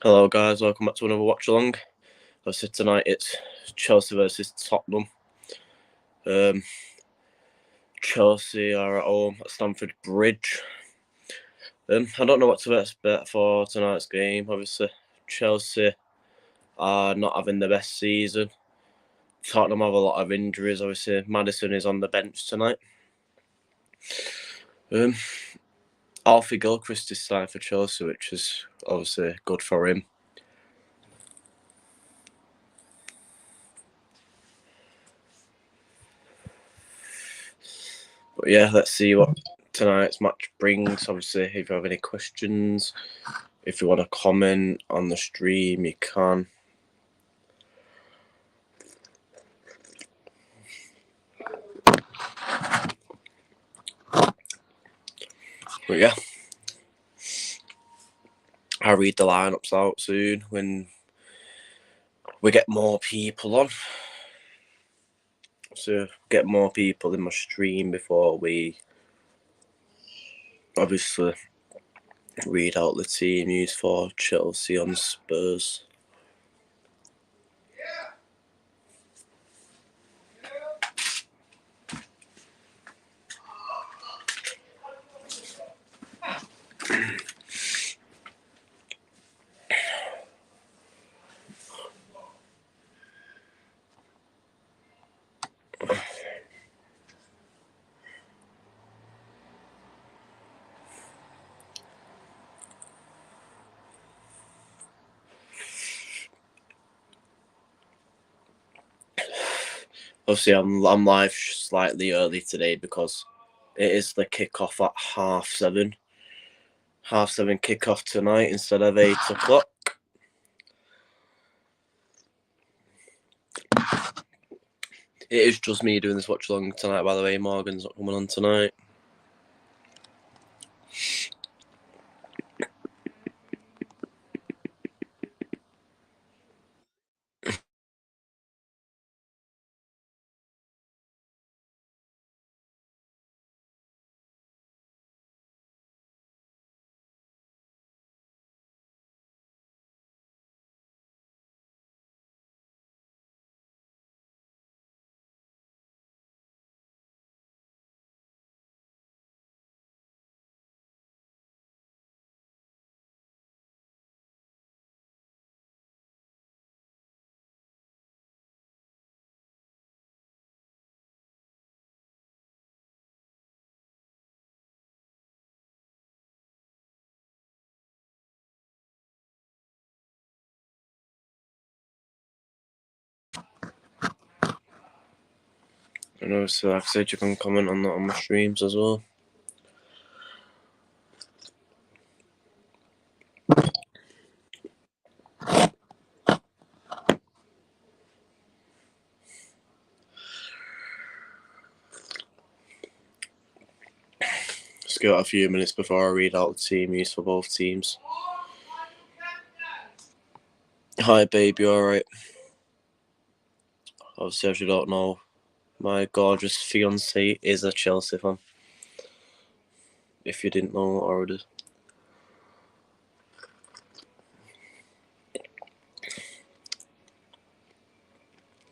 Hello guys, welcome back to another watch along. Obviously tonight it's Chelsea versus Tottenham. Chelsea are at home at Stamford Bridge. I don't know what to expect for tonight's game. Obviously Chelsea are not having the best season. Tottenham have a lot of injuries. Obviously Maddison is on the bench tonight. Alfie Gilchrist is starting for Chelsea, which is obviously good for him. But yeah, let's see what tonight's match brings. Obviously, if you have any questions, if you want to comment on the stream, you can. But yeah, I'll read the lineups out soon when we get more people on. So get more people in my stream before we obviously read out the team used for Chelsea on Spurs. Obviously, I'm live slightly early today because it is the kickoff at 7:30. 7:30 kickoff tonight instead of 8:00. It is just me doing this watch along tonight, by the way. Morgan's not coming on tonight. And obviously, like I said, you can comment on that on my streams as well. Just give it a few minutes before I read out the team used for both teams. Hi, baby, alright? Obviously, as you don't know, my gorgeous fiance is a Chelsea fan. If you didn't know already.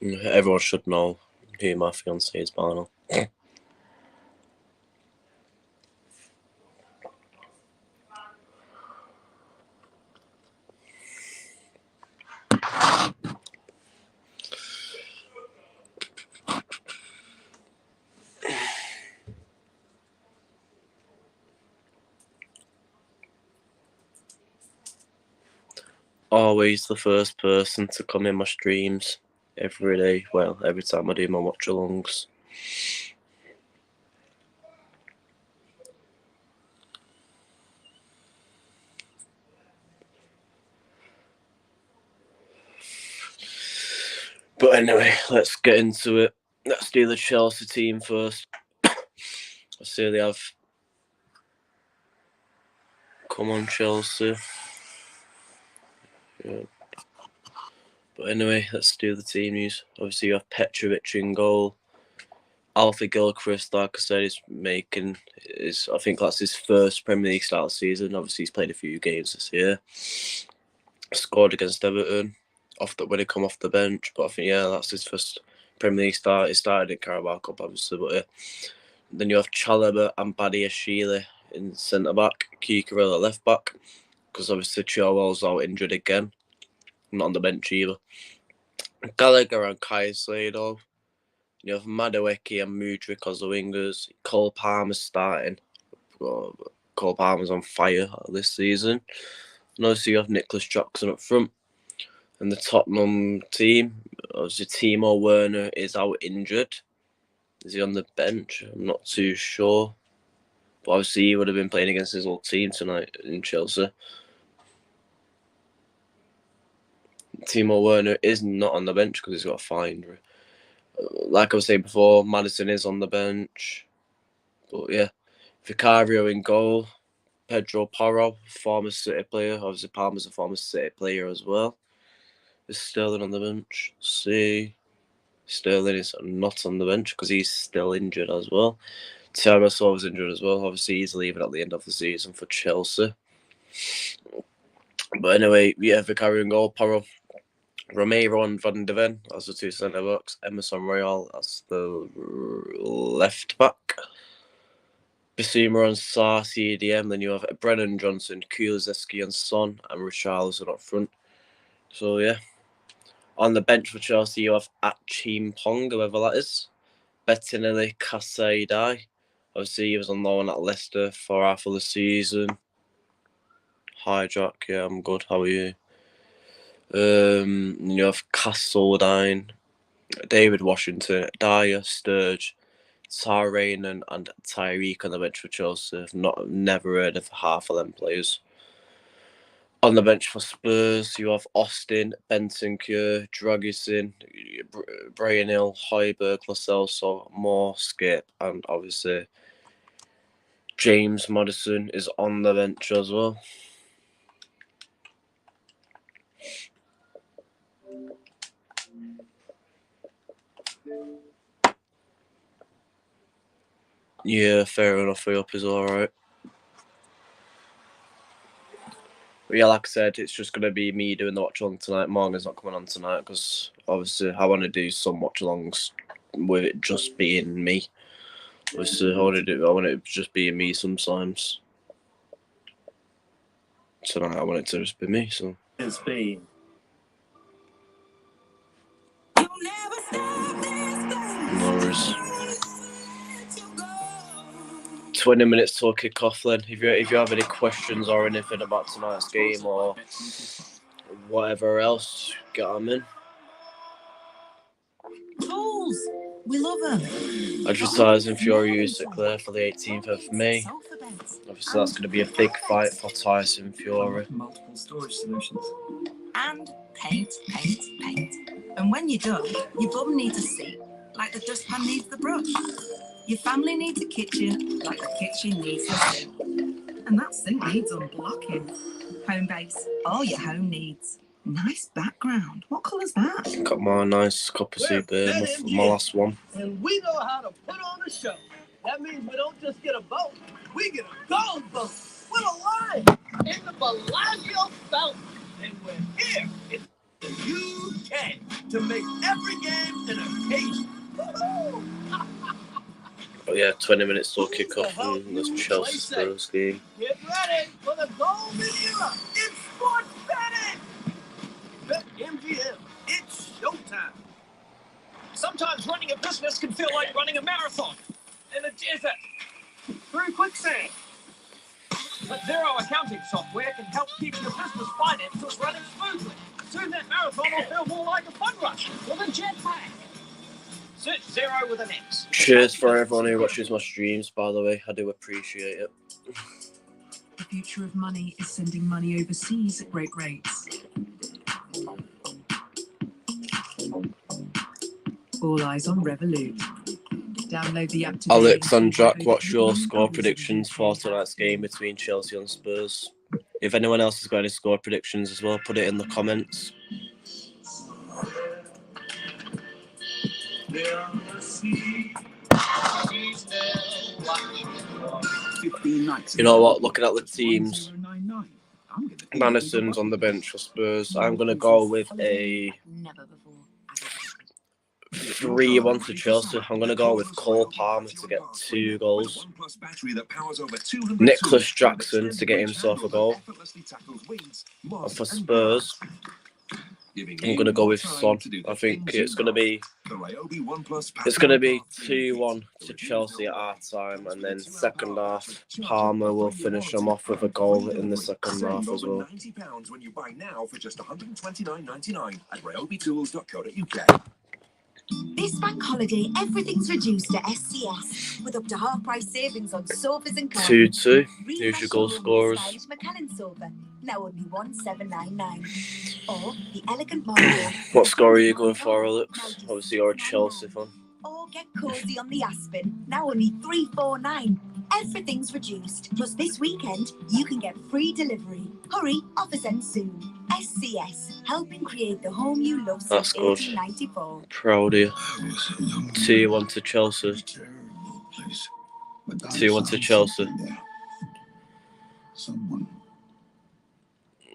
Everyone should know who my fiance is by now. Always the first person to come in my streams every day. Well, every time I do my watch alongs. But anyway, let's get into it. Let's do the Chelsea team first. I see they have. Come on, Chelsea. Yeah. But anyway, let's do the team news. Obviously, you have Petrovic in goal. Alfie Gilchrist, like I said, is making I think that's his first Premier League start season. Obviously, he's played a few games this year. Scored against Everton when he come off the bench. But I think, yeah, that's his first Premier League start. He started in Carabao Cup, obviously. But yeah. Then you have Chalobah and Badiashile in centre-back. Kikera at left-back. Because obviously Chilwell's out injured again. Not on the bench either. Gallagher and Caicedo. You have Madueke and Mudryk as the wingers. Cole Palmer's starting. Cole Palmer's on fire this season. And obviously you have Nicholas Jackson up front. And the Tottenham team, obviously Timo Werner is out injured. Is he on the bench? I'm not too sure. But obviously he would have been playing against his old team tonight in Chelsea. Timo Werner is not on the bench because he's got a fine. Like I was saying before, Maddison is on the bench. But yeah, Vicario in goal. Pedro Porro, former City player. Obviously Palmer's a former City player as well. Is Sterling on the bench? See, Sterling is not on the bench because he's still injured as well. Thiago Silva's injured as well. Obviously he's leaving at the end of the season for Chelsea. But anyway, yeah, Vicario in goal. Porro. Romero and Van de Ven as the two centre backs, Emerson Royal as the left back, Bissouma and Sarr CDM. Then you have Brennan Johnson, Kulusevski and Son, and Richarlison up front. So yeah, on the bench for Chelsea you have Achim Pong, whoever that is, Bettinelli Casadei. Obviously he was on loan at Leicester for half of the season. Hi Jack, yeah I'm good. How are you? You have Castledine, David Washington, Dyer, Sturge, Tarrainen and Tyreek on the bench for Chelsea. I've never heard of half of them players. On the bench for Spurs, you have Austin, Bentancur, Dragusin, Brian Hill, Højbjerg, Lo Celso, Moore, Skip, and obviously James Maddison is on the bench as well. Yeah, fair enough. Up is alright. But yeah, like I said, it's just going to be me doing the watch-along tonight. Morgan's not coming on tonight because obviously I want to do some watch-alongs with it just being me. Obviously, I want it just being me sometimes. Tonight I want it to just be me, so. It's been. No worries. 20 minutes till kick-off then. If you have any questions or anything about tonight's game or whatever else, get them in. Tools! We love them. Advertising Fury Usyk Claire for the 18th of May. Obviously that's going to be a big fight for Tyson Fury. Multiple storage solutions. And paint. And when you're done, your bum needs a seat, like the dustpan needs the brush. Your family needs a kitchen, like the kitchen needs a sink. And that sink needs unblocking. Home base, all your home needs. Nice background. What colour's that? Got my nice copper soup here, my last one. And we know how to put on a show. That means we don't just get a boat, we get a gold boat. What a line! In the Bellagio Fountain. And we're here in the UK to make every game an occasion. Woo-hoo! Oh yeah, 20 minutes till kick-off in this Chelsea Spurs game. Get ready for the golden era. It's sports betting. Bet MGM. It's showtime. Sometimes running a business can feel like running a marathon in the desert through quicksand. But Zero accounting software can help keep your business finances running smoothly. Soon that marathon will feel more like a fun rush with a jetpack. Search Zero with an X. Cheers for everyone who watches my streams, by the way. I do appreciate it. The future of money is sending money overseas at great rates. All eyes on Revolut. Download the app today. Alex and Jack, what's your score predictions for tonight's game between Chelsea and Spurs? If anyone else has got any score predictions as well, put it in the comments. You know what? Looking at the teams, Madison's on the bench for Spurs. I'm going to go with a 3-1 to Chelsea. I'm going to go with Cole Palmer to get 2 goals. Nicholas Jackson to get himself a goal. And for Spurs, I'm going to go with Son. I think it's going to be 2-1 to Chelsea at half time, and then second half, Palmer will finish them off with a goal in the second half as well. £90 when you buy now for just £129.99 at ryobitools.co.uk. This bank holiday, everything's reduced at SCS with up to half-price savings on sofas and carpets. 2-2. Who's your goal scorers? Stylish McKellen sofa, now only 1799. Or the elegant marble. What score are you going for, Alex? Obviously, you're a Chelsea fan. Or get cosy on the Aspen, now only 349. Everything's reduced. Plus this weekend, you can get free delivery. Hurry, offers end soon. SCS, helping create the home you love since 1894. Proud of you. 2-1 to Chelsea. 2-1 to Chelsea.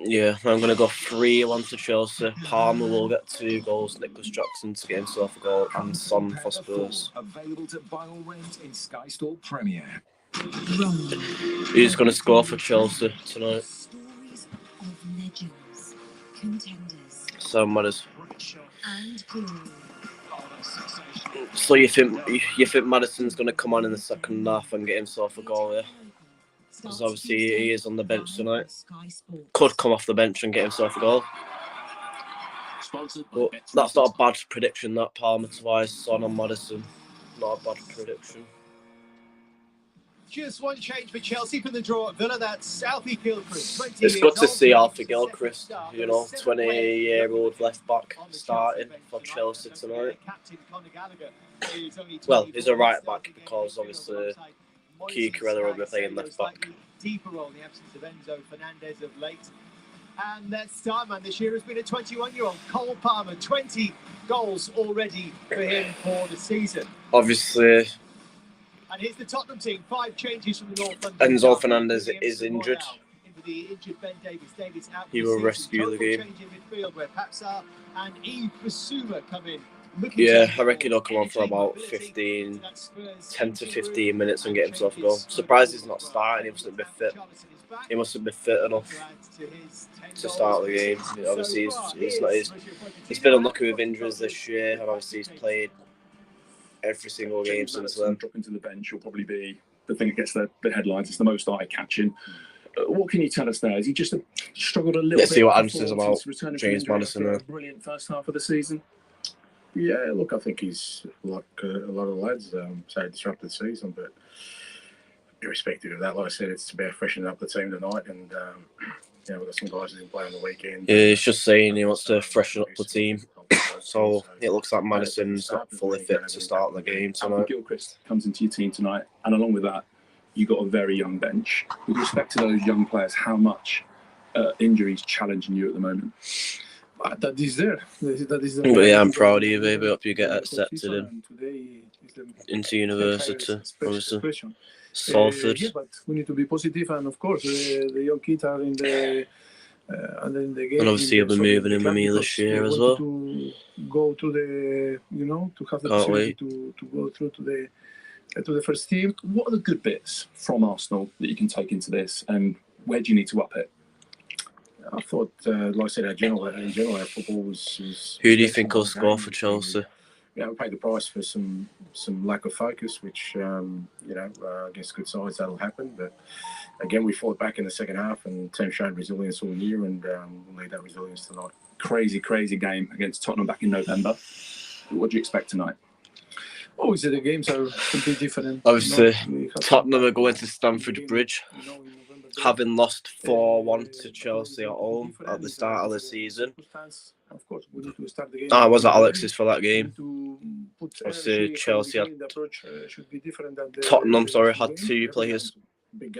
Yeah, I'm going to go 3-1 to Chelsea. Palmer will get 2 goals. Nicholas Jackson to get himself a goal. And Son for Spurs. Available to buy or rent in Sky Store Premier. Who's going to score for Chelsea tonight? Stories of legends, contenders, Sam Maddis. and glory. So you think Madison's going to come on in the second half and get himself a goal, yeah? Because obviously he is on the bench tonight. Could come off the bench and get himself a goal. But that's not a bad prediction, that Palmer twice, Son and Madison. Not a bad prediction. Just one change for Chelsea from the draw at Villa. That's Alfie Gilchrist. It's good to see Alfie Gilchrist, 20-year-old left back starting for Chelsea tonight. Well, he's a right back because obviously Cucurella will be playing left back. Deeper role in the absence of Enzo Fernandez of late. And that star man this year has been a 21-year-old Cole Palmer. 20 goals already for him for the season. Obviously, and here's the Tottenham team. 5 changes from the North London. Enzo Fernandez is injured. He will rescue the game. And come in. Yeah, I reckon he'll come on for about 10 to 15 minutes and get himself a goal. Surprised he's not starting. He mustn't be fit. He mustn't be fit enough to start the game. Obviously, he's been unlucky with injuries this year, and obviously he's played every single game since then. Dropping to the bench will probably be the thing that gets the headlines. It's the most eye-catching. What can you tell us there? Has he just struggled a little bit? Let's see what Anne says about James Madison. Brilliant first half of the season. Yeah, look, I think he's like a lot of lads say disrupted the season, but irrespective of that, like I said, it's about freshening up the team tonight, and we've got some guys who can play on the weekend. Yeah, he's just saying he wants to freshen up the team. So it looks like Madison's not fully fit to start the game tonight. Gilchrist comes into your team tonight, and along with that, you've got a very young bench. With respect to those young players, how much injuries challenging you at the moment? That is there. That is there. But yeah, I'm proud of you, baby. Hope you get accepted into university, obviously. Salford. Yeah, but we need to be positive, and of course, the young kids are in the and then the game. And obviously, you'll be moving in with me this year as well. To go to the, to have the opportunity to go through to the first team. What are the good bits from Arsenal that you can take into this, and where do you need to up it? I thought, like I said, in general, our football was. Who do you think will score for Chelsea? Yeah, we paid the price for some lack of focus, which against good sides that'll happen. But again, we fought back in the second half, and the team showed resilience all year, and we'll need that resilience tonight. Crazy game against Tottenham back in November. What do you expect tonight? Obviously, the games are completely different. Obviously, Tottenham are going to Stamford Bridge, having lost 4-1 to Chelsea at home at the start of the season. Of course, we need to start the game. I was at Alex's for that game. Obviously, Chelsea had Tottenham, had 2 players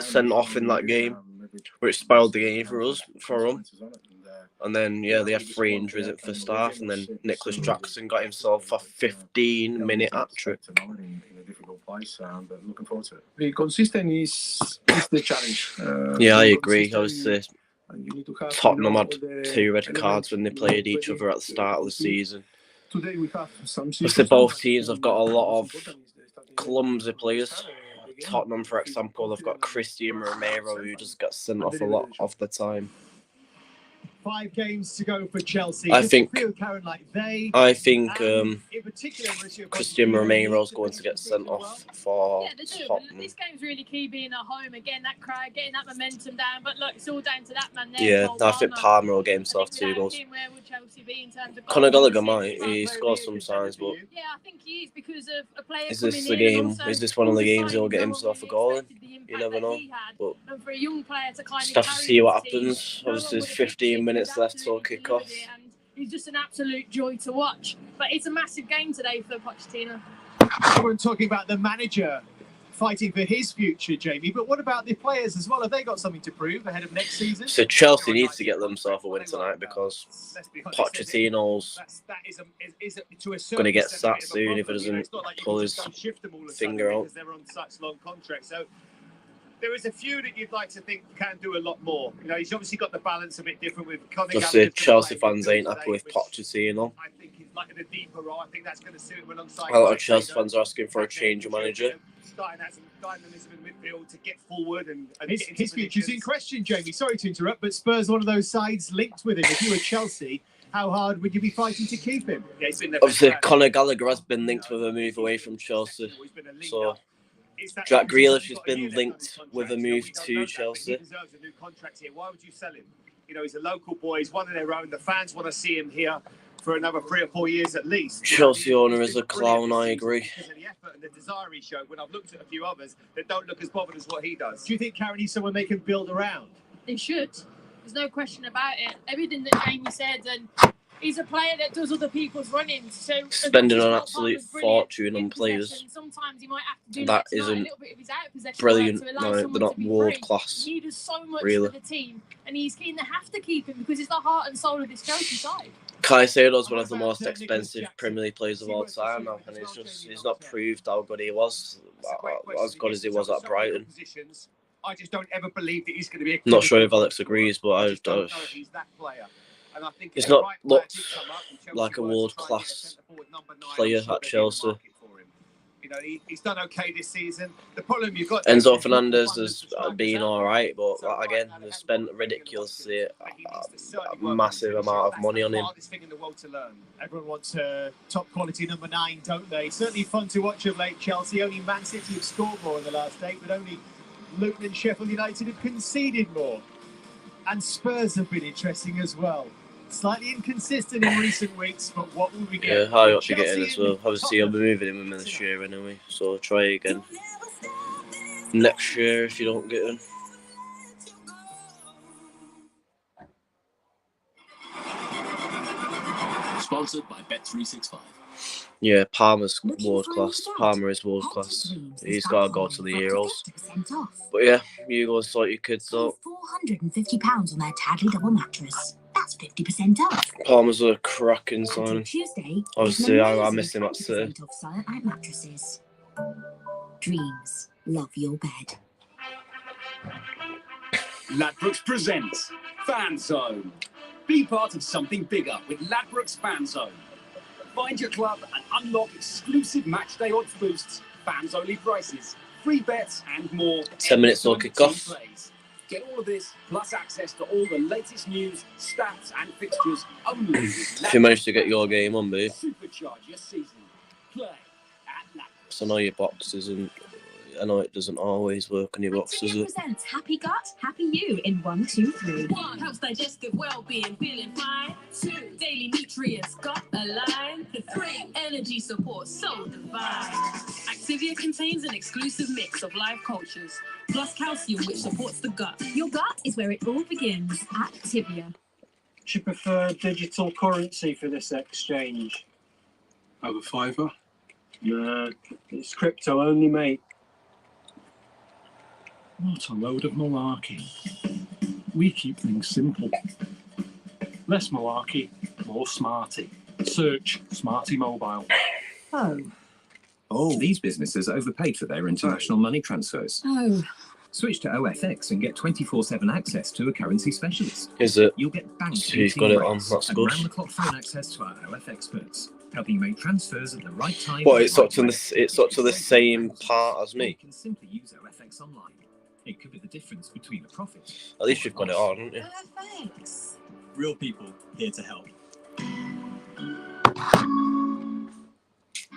sent off in that game, which spoiled the game for them. And then, they had 3 injuries at first half, and then Nicholas Jackson got himself a 15-minute hat-trick. In a difficult place, but looking forward to it. Being consistent is the challenge. I agree. Obviously, And you need to have, Tottenham had 2 red cards when they played each other at the start of the season. Today we have some Obviously, both teams have got a lot of clumsy players. Tottenham, for example, they've got Christian Romero, who just gets sent off a lot of the time. 5 games to go for Chelsea. I think in particular, Christian Romero's going to get sent off for Tottenham. This game's really key being at home again, that crowd, getting that momentum down. But look, it's all down to that man there. Yeah, I think Palmer will get himself 2 goals. Conor Gallagher might. He scores sometimes, but yeah, I think he is because of a player. Is this the game? Is this one of the games he'll get himself a goal in? You never know. But for a young player to kind just have to see what happens. Obviously, there's 15 minutes left till kick off. He's just an absolute joy to watch. But it's a massive game today for Pochettino. We're talking about the manager fighting for his future, Jamie. But what about the players as well? Have they got something to prove ahead of next season? So Chelsea needs to get themselves a win tonight because Pochettino's going to get sacked soon if he doesn't pull his finger out. They're on such long contracts. So there is a few that you'd like to think can do a lot more. You know, he's obviously got the balance a bit different with Conor Gallagher. Chelsea fans ain't happy with Pochettino. I think he's like in a deeper role. I think that's going to suit him alongside. A lot of Chelsea fans are asking for a change of manager. Starting out some dynamism in midfield to get forward and his future's in question, Jamie. Sorry to interrupt, but Spurs one of those sides linked with him. If you were Chelsea, how hard would you be fighting to keep him? Yeah, he's been obviously, Conor Gallagher has been linked with a move away from Chelsea. So Jack Grealish has been linked with a move to Chelsea. He deserves a new contract here. Why would you sell him? You know, he's a local boy. He's one of their own. The fans want to see him here for another 3 or 4 years at least. Chelsea owner is a clown, I agree. Because of the effort and the desire he showed when I've looked at a few others that don't look as bothered as what he does. Do you think Karen needs someone they can build around? They should. There's no question about it. Everything that Jamie said, and he's a player that does other people's running. So spending an absolute fortune on players. Sometimes he might have to do that isn't brilliant. No, they're not world class. He does so much really for the team, and he's keen to have to keep him because it's the heart and soul of this Chelsea side. Caicedo's one of the most expensive Premier League players of all time now, and he's not proved how good he was, as good as he was at Brighton. I just don't ever believe that he's going to be. Not sure if Alex agrees, but he's not looked like a world-class player at Chelsea. You know, he's done okay this season. The problem you've got... Enzo Fernandez has been all right, but again, they've spent ridiculously a massive amount of money on him. Everyone wants a top-quality number 9, don't they? Certainly fun to watch of late, Chelsea. Only Man City have scored more in the last 8, but only Luton and Sheffield United have conceded more. And Spurs have been interesting as well. Slightly inconsistent in recent weeks, but what will we get? Yeah, I ought to get in as well. Obviously, I'll be moving him in this year anyway, so try again next year if you don't get in. Sponsored by Bet365. Yeah, Palmer's world class. Palmer is world class. He's got to go to the Heroes. But yeah, you go and sort your kids out. £450 on their Tadley double mattress. That's 50% off. Palmer's a cracking signing. Obviously, I miss him at City. Silent Night mattresses. Dreams. Love your bed. Ladbrokes presents Fan Zone. Be part of something bigger with Ladbrokes Fan Zone. Find your club and unlock exclusive matchday odds boosts, fans only prices, free bets and more. 10 minutes till kick off. Get all of this plus access to all the latest news, stats and fixtures only. If you manage to get your game on, babe. Supercharge your season. Play at Ladbrokes. So I know your box isn't. I know it doesn't always work on your box, does it? Presents Happy Gut, Happy You in 1, 2, 3. 1. Helps digestive well-being, feeling fine. 2. Daily nutrients, gut aligned. 3. Energy support, so divine. Activia contains an exclusive mix of live cultures, plus calcium, which supports the gut. Your gut is where it all begins. Activia. Do you prefer digital currency for this exchange? Over fiver? Nah, it's crypto only, mate. What a load of malarkey. We keep things simple. Less malarkey, more smarty. Search Smarty Mobile. Oh, these businesses overpaid for their international money transfers. Oh, Switch to OFX and get 24/7 access to a currency specialist. Is it? You'll get bank So he's got it on. rates That's and good. round-the-clock phone access to our OF experts, helping you make transfers at the right time. What? It's up to the same part as Or you me. can simply use OFX online. It could be the difference between a profit. At least you've got it on, haven't you? Thanks. Real people here to help.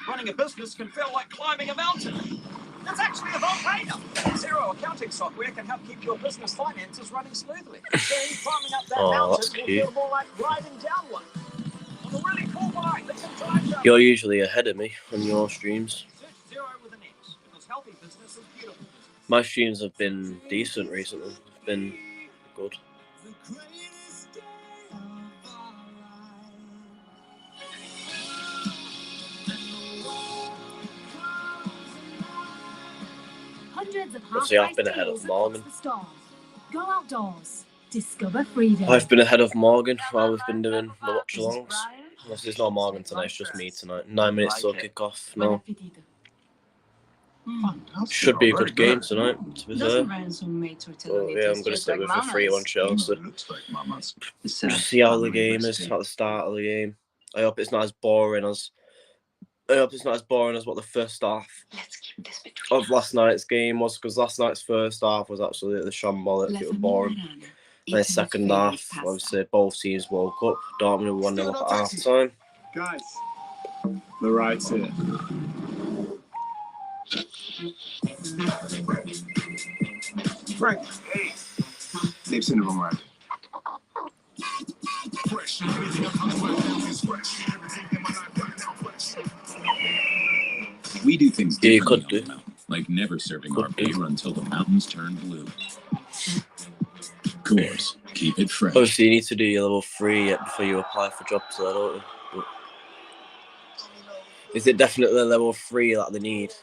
Running a business can feel like climbing a mountain. It's actually a volcano. Zero accounting software can help keep your business finances running smoothly. Then climbing up that Oh, mountain that's will cute. feel more like riding down one. On a really cool bike that can drive you. You're usually ahead of me on your streams. Search Zero with an X, because healthy business is beautiful business. My streams have been decent recently. It's been good. Hundreds of Obviously, I've half-price been ahead of deals Morgan. across the stores. Go outdoors. Discover freedom. I've been ahead of Morgan while we've been doing the watch-alongs. Unless there's no Morgan tonight, it's just me tonight. 9 minutes till kick-off. No. Should be a good game tonight, to be fair. But yeah, I'm going to stick with a 3-1 Chelsea. Just see how the game is at the start of the game. I hope it's not as boring as what the first half of last night's game was, because last night's first half was absolutely shambolic. It was boring. And the second half, obviously, both teams woke up. Dortmund 1-0 up at half time. Guys, the right's here. Frank, hey. Sleeps in the wrong round. We do things Yeah, you differently could on the mountain, like never serving our beer until the mountains turn blue. Coors, keep it fresh. Obviously, you need to do your level 3 yet before you apply for jobs, though, don't you? But is it definitely level 3 that they need?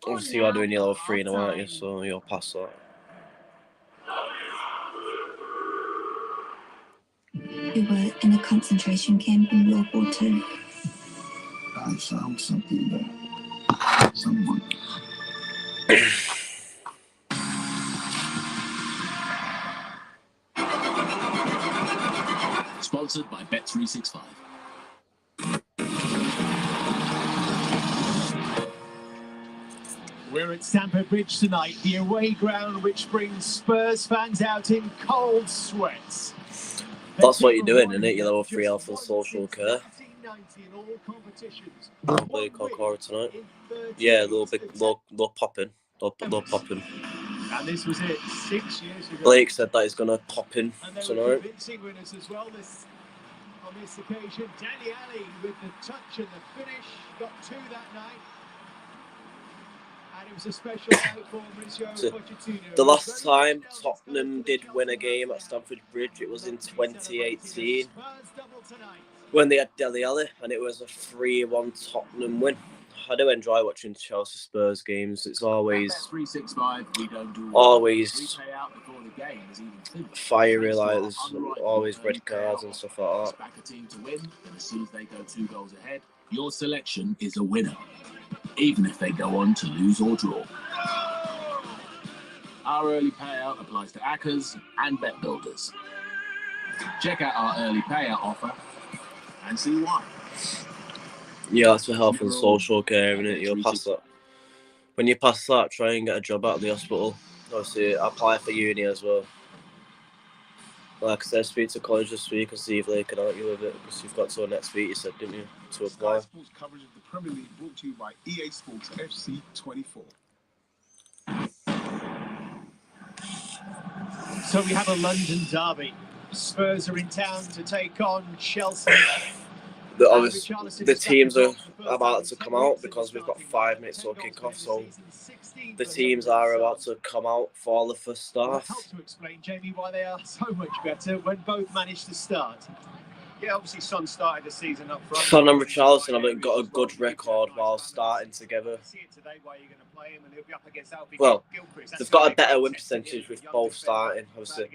Obviously, you are doing your level 3 now, aren't you? So you'll pass that. We were in a concentration camp in World War II. I found something there. Someone. Sponsored by Bet365. We're at Stamford Bridge tonight, the away ground which brings Spurs fans out in cold sweats. That's what you're doing, isn't it? Your level 3 health and social care. I'll play Concora tonight. Yeah, low popping. Low popping. And this was it 6 years ago. Blake said that he's going to pop in And tonight. there were convincing winners as well on this occasion. Danny Alley with the touch and the finish, got 2 that night. And it was a special night for Mauricio Pochettino. The last time Tottenham did win a game at Stamford Bridge, it was in 2018 when they had Dele Alli, and it was a 3-1 Tottenham win. I do enjoy watching Chelsea Spurs games. It's always fiery, like there's always red cards and stuff like that. Back a team to win, and as soon as they go 2 goals ahead, your selection is a winner, even if they go on to lose or draw. Our early payout applies to ACCAs and bet builders. Check out our early payout offer and see why. Yeah, that's for health and social care, isn't it? You'll pass that. When you pass that, try and get a job out of the hospital. Obviously, apply for uni as well. Like I said, speak to college this week and see if they can help you with it, because you've got till next week, you said, didn't you, to apply? Sports coverage of the Premier League brought to you by EA Sports FC 24. So we have a London derby. Spurs are in town to take on Chelsea. The teams are about to come out because we've got 5 minutes till kick-off, so the teams are about to come out for the first half. Help to explain, Jamie, why they are so much better when both managed to start. Yeah, obviously Son started the season up front. Son and Richarlison haven't got a good record while starting together. Well, they've got a better win percentage with both starting, obviously.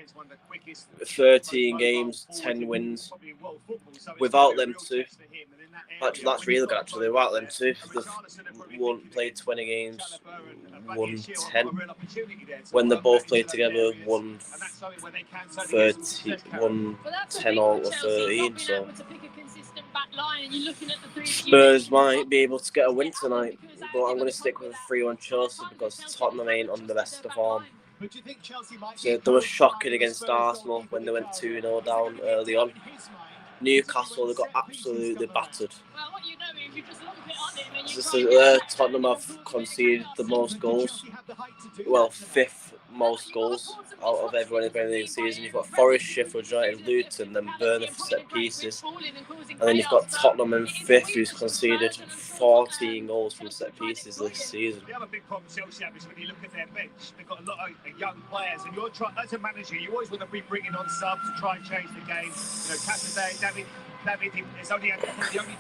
13 games, 10 wins. Without them two, Actually, that's really good. Actually, right them two. They've played 20 games, won 10. When they both played together, won 10 or 13. So Spurs might be able to get a win tonight, but I'm going to stick with a 3-1 Chelsea because Tottenham ain't on the best of form. So they were shocking against Arsenal when they went 2-0 down early on. Newcastle, they got absolutely battered. Tottenham have conceded the most goals. Well, 5th most goals out of everyone in the Premier League season. You've got Forest, Sheffield United, Luton, then Burnley for set pieces. And then you've got Tottenham in 5th, who's conceded 14 goals from set pieces this season. The other big problem Chelsea have is when you look at their bench, they've got a lot of young players, and you're trying, as a manager, you always want to be bringing on subs to try and change the game. You know, Casadei, David, there's only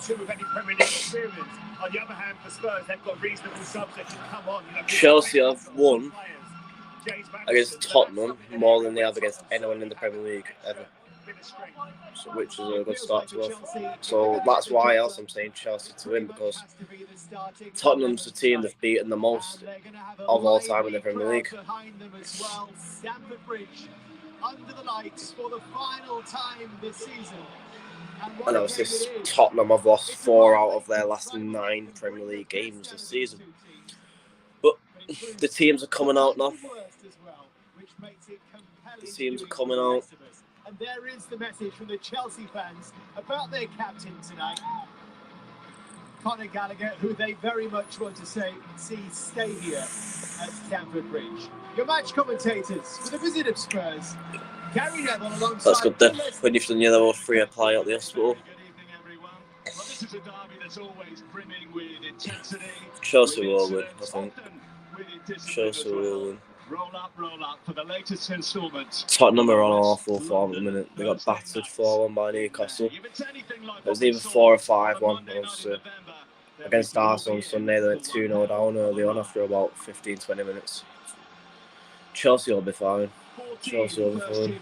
2 with any Premier League experience. On the other hand, for Spurs, they've got reasonable subs that can come on. You know, Chelsea have won against Tottenham more than they have against anyone in the Premier League ever, so, which is a good start to us. So that's why else I'm saying Chelsea to win, because Tottenham's the team that's beaten the most of all time in the Premier League. Under the lights for the final time this season. And obviously Tottenham have lost 4 out of their last 9 Premier League games this season. But the teams are coming out now. The teams are coming out. And there is the message from the Chelsea fans about their captain tonight, Conor Gallagher, who they very much want to see stay here at Stamford Bridge. Your match commentators for the visit of Spurs. That's good then, when you've done your level 3 apply at the hospital. Chelsea will win, I think. Chelsea will win. Tottenham are on awful form at the minute. They got battered 4-1 by Newcastle. It was either 4 or 5-1. Against Arsenal on Sunday, they went 2-0 down early on after about 15-20 minutes. Chelsea will be fine. Chelsea will be fine.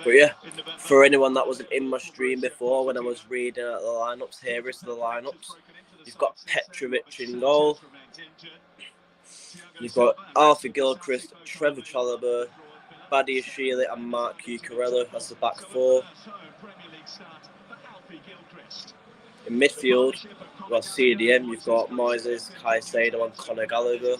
But yeah, for anyone that wasn't in my stream before, when I was reading out the lineups, here is the lineups. You've got Petrovic in goal. You've got Arthur Gilchrist, Trevor Chalobah, Badia Shealy and Mark Cucurella as the back 4. In midfield, you've got CDM, you've got Moises, Caicedo and Conor Gallagher.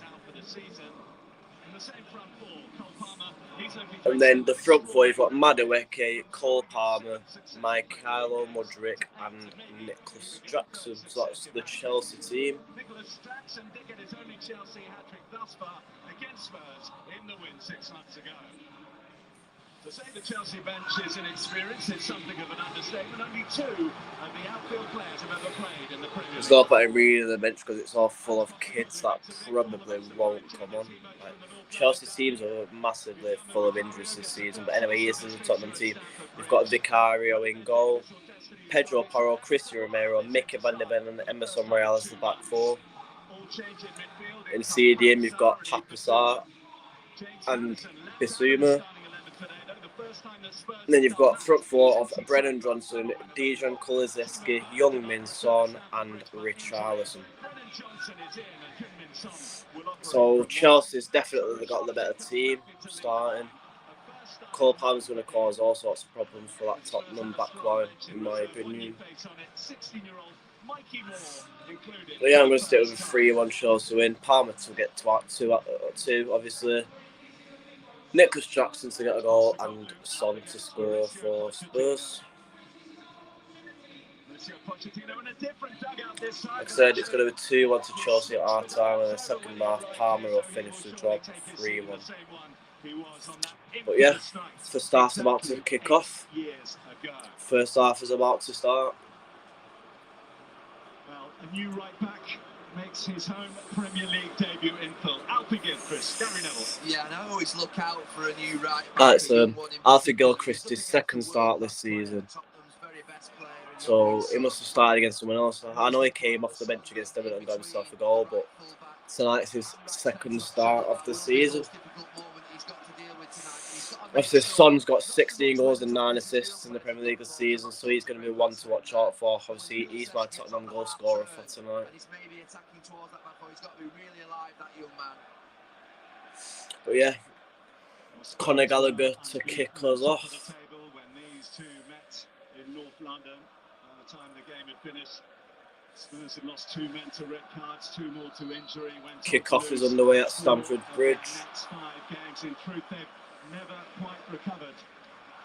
And then the front 4, you've got Madueke, Cole Palmer, Mykhailo Mudryk and Nicholas Jackson. So that's the Chelsea team. Nicholas Jackson did get his only Chelsea hat-trick thus far against Spurs in the win 6 months ago. To say the Chelsea bench is inexperienced is something of an understatement. Only 2 of the outfield players have ever played in the Premier League. It's not putting really on the bench because it's all full of kids that probably won't come on. Chelsea teams are massively full of injuries this season. But anyway, this is the Tottenham team. You've got Vicario in goal, Pedro Porro, Cristian Romero, Mickey Van de Ven and Emerson Royal as the back 4. In CDM, you've got Papassar and Bissouma. And then you've got front 4 of Brennan Johnson, Dejan Kulusevski, Young-Min Son and Richarlison. So Chelsea's definitely got the better team starting. Cole Palmer's going to cause all sorts of problems for that Tottenham backline, in my opinion. But yeah, I'm going to stick with a 3-1 Chelsea win. Palmer to get two, obviously. Nicholas Jackson to get a goal and Son to score for Spurs. Like I said, it's going to be 2-1 to Chelsea at our time, and the second half, Palmer will finish the job 3-1. But yeah, first half's about to kick off. First half is about to start. Well, a new right back makes his home Premier League debut in full. Alfie Gilchrist, Gary Neville. Yeah, and I always look out for a new right back. That's Arthur Gilchrist's second start this season. So he must have started against someone else. I know he came off the bench against Everton and got himself a goal, but tonight's his second start of the season. Obviously, Son's got 16 goals and 9 assists in the Premier League this season, so he's going to be one to watch out for. Obviously, he's my Tottenham goal scorer for tonight. But yeah, Conor Gallagher to kick us off. When these two met in North London, by the time the game had finished, Spurs had lost 2 men to red cards, 2 more to injury. Kick-off is underway at Stamford Bridge. Next 5 games, in truth, they've never quite recovered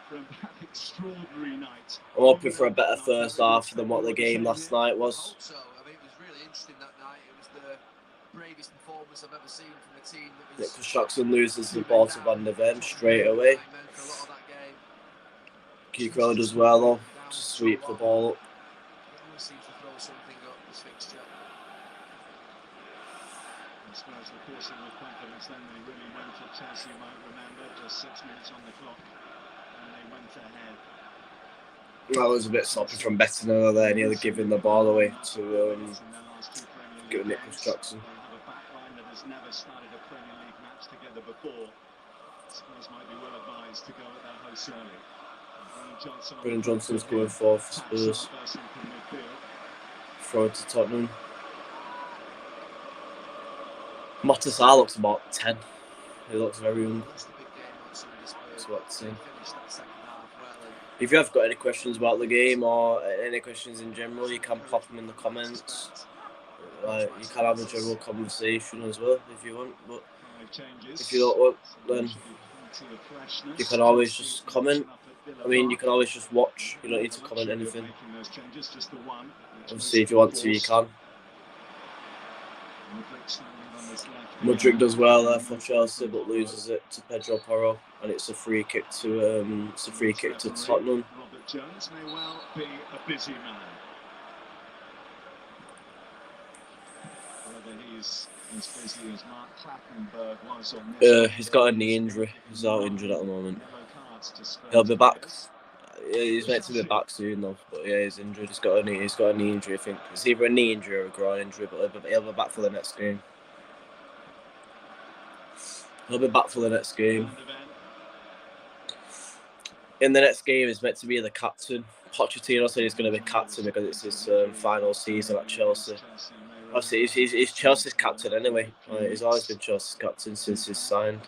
from that extraordinary night. I'm hoping for a better first half than what the game last night was. I mean, it was really interesting that night. It was the bravest performance I've ever seen from a team that was... Nicholas Jackson loses the ball to Van der Ven straight away. Keeper does well though, to sweep the ball up. Always seems to throw something up this fixture. Spurs were coursing with confidence then. They really went at Chelsea, you might remember, just 6 minutes on the clock, and they went ahead. That was a bit sloppy from Bettinelli there, nearly giving the ball away to Nicholas Jackson. They have a back line that has never started a Premier League match together before. Spurs might be well advised to go at their hosts early. Brennan Johnson's going for Spurs. Throw it to Tottenham. Matasar looks about 10. He looks very young. That's what to see. If you have got any questions about the game or any questions in general, you can pop them in the comments. You can have a general conversation as well if you want. But if you don't want, then you can always just comment. I mean, you can always just watch. You don't need to comment anything. Obviously, if you want to, you can. Mudryk does well there for Chelsea, but loses it to Pedro Porro, and it's a free kick to Tottenham. Robert Jones may well be a busy man. Whether he's as busy as Mark Clattenburg was on this. He's got a knee injury. He's out injured at the moment. He'll be back. Yeah, he's meant to be back soon though. But yeah, he's injured. He's got a knee injury. I think it's either a knee injury or a groin injury. But he'll be back for the next game. In the next game, he's meant to be the captain. Pochettino said he's going to be captain because it's his final season at Chelsea. Obviously, he's Chelsea's captain anyway. He's always been Chelsea's captain since he's signed.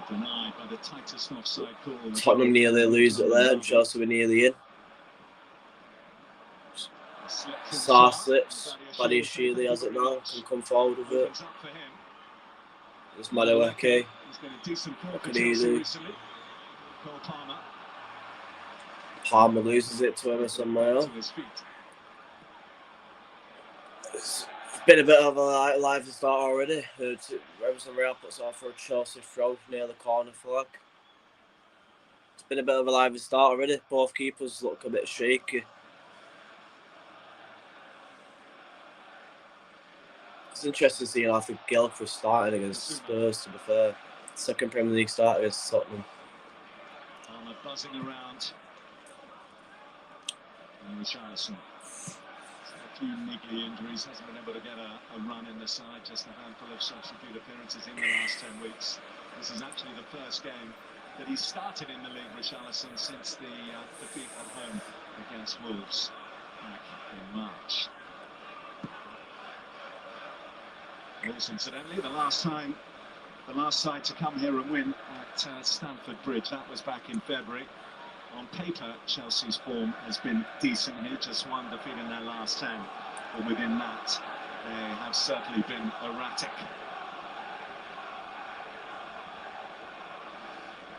Denied by the tightest offside call. Tottenham nearly lose it there, and Chelsea were nearly in. Sarr slips. Badiashile has it now. Can come forward with it. It's Madueke. What can he do? Palmer loses it to Emerson Royal. It's been a bit of a lively start already. Emerson Royal puts off for a Chelsea throw near the corner flag. It's been a bit of a lively start already. Both keepers look a bit shaky. It's interesting to see how Gilchrist started against Spurs, to be fair. Second Premier League start against Tottenham. Palmer buzzing around. And Richarlison. A few niggly injuries, hasn't been able to get a run in the side, just a handful of substitute appearances in the last 10 weeks. This is actually the first game that he started in the league, Richarlison, since the defeat at home against Wolves back in March. Wolves, incidentally, the last side to come here and win at Stamford Bridge, that was back in February. On paper, Chelsea's form has been decent here, just one defeat in their last 10. But within that, they have certainly been erratic.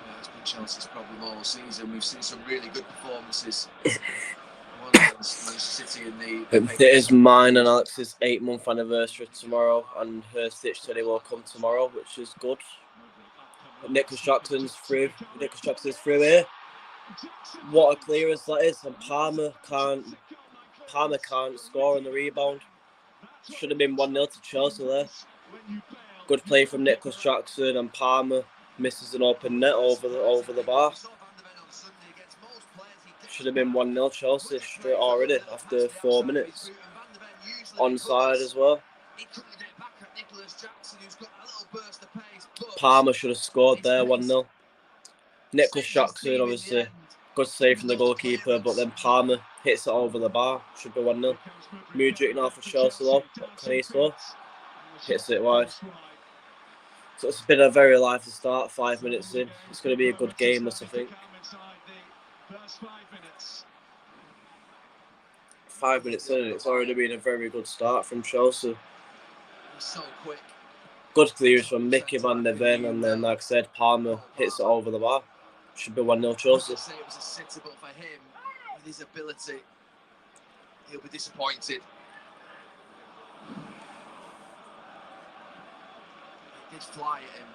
Yeah, it's been Chelsea's problem all season. We've seen some really good performances. One against Manchester City in the... It is mine and Alex's 8-month anniversary tomorrow, and her Stitch 20 will come tomorrow, which is good. Nicholas Jackson's through. Here. What a clearance that is, and Palmer can't score on the rebound. Should have been 1-0 to Chelsea there. Good play from Nicholas Jackson, and Palmer misses an open net over the bar. Should have been 1-0 Chelsea straight already after 4 minutes. Onside as well. Palmer should have scored there, 1-0. Nicholas Jackson, obviously, good save from the goalkeeper, but then Palmer hits it over the bar. Should be 1-0. Mudryk now for Chelsea, though. What can he score? Hits it wide. So it's been a very lively start, 5 minutes in. It's going to be a good game, this, I think. 5 minutes in, and it's already been a very good start from Chelsea. So quick. Good clearance from Mickey van der Ven, and then, like I said, Palmer hits it over the bar. Should be 1-0 Chelsea. I say it was a sitter, but for him, with his ability, he'll be disappointed. It did fly at him.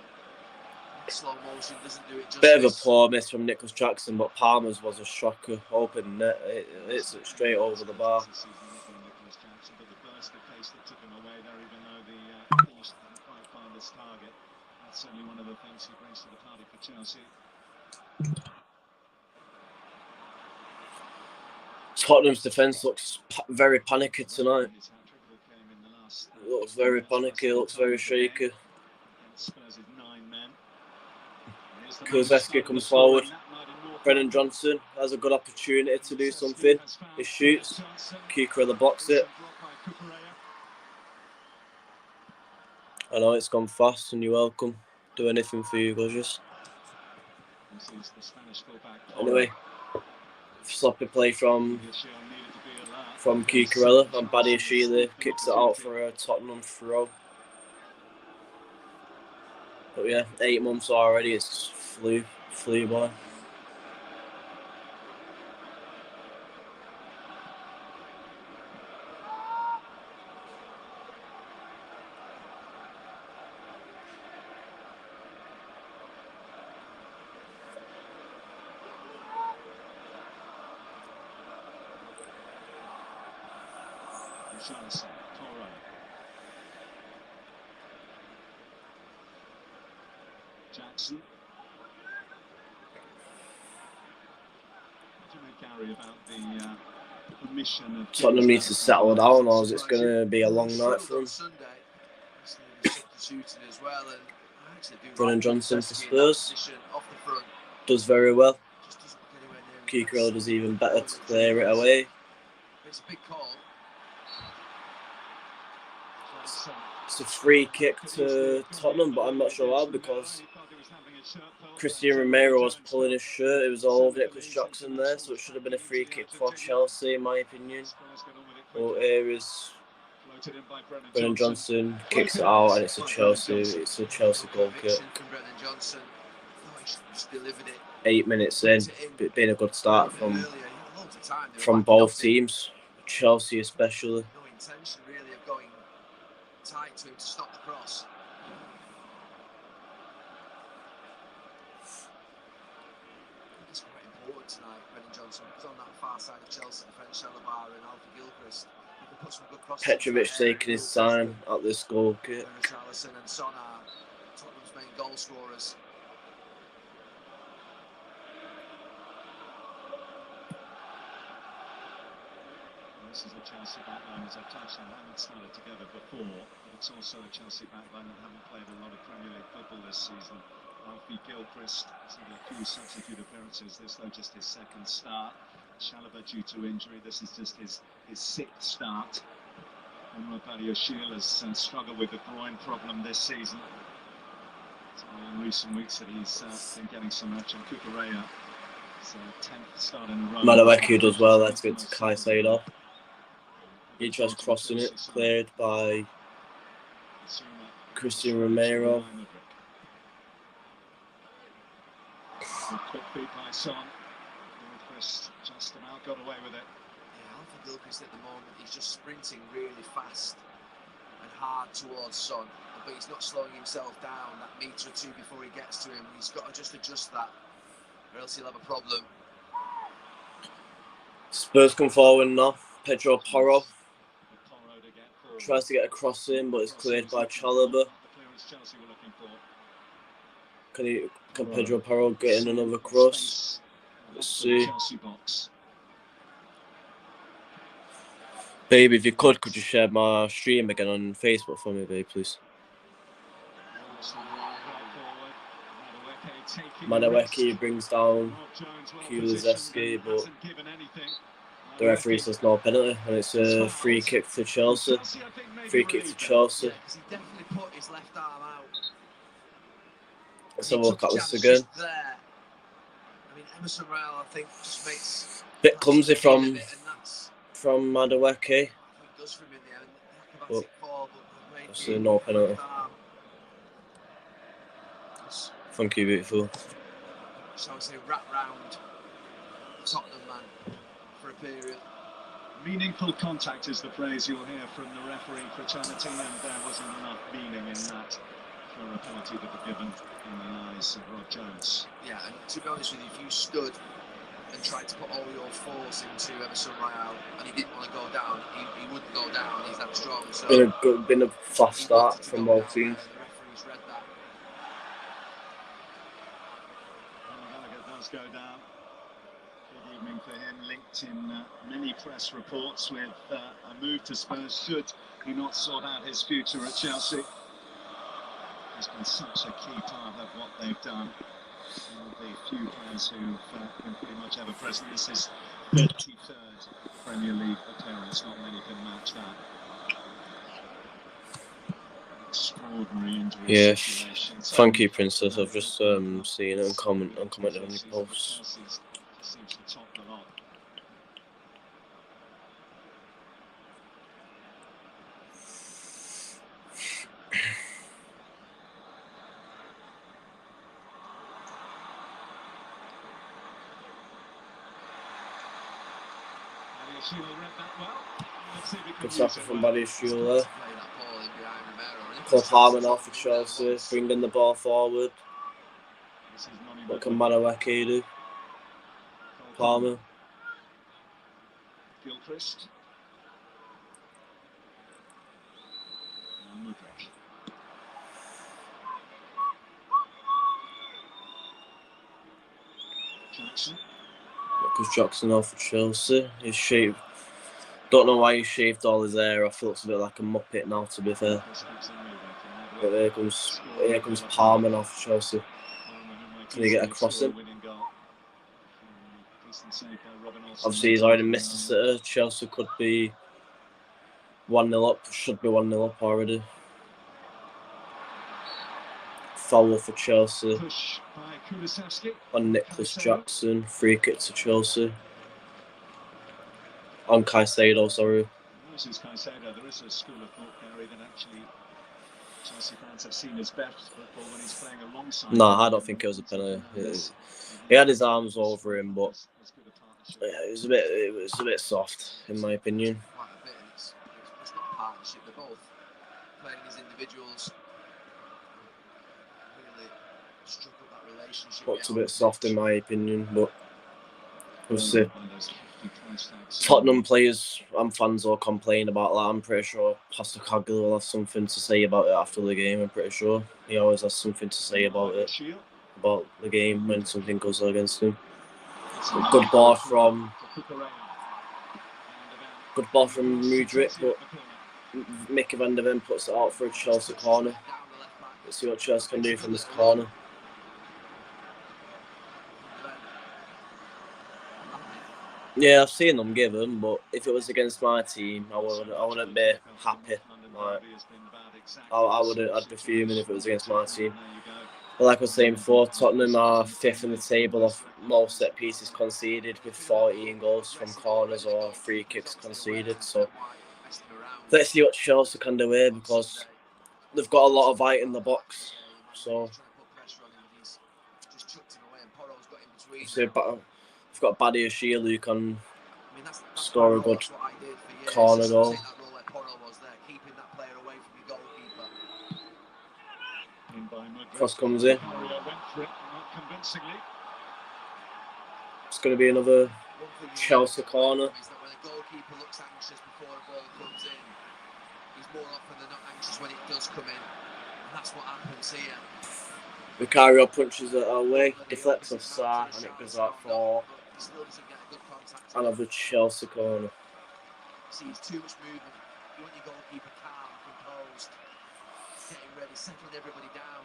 Slow motion doesn't do it justice. Bit of a poor miss from Nicholas Jackson, but Palmer's was a shocker. Open net, it's straight over the bar. That's certainly one of the things he brings to the party for Chelsea. Tottenham's defence looks very panicky tonight. It looks very panicky, looks very shaky. Kulusevski comes forward. Brennan Johnson has a good opportunity to do something. He shoots. Cucurella blocks it. I know it's gone fast, and you're welcome. Do anything for you, gorgeous. Anyway, sloppy play from Cucurella, and Badiashile kicks it out for a Tottenham throw. But yeah, 8 months already, it's flew by. Jackson. What do you make, Gary, about the mission of Tottenham needs to settle down, or it's going to be a long night for them. Brennan Johnson for Spurs does very well. Cucurella does even better to clear it away. It's a big call. It's a free kick to Tottenham, but I'm not sure how, because Christian Romero was pulling his shirt. It was all over Nicholas Jackson there, so it should have been a free kick for Chelsea, in my opinion. But here is Brennan Johnson kicks it out, and it's a Chelsea goal kick. 8 minutes in, it's been a good start from both teams, Chelsea especially. No intention really of going tight to him to stop the cross. It's quite important tonight, Brennan Johnson, because on that far side of Chelsea defence, Shalabar and Alfie Gilchrist, he can put some good crosses. Petrovic taking his time at this goal kick. Richarlison and Son are Tottenham's main goal scorers. This is a Chelsea backline, as I've touched on, haven't started together before, but it's also a Chelsea backline that haven't played a lot of Premier League football this season. Alfie Gilchrist has had a few substitute appearances, this though just his second start. Chalobah due to injury, this is just his sixth start. And Badiashile has struggled with a groin problem this season. It's only in recent weeks that he's been getting some action. Cucurella, it's 10th start in a row. Madueke does well, let's get to Caicedo. He tries crossing it, cleared by Christian Romero. Quick feed by Son. Gilchrist just about got away with it. Yeah, Alfie Gilchrist at the moment, he's just sprinting really fast and hard towards Son, but he's not slowing himself down that metre or two before he gets to him. He's got to just adjust that, or else he'll have a problem. Spurs come forward now. Pedro Porro tries to get a cross in, but it's cleared by Chalobah. Can Pedro Porro get in another cross? Let's see. Babe, if you could you share my stream again on Facebook for me, babe, please? Madaweki brings down Kulizeski, but the referee says no penalty, and it's a free kick for Chelsea. Free kick to Chelsea. He definitely put his left arm out. Let's have a look at this again. There. I mean, Emerson Royal, I think, just makes Bit clumsy from Madaweki. He does from in the end. But obviously no penalty. Thank you, beautiful. So I say wrap round Tottenham man for a period. Meaningful contact is the phrase you'll hear from the referee fraternity, and there wasn't enough meaning in that for a penalty to be given in the eyes of Rob Jones. Yeah, and to be honest with you, if you stood and tried to put all your force into Emerson Royal and he didn't want to go down, he wouldn't go down. He's that strong. So been a fast start from both teams. The referee's read that. Gallagher does go down. Good evening for him, linked in many press reports with a move to Spurs should he not sort out his future at Chelsea. He's been such a key part of what they've done. One of the few players who've been pretty much ever present. This is 33rd Premier League appearance. Not many can match that. Extraordinary injury situation. Thank you, Princess. I've just seen it and commented on your posts. Seems to top the lot. Good tackle from Barry Shula. Cole Harmon off for Chelsea, bringing the ball forward. What can Madaweki do? Palmer. Gilchrist. And Mudryk. Jackson. Because Jackson off for Chelsea. He's shaved. Don't know why he shaved all his hair. I feel it's a bit like a muppet now, to be fair. But here comes Palmer off for Chelsea. Can he get a crossing? Obviously, he's already missed a sitter. Chelsea could be 1-0 up. Should be 1-0 up already. Foul for Chelsea on Nicholas Jackson. Free kick to Chelsea. On Caicedo, sorry. This is Caicedo. There is a school of thought, Gary, that actually Chelsea fans have seen his best football when he's playing alongside. No, I don't think it was a penalty. He had his arms over him, but it was a bit soft, in my opinion. Quite a bit. It's not a partnership. They're both playing as individuals. Really struck up that relationship. Looks a bit soft, in my opinion, but we'll see. Tottenham players and fans will complain about that. I'm pretty sure Pastor Cagle will have something to say about it after the game. I'm pretty sure he always has something to say about it, about the game when something goes against him. Good ball from Mudryk, but Mickey van der Ven puts it out for a Chelsea corner. Let's see what Chelsea can do from this corner. Yeah, I've seen them give them, but if it was against my team, I wouldn't be happy. Like, I'd be fuming if it was against my team. But like I was saying before, Tottenham are 5th in the table of most set pieces conceded, with 14 goals from corners or free kicks conceded. So let's see what Chelsea can do here, because they've got a lot of height in the box. So we've got Badia Shield who can score a good corner goal. Cross comes in. It's going to be another Chelsea corner. When a goalkeeper looks anxious before a ball comes in, he's more often than not anxious when it does come in. And that's what happens here. Vicario punches it away, deflects off Sarr, and it goes out for another Chelsea corner. Sees too much movement. You want your goalkeeper calm, composed, getting ready, settling everybody down.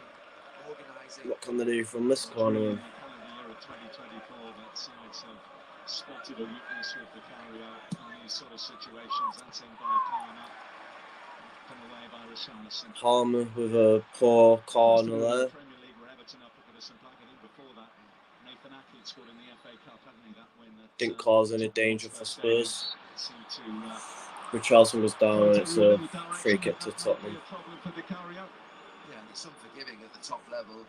organising. What can they do from this corner? Year of 2024 that sides have spotted a weakness with the carry out in these sort of situations. That's in by Palmer. Come away by Richarlison. Palmer with a poor corner there. Premier League where Everton up at Goodison Park. I think before that, Nathan Ake scored in the FA Cup, hadn't he? That win that Didn't cause any danger for Spurs. seemed to Richarlison was down and it's a free kick to Tottenham. Yeah, and it's unforgiving at the top level.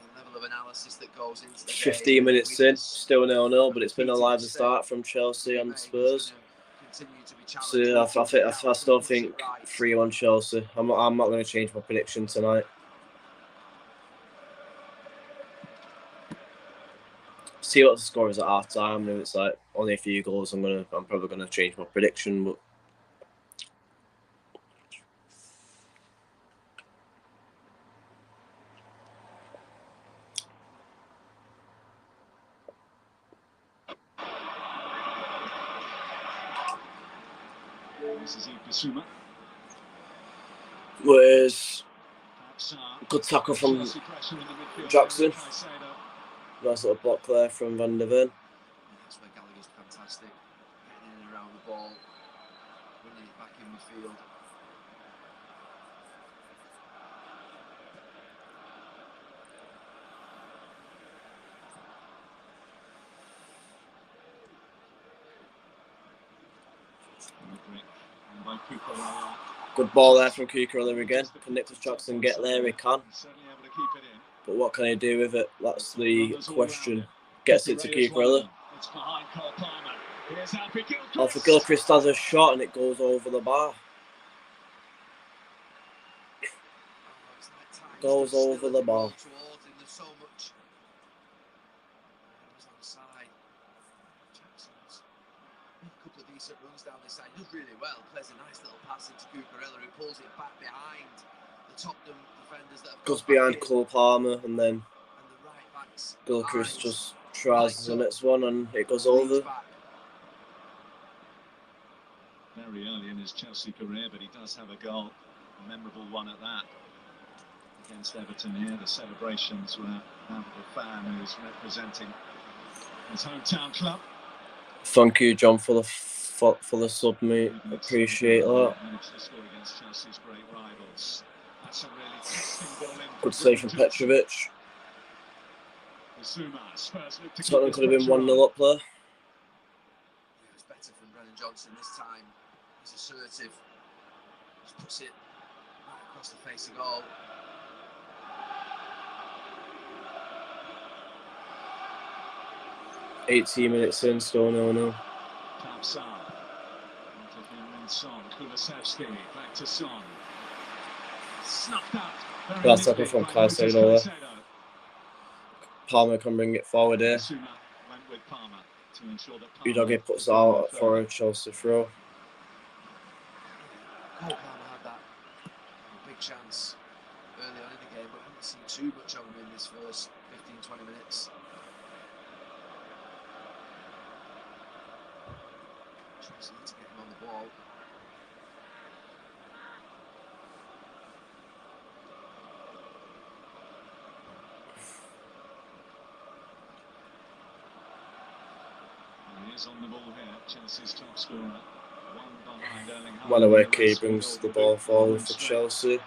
The level of analysis that goes into the 15 game, minutes in, still 0-0, but it's been a lively start from Chelsea and Spurs. So yeah, I still think 3-1 Chelsea. I'm not going to change my prediction tonight. See what the score is at half time. If it's like only a few goals, I'm probably gonna change my prediction. But this is Bissouma. Where's good tackle from Jackson. Nice little block there from Van der Ven. That's where Gallagher's fantastic. Getting in and around the ball, winning it back in midfield. Good ball there from Cucurella again. Can Nicholas Jackson get there? He can. But what can he do with it? That's the question. Gets it to Cucurella. Alfie Gilchrist has a shot and it goes over the bar. Goes over the bar. Runs down this side, does really well, plays a nice little pass into Cucurella who pulls it back behind the Tottenham defenders that have goes behind Cole Palmer and then Gilchrist just tries the next one and it goes over. Very early in his Chelsea career, but he does have a goal, a memorable one at that, against Everton here. The celebrations were out of a fan who's representing his hometown club. Thank you, John, for the sub, mate. Appreciate that. Good save from Petrovic. Tottenham could have been 1-0 up there. It was better from Brennan Johnson this time. He's assertive. Just puts it right across the face of goal. $18 minutes in, still 0-0. Back to Son. Snuffed out. That's tackle from Caicedo there. Palmer can bring it forward here. Udogie puts it out for a Chelsea throw. Palmer had that big chance early on in the game, but I haven't seen too much of him in this first 15-20 minutes. Chelsea need to get him on the ball. He is on the ball here, Chelsea's top scorer. One behind Erling Haaland. Malaweki brings the ball forward for Chelsea.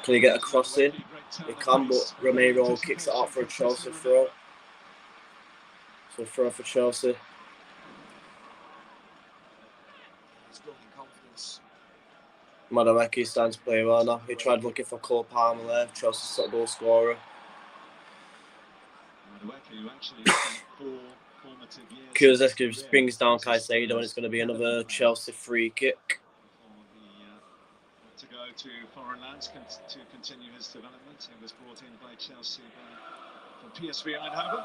Can he get a cross in? He can, but Romero kicks it out for a Chelsea throw. So throw for Chelsea. Malaweki starting to play well now. He tried looking for Cole Palmer there. Chelsea's top goal scorer. Kulusevski just brings down Caicedo and it's going to be another Chelsea free kick. To go to foreign lands to continue his development. He was brought in by Chelsea from PSV Eindhoven.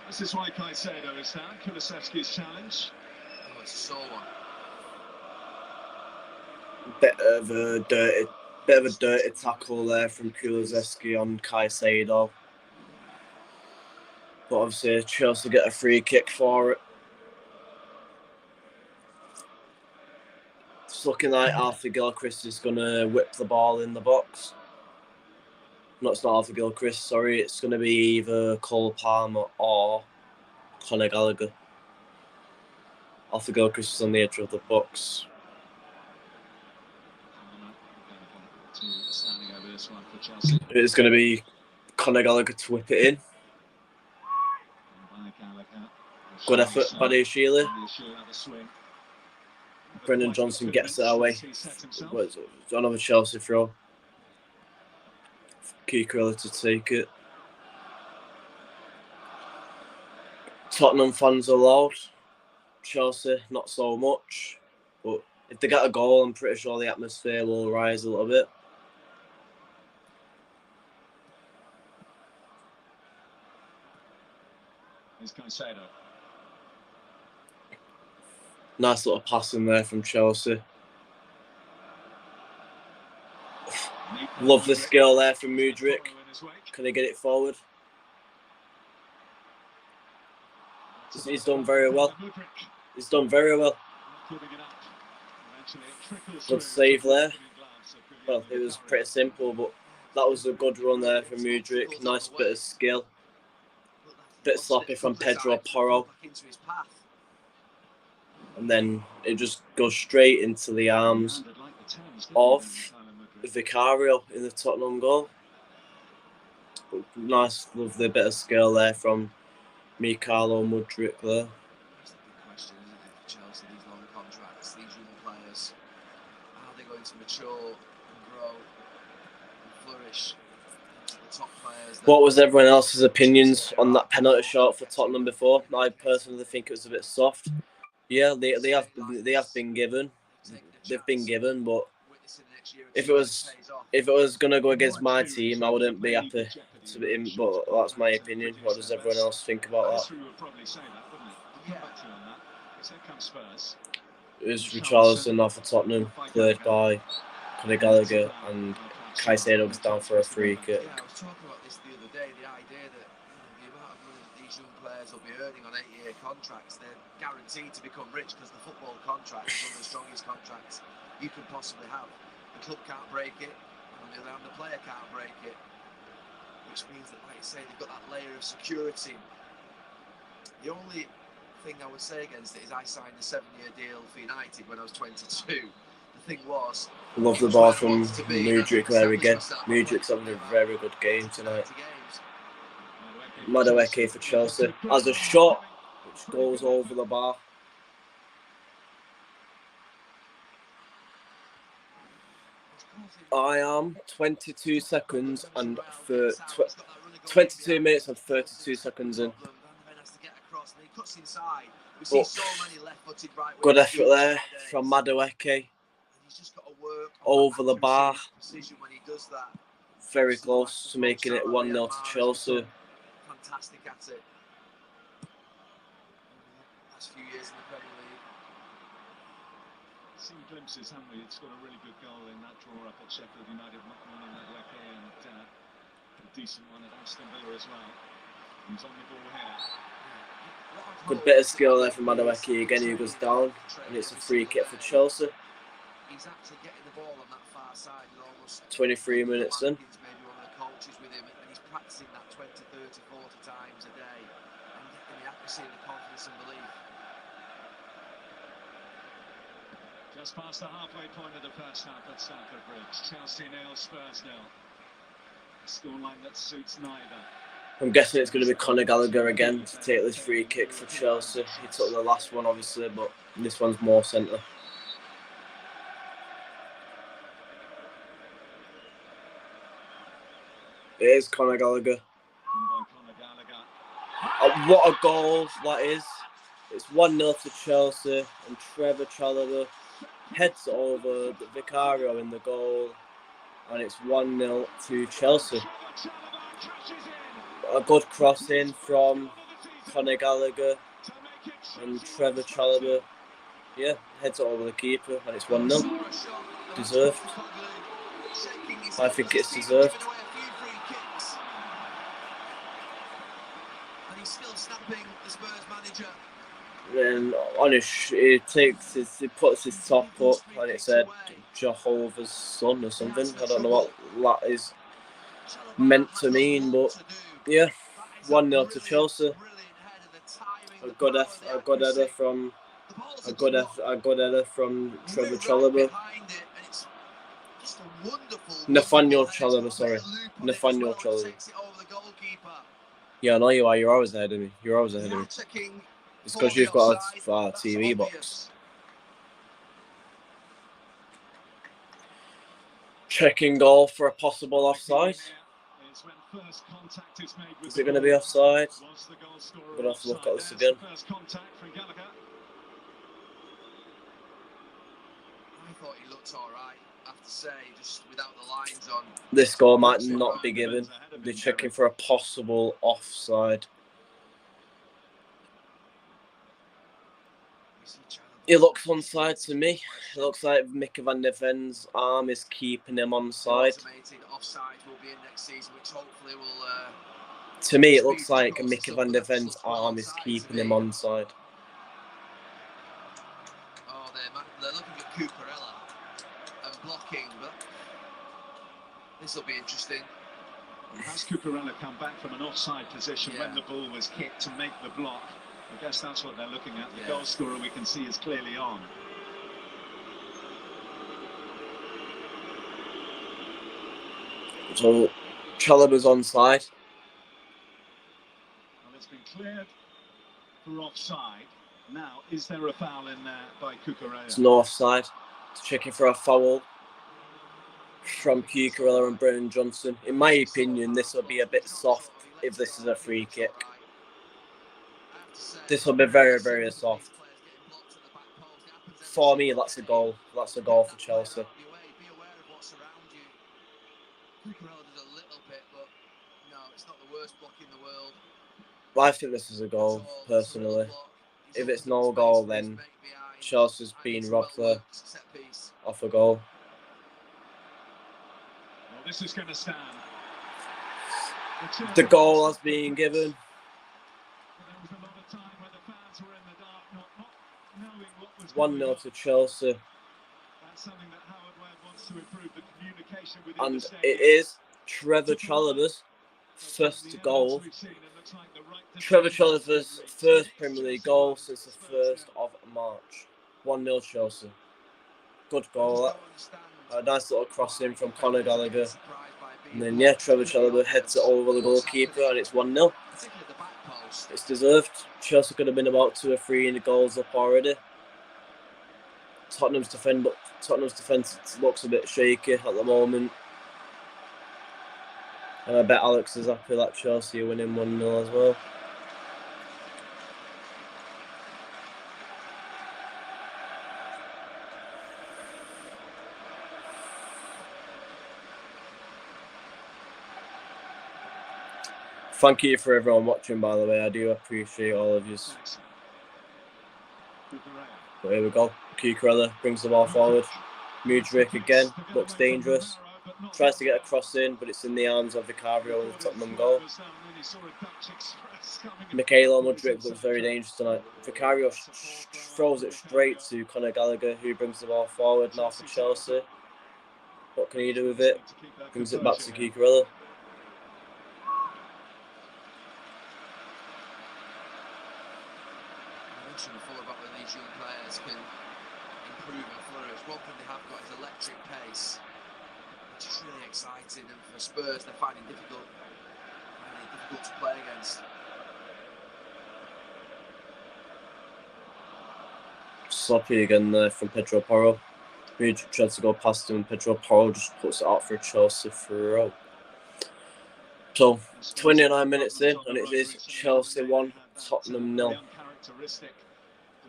This is why Caicedo is down. Kulusevski's challenge. Oh, it's a sore one. Bit of a dirty tackle there from Kulusevski on Caicedo. But obviously Chelsea get a free kick for it. It's looking like Arthur Gilchrist is going to whip the ball in the box. No, it's not Arthur Gilchrist, sorry. It's going to be either Cole Palmer or Conor Gallagher. Arthur Gilchrist is on the edge of the box. It's going to be Conor Gallagher to whip it in. Good effort, Buddy Shealy. Brendan Johnson gets it away. Another Chelsea throw. Cucurella to take it. Tottenham fans are loud. Chelsea, not so much. But if they get a goal, I'm pretty sure the atmosphere will rise a little bit. Nice little pass in there from Chelsea. Lovely skill there from Mudryk. Can he get it forward? He's done very well. He's done very well. Good save there. Well, it was pretty simple, but that was a good run there from Mudryk. Nice bit of skill. Bit sloppy from Pedro Porro. And then it just goes straight into the arms of Vicario in the Tottenham goal. But nice, lovely bit of skill there from Mikhailo Mudryk there. That's the big question, isn't it, for Chelsea, these long contracts, these young players, how are they going to mature and grow and flourish into the top players? What was everyone else's opinions on that penalty shot for Tottenham before? I personally think it was a bit soft. Yeah, they have been given. They've been given, but if it was gonna go against my team, I wouldn't be happy to be in. But that's my opinion. What does everyone else think about that? It was Richarlison off of Tottenham, played by Conor Gallagher, and Caicedo was down for a free kick. Yeah, I was talking about this the other day, the idea that the amount of money that these young players will be earning on 8-year contracts, they're guaranteed to become rich because the football contract is one of the strongest contracts you can possibly have. The club can't break it, and on the other hand, the player can't break it, which means that, like I say, they've got that layer of security. The only thing I would say against it is I signed a 7-year deal for United when I was 22. The thing was, love the ball from Mudryk there again. Mudryk's having a very good game tonight. Madueke for Chelsea has a shot which goes over the bar. I am 22 seconds and 22 minutes and 32 seconds in. But good effort there from Madueke. Over the bar. Very close to making it 1-0 to Chelsea. Fantastic at it. Last few years in the Premier League. Seen glimpses, haven't we? It's got a really good goal in that draw up at Sheffield United, one in Madueke, and a decent one at Aston Villa as well. He's on the ball here. Good bit of skill there from Madueke. Again, he goes down, and it's a free kick for Chelsea. He's actually getting the ball on that far side and almost 23 minutes in. Maybe one of the coaches with him, and he's practicing that 20, 30, 40 times a day and getting the accuracy and the confidence and belief. Just past the halfway point of the first half at Stamford Bridge. Chelsea 0, Spurs 0. A scoreline that suits neither. I'm guessing it's going to be Conor Gallagher again to take this free kick for Chelsea. He took the last one, obviously, but this one's more centre. It is Conor Gallagher. What a goal that is. It's 1-0 to Chelsea, and Trevor Chalobah heads over Vicario in the goal, and it's 1-0 to Chelsea. A good cross in from Conor Gallagher, and Trevor Chalobah, yeah, heads over the keeper, and it's 1-0. Deserved. I think it's deserved. And he's still snapping the Spurs manager. Then he puts his top up and it said Jehovah's Son or something. I don't know what that is meant to mean, but yeah, 1-0 to Chelsea. A good header from Trevor Chalobah. Nathaniel Chalobah. Yeah, I know you are. You're always ahead of me. It's because you've got a TV box. Checking goal for a possible offside. Is it going to be offside? I'm going to have to look at this again. I thought he looked all right. I have to say, just without the lines on. This goal might not be given. They're checking for a possible offside. It looks onside to me. It looks like Mickey van der Ven's arm is keeping him onside. To me, it looks like Mickey van der Ven's arm is keeping him onside. Oh, they're looking at Cucurella and blocking, but this will be interesting. Has Cucurella come back from an offside position when the ball was hit to make the block? I guess that's what they're looking at. The goal scorer we can see is clearly on. So, Chalobah's onside. Well, it's been cleared for offside. Now, is there a foul in there by Cucurella? It's no offside. It's checking for a foul from Cucurella and Brennan Johnson. In my opinion, this will be a bit soft if this is a free kick. This will be very, very soft. For me, that's a goal. That's a goal for Chelsea. Be aware of what's around you. Cucurella does a little bit, but no, it's not the worst block in the world. I think this is a goal, personally. If it's no goal, then Chelsea's been robbed there off a goal. Well, this is going to stand. The goal has been given. 1-0 to Chelsea. And it is Trevor Chalobah's first goal. Trevor Chalobah's first Premier League goal since the 1st of March. 1-0 Chelsea. Good goal. A nice little crossing from Conor Gallagher. And then, Trevor Chalobah heads it over the goalkeeper and it's 1-0. It's deserved. Chelsea could have been about 2 or 3 in the goals up already. Tottenham's defence looks a bit shaky at the moment. And I bet Alex is happy that Chelsea are winning 1-0 as well. Thank you for everyone watching, by the way. I do appreciate all of you. But here we go. Cucurella brings the ball forward. Mudryk again, looks dangerous. Tries to get a cross in, but it's in the hands of Vicario in the Tottenham goal. Mikhailo Mudryk looks very dangerous tonight. Vicario throws it straight to Conor Gallagher, who brings the ball forward now for Chelsea. What can he do with it? Brings it back to Cucurella. Before about when these young players can improve and flourish. One thing they have got is electric pace, which is really exciting, and for Spurs they're finding it difficult to play against. Sloppy again there from Pedro Porro. Mudryk tries to go past him and Pedro Porro just puts it out for a Chelsea throw. So 29 minutes in and it is Chelsea 1, Tottenham 0. Uncharacteristic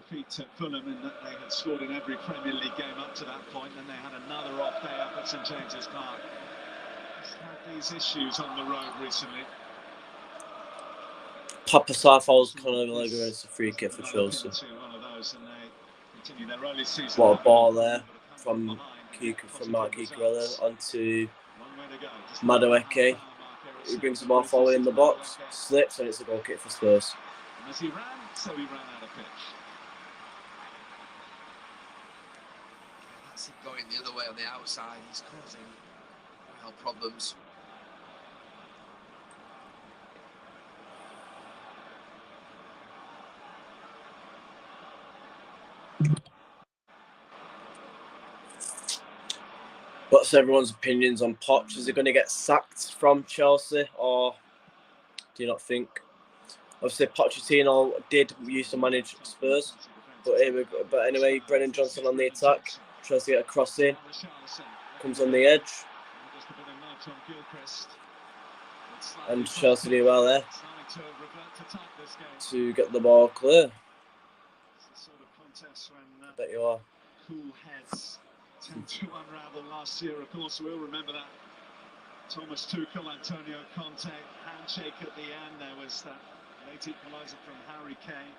defeat at Fulham in that they had scored in every Premier League game up to that point, and they had another off day up at St James's Park. He's had these issues on the road recently. Papa Sarfow's Conor Gallagher and it's a free kick for Chelsea. What a ball there from Mark Cucurella onto Madueke. He brings the ball forward in the box, slips, and it's a goal kick for Spurs. As he ran, so he ran out of pitch. That's it going the other way on the outside. He's causing real problems. What's everyone's opinions on Poch? Is he going to get sacked from Chelsea, or do you not think? Obviously, Pochettino did used to manage Spurs, but anyway, Brennan Johnson on the attack, tries to get a cross in, comes on the edge, and Chelsea do well there to get the ball clear. I bet you are. Cool heads tend to unravel last year, of course. We'll remember that. Thomas Tuchel, Antonio Conte, handshake at the end. There was that late equaliser from Harry Kane.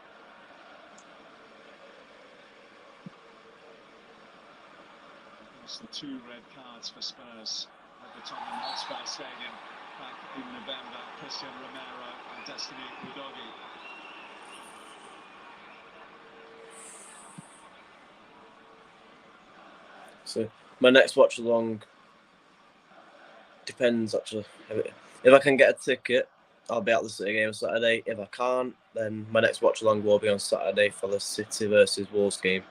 Of course, the 2 red cards for Spurs at the Tottenham Hotspur Stadium back in November. Christian Romero and Destiny Udogie. So my next watch along depends actually. If I can get a ticket, I'll be at the City game on Saturday. If I can't, then my next watch along will be on Saturday for the City versus Wolves game.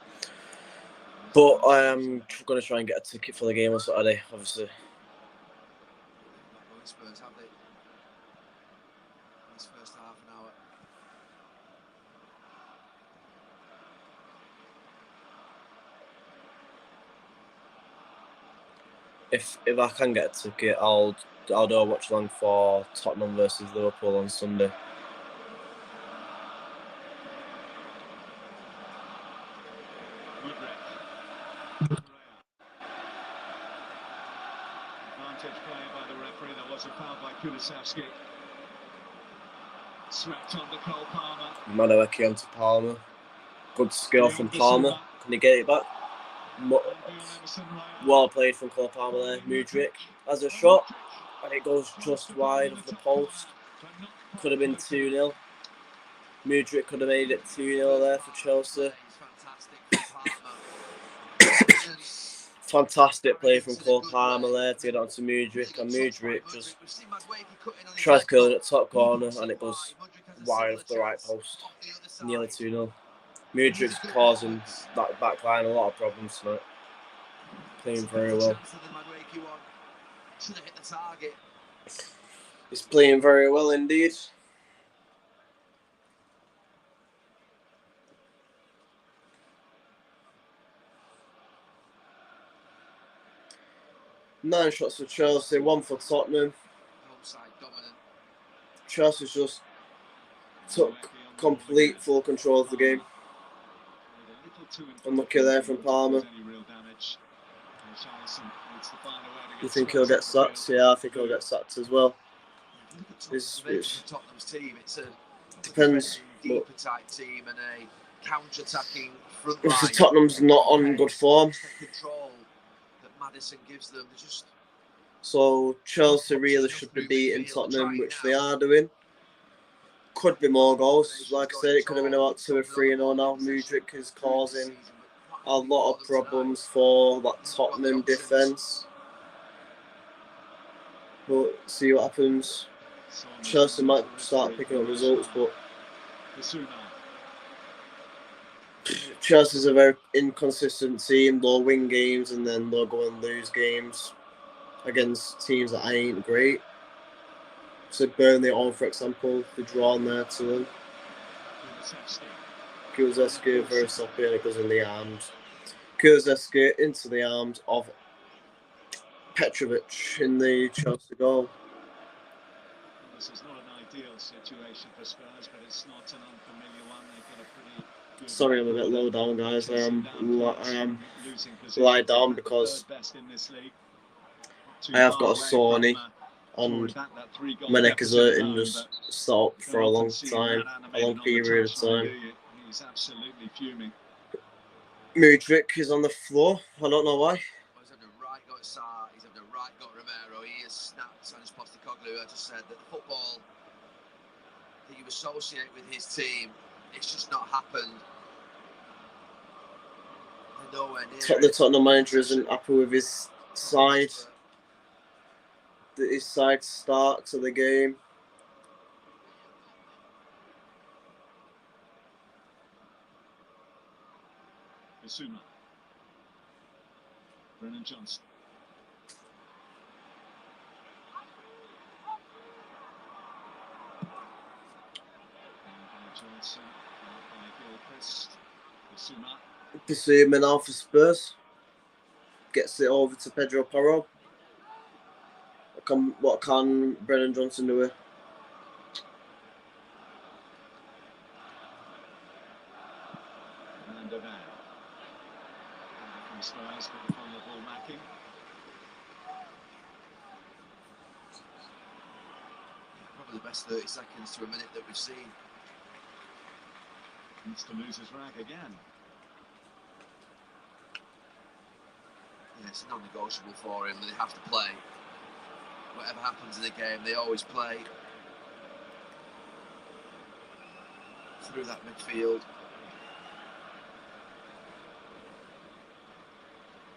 But I am going to try and get a ticket for the game on Saturday, obviously. Spurs, have they? This first half an hour. If I can get a ticket, I'll do a watch along for Tottenham versus Liverpool on Sunday. Advantage play by the referee. There was a foul by Kulusevski. Swept on to Cole Palmer. Madueke onto Palmer. Good skill from Palmer. Can he get it back? Well played from Cole Palmer there. Mudryk has a shot and it goes just wide of the post. Could have been 2-0. Mudryk could have made it 2-0 there for Chelsea. Fantastic play from Cole Palmer there to get onto Mudryk, and Mudryk just tries to curl it at top corner and it goes wide of the right post. Nearly 2-0. Mudryk's causing that back line a lot of problems tonight. Playing very well. He's playing very well indeed. Nine shots for Chelsea, 1 for Tottenham. Chelsea's just took complete full control of the game. Unlucky there from Palmer. You think he'll get sacked? Yeah, I think he'll get sacked as well. It's Tottenham's team. It's a depends. Deeper type team and a counter-attacking front line. Tottenham's not on good form. Control that Maddison gives them. Just so Chelsea really should be beating Tottenham, which they are doing. Could be more goals. Like I said, it could have been about 2 or 3-0 now. Mudryk is causing a lot of problems for that Tottenham defence. But see what happens. Chelsea might start picking up results, but Chelsea's a very inconsistent team. They'll win games and then they'll go and lose games against teams that ain't great. So Burnley on, for example, the draw on there to them. Kulusevski very sloppy and it goes in the arms. Kulusevski into the arms of Petrovic in the Chelsea goal. This is not an ideal situation for Spurs, but it's not an unfamiliar one. They've got a pretty good. Sorry, I'm a bit low down, guys. I am lie down because I have got a sore knee and my neck is hurting just stop for a long time, a long period of time. He's absolutely fuming. Mudryk is on the floor. I don't know why. He's had the right got Sarr, he's had the right got Romero. He has snapped Sanchez Postecoglou. I just said that the football that you associate with his team, it's just not happened. nowhere near The it. Tottenham manager isn't happy with his side. His side start to the game. Bissouma. Brennan Johnson. Johnson by Gilchrist. Bissouma now for Spurs. Gets it over to Pedro Porro. What can Brennan Johnson do here? And Van. From Spurs, but upon the ball lacking. Probably the best 30 seconds to a minute that we've seen. Needs to lose his rag again. Yeah, it's non-negotiable for him. They have to play. Whatever happens in the game, they always play through that midfield.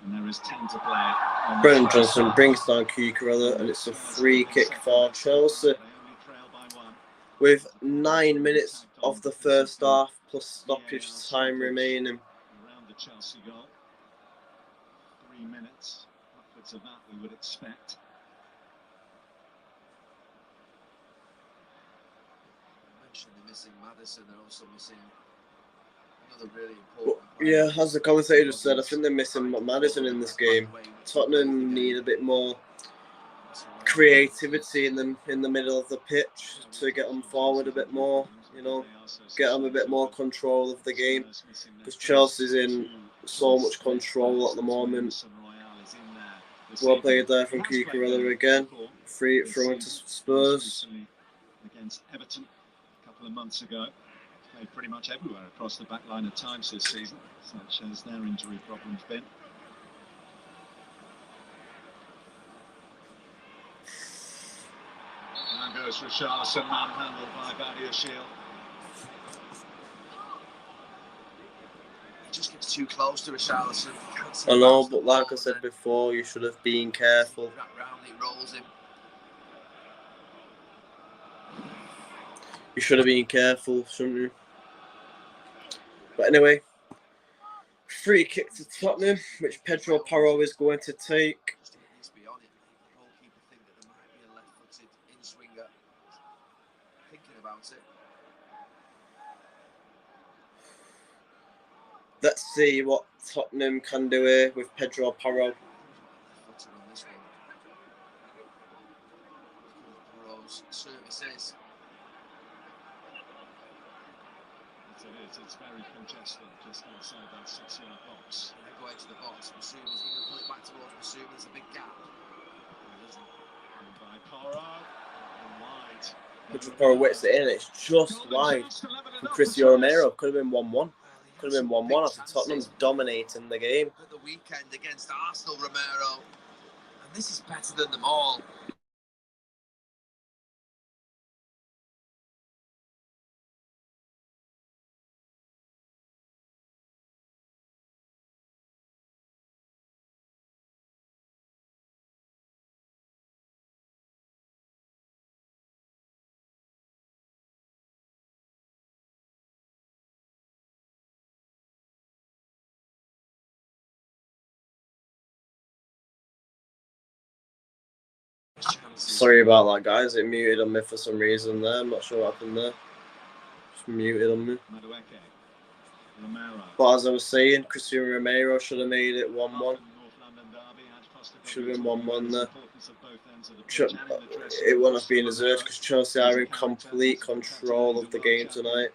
And there is 10 to play. Brennan Johnson brings down Cucurella, and it's a free kick for Chelsea. With 9 minutes of the first half plus stoppage time remaining. Around the Chelsea goal. 3 minutes. Upwards of that we would expect. I mentioned they're missing Maddison, they're also missing another really important Yeah, as the commentator just said, I think they're missing Maddison in this game. Tottenham need a bit more creativity in the middle of the pitch to get them forward a bit more, you know, get them a bit more control of the game, because Chelsea's in so much control at the moment. Well played there from Cucurella again, free throw into Spurs. Against Everton a couple of months ago. Played pretty much everywhere across the back line at times this season, such as their injury problems been. Now goes Richarlison, manhandled by Badiashile. He just gets too close to Richarlison. I know, but like I said before, you should have been careful. Round, it rolls him. You should have been careful, shouldn't you? But anyway, free kick to Tottenham, which Pedro Porro is going to take. Just be on it. The goalkeeper think that there might be a left-footed in-swinger. Thinking about it. Let's see what Tottenham can do here with Pedro Porro. Left-footed on this one. Porro's services. It's very congested just outside that 6-yard box. They go into the box. Bassuma's going to pull it back towards Bassouma. There's a big gap. He doesn't. And by Porro. And wide. Pedro Porro whips it in. It's just wide from Cristiano Romero. Could have been 1-1. Could have been 1-1 after Tottenham's dominating the game. At the weekend against Arsenal, Romero. And this is better than them all. Sorry about that, guys. It muted on me for some reason there. I'm not sure what happened there. Just muted on me. But as I was saying, Cristiano Romero should have made it 1-1. Should have been 1-1 there. It wouldn't have been deserved because Chelsea are in complete control of the game tonight.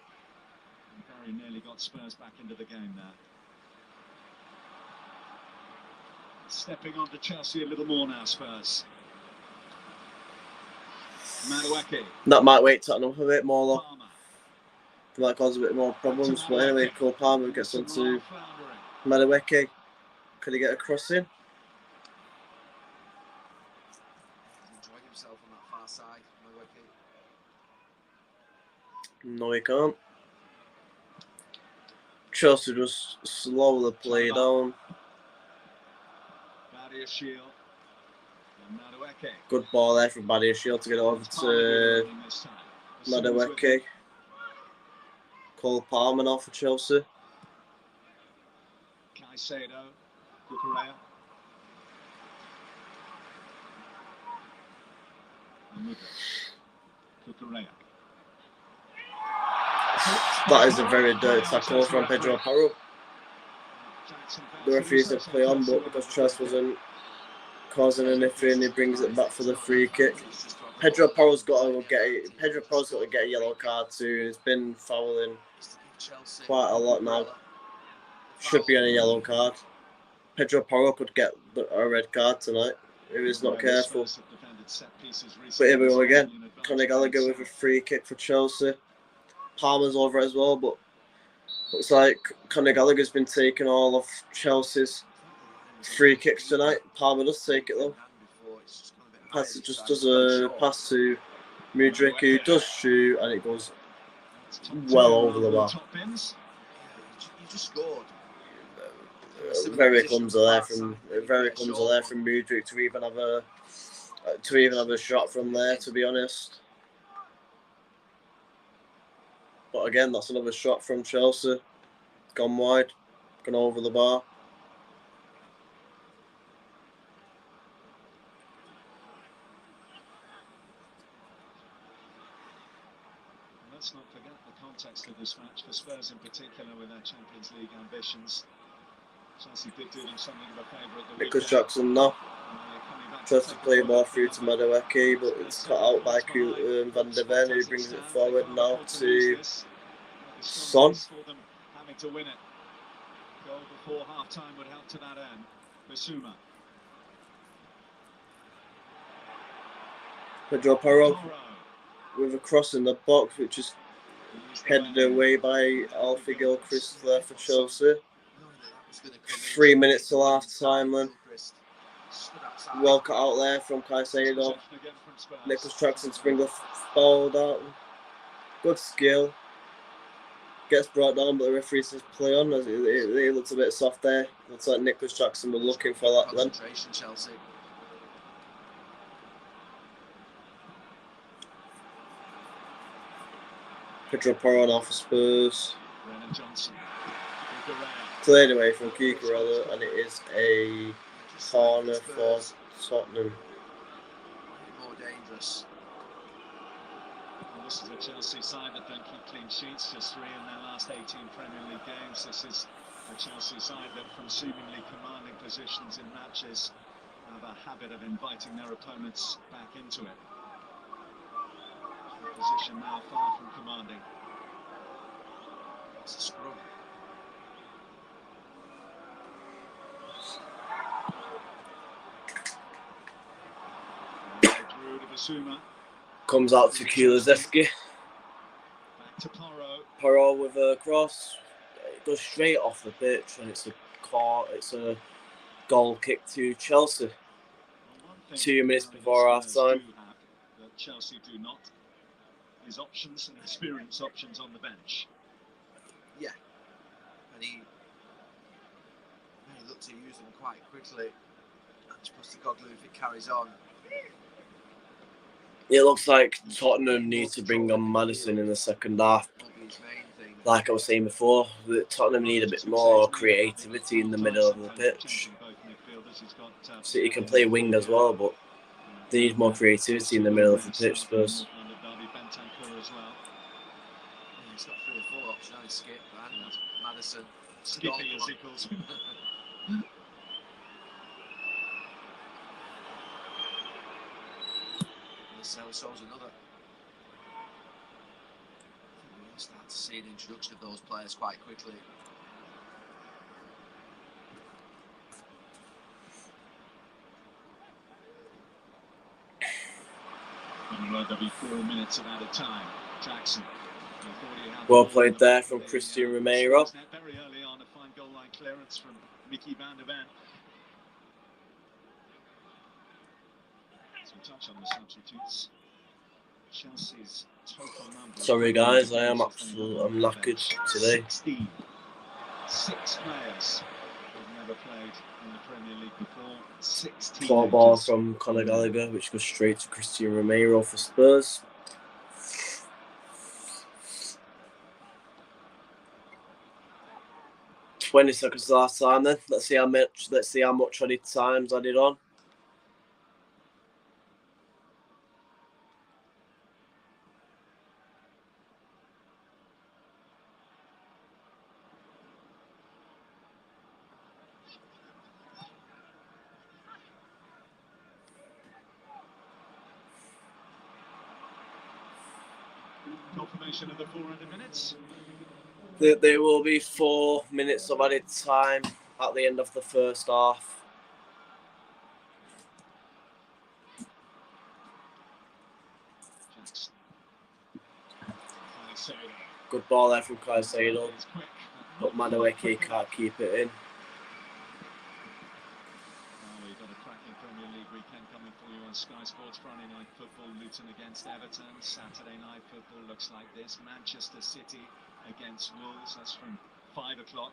Very nearly got Spurs back into the game now. Stepping on to Chelsea a little more now, Spurs. Madueke. That might wait Tottenham a bit more though. It might cause a bit more problems. But anyway, Cole Palmer gets onto Madueke. Could he get a cross in? Enjoying himself on that far side. No, he can't. Chelsea just slow the play down. Good ball there from Badiashile to get it over to Madueke. Cole Palmer now for Chelsea. Caicedo, Cucurella. Cucurella. That is a very dirty tackle from Pedro Porro. The referee said play on, but because Chelsea wasn't causing anything, he brings it back for the free kick. Pedro Porro's got to get a yellow card soon. He's been fouling quite a lot now. Should be on a yellow card. Pedro Porro could get a red card tonight if he's not careful. But here we go again. Conor Gallagher with a free kick for Chelsea. Palmer's over as well, but looks like Conor Gallagher's been taking all of Chelsea's free kicks tonight. Palmer does take it though. Just does a pass to Mudryk, who does shoot, and it goes well over the bar. You just scored. Very clumsy there from Mudryk to even have a shot from there, to be honest. But again, that's another shot from Chelsea. Gone wide, gone over the bar. Let's not forget the context of this match for Spurs in particular with their Champions League ambitions. Chelsea did do them something of a favour at the Nicholas Jackson now tries to play more through to Madueke, but it's cut out by Van de Ven, who brings it forward now to Son. Having to win it. Goal before half time would help to that end. Bissouma. Pedro Porro with a cross in the box, which is headed away by Alfie Gilchrist there for Chelsea. 3 minutes till half time then. Well cut out there from Caicedo. Nicholas Jackson to bring the ball down. Good skill. Gets brought down, but the referee says play on. It looks a bit soft there. Looks like Nicholas Jackson was looking for that then. Chelsea. Pedro Porro now for Spurs. Cleared away from Cucurella, and it is a corner for Tottenham. More dangerous. Well, this is a Chelsea side that don't keep clean sheets, just 3 in their last 18 Premier League games. This is a Chelsea side that, from seemingly commanding positions in matches, have a habit of inviting their opponents back into it. Position now far from commanding. It's a scrum. Comes out to Kulizeski. Back to Porro. Porro with a cross. It goes straight off the pitch, and it's a goal kick to Chelsea. 2 minutes before half time. That Chelsea do not is options and experience options on the bench. Yeah, and he looked to use them quite quickly. And just Postecoglou, if it carries on. It looks like Tottenham need to bring on Maddison in the second half. Like I was saying before, Tottenham need a bit more creativity in the middle of the pitch. City can play wing as well, but they need more creativity in the middle of the pitch, Spurs. He's got 3 or 4 options. Only Skip and Maddison. Skippy, as he calls him. So's another. We'll start to see an introduction of those players quite quickly. There'll be 4 minutes of added time. Jackson. Well played there from Christian Romero. Very early on, a fine goal line clearance from Mickey Van de Ven. So touch on the substitutes. Chelsea's total number. Sorry guys, I'm knackered today. 6 players who've never played in the Premier League before. 6 Poor ball teenagers. from Conor Gallagher, which goes straight to Christian Romero for Spurs. "20 seconds last time then. Let's see how much added time's added on. Confirmation of the 400 minutes. There will be 4 minutes of added time at the end of the first half. Good ball there from Caicedo, but Madueke can't keep it in. We've got a cracking Premier League weekend coming for you on Sky Sports. Friday night football, Luton against Everton. Saturday night football looks like this: Manchester City against Wolves. That's from 5 o'clock.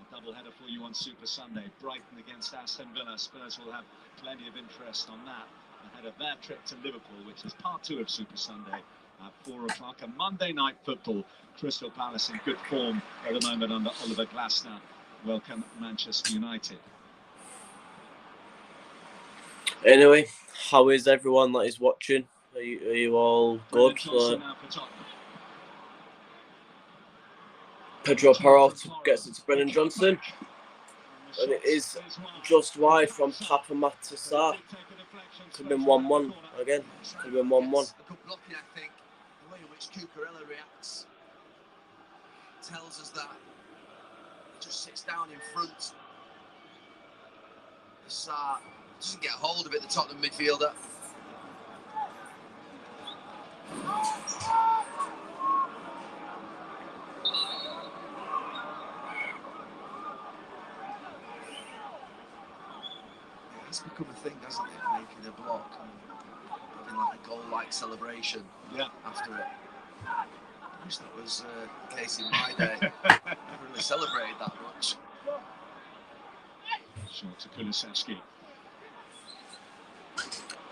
A double header for you on Super Sunday. Brighton against Aston Villa. Spurs will have plenty of interest on that ahead of their trip to Liverpool, which is part 2 of Super Sunday at 4 o'clock. And Monday night football, Crystal Palace in good form at the moment under Oliver Glasner. Welcome Manchester United. Anyway, how is everyone that is watching? Are you all good? Pedro Porro gets it to Brennan Johnson, and it is just wide from Papa Matassa. Could have been 1-1 again. Could have been 1-1. A good blocking, I think. The way in which Cucurella reacts tells us that he just sits down in front. Sarr doesn't get a hold of it, the Tottenham midfielder. It's become a thing, hasn't it? Making a block and having like a goal-like celebration after it. I wish that was the case in my day. Never really celebrated that much. Short to Kulusevski.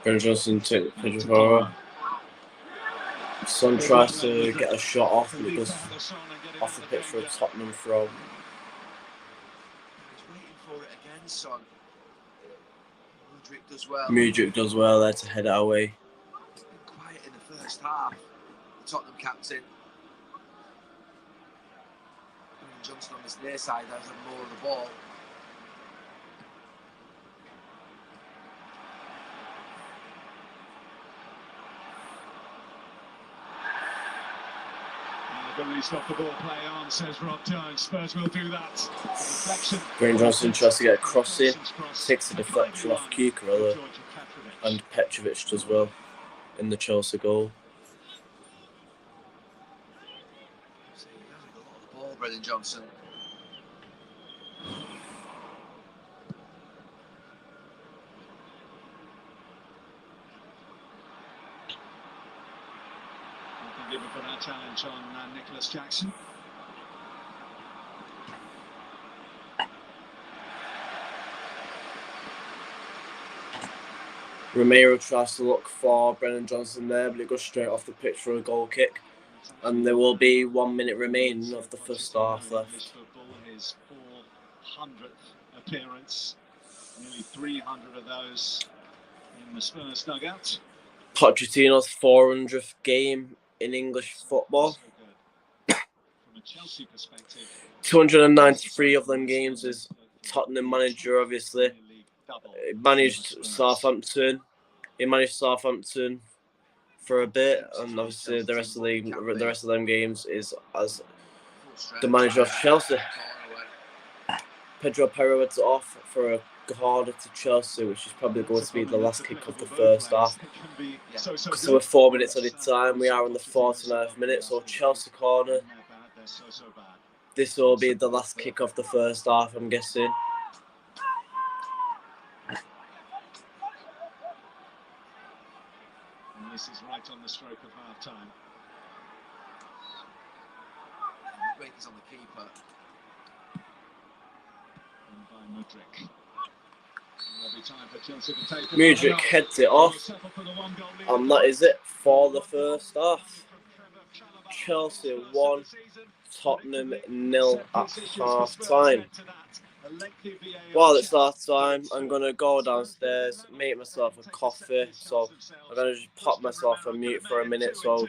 Brennan Johnson to Pedro Porro. Son tries to get a shot off, but it goes off the pitch for a Tottenham throw. He's waiting for it again, Son. Mudryk does well. Mudryk does well there to head it away. Quiet in the first half. The Tottenham captain. Brennan Johnson on his near side has more of the ball. Really stop the ball play on, says Rob Jones. Spurs will do that. Deflection. Brennan Johnson tries to get a cross in, takes a deflection off Cucurella, and Petrovic does well in the Chelsea goal. So he hasn't got a lot of the ball, Brennan Johnson. Given for that challenge on Nicholas Jackson. Romero tries to look for Brennan Johnson there, but it goes straight off the pitch for a goal kick. And there will be 1 minute remaining of the first half left. His 400th appearance, nearly 300 of those in the Spurs dugout. Pochettino's 400th game in English football. From a Chelsea perspective, 293 of them games as Tottenham manager, obviously. He managed Southampton. For a bit, and obviously the rest of them games is as the manager of Chelsea. Pedro Porro heads off for a corner to Chelsea, which is probably going to be the last kick of the first half. Because there were 4 minutes at a time, we are in the 49th minute, so Chelsea corner. This will be the last kick of the first half, I'm guessing. And this is right on the stroke of half time. Break is on the keeper. Mudryk heads it off, and that is it for the first half. Chelsea 1, Tottenham 0 at half time. While it's half time, I'm going to go downstairs, make myself a coffee. So I'm going to just pop myself on mute for a minute. So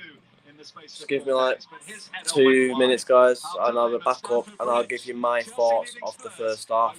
just give me like 2 minutes, guys, and I'll be back up and I'll give you my thoughts of the first half.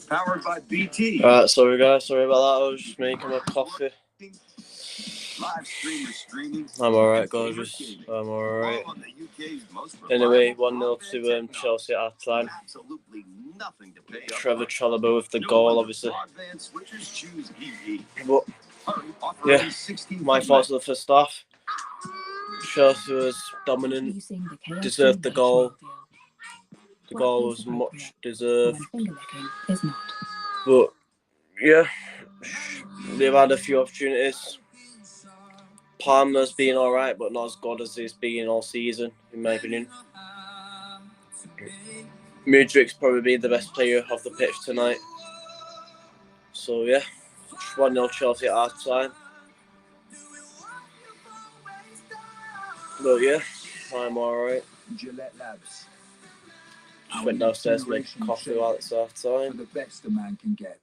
Powered by BT. Alright, sorry guys, sorry about that. I was just making my coffee. Live streaming. I'm alright, gorgeous. I'm alright. Anyway, 1-0 to Chelsea at half time. Absolutely nothing to pay up. Trevor Chalobah with the goal, obviously. But yeah, my thoughts of the first half. Chelsea was dominant, deserved the goal. The goal was much deserved. But yeah, they've had a few opportunities. Palmer's been alright, but not as good as he's been all season, in my opinion. Mudrik's probably been the best player of the pitch tonight. So yeah, 1-0 Chelsea at half time. But yeah, I'm alright. Gillette Labs. Just went downstairs to make coffee while it's half time. The best a man can get.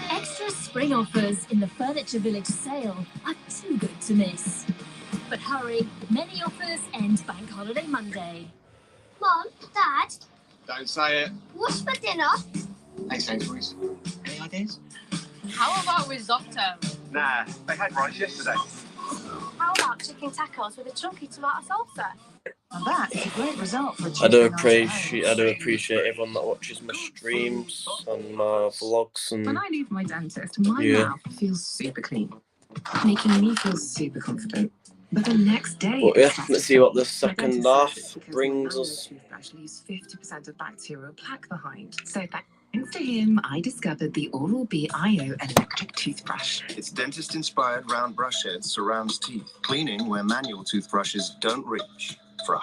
Extra spring offers in the Furniture Village sale are too good to miss. But hurry, many offers end Bank Holiday Monday. Mom, Dad, Don't say it. what's for dinner? Hey, Sainsbury's. Any ideas? How about risotto? Nah, they had rice yesterday. How about chicken tacos with a chunky tomato salsa? And that's a great result for I do appreciate everyone that watches my streams and my vlogs and When I leave my dentist, my yeah. mouth feels super clean, making me feel super confident. But the next day, But yeah, let's see what the second half brings us. toothbrush leaves 50% of bacterial plaque behind. So thanks to him, I discovered the Oral-B IO electric toothbrush. Its dentist-inspired round brush head surrounds teeth, cleaning where manual toothbrushes don't reach. For a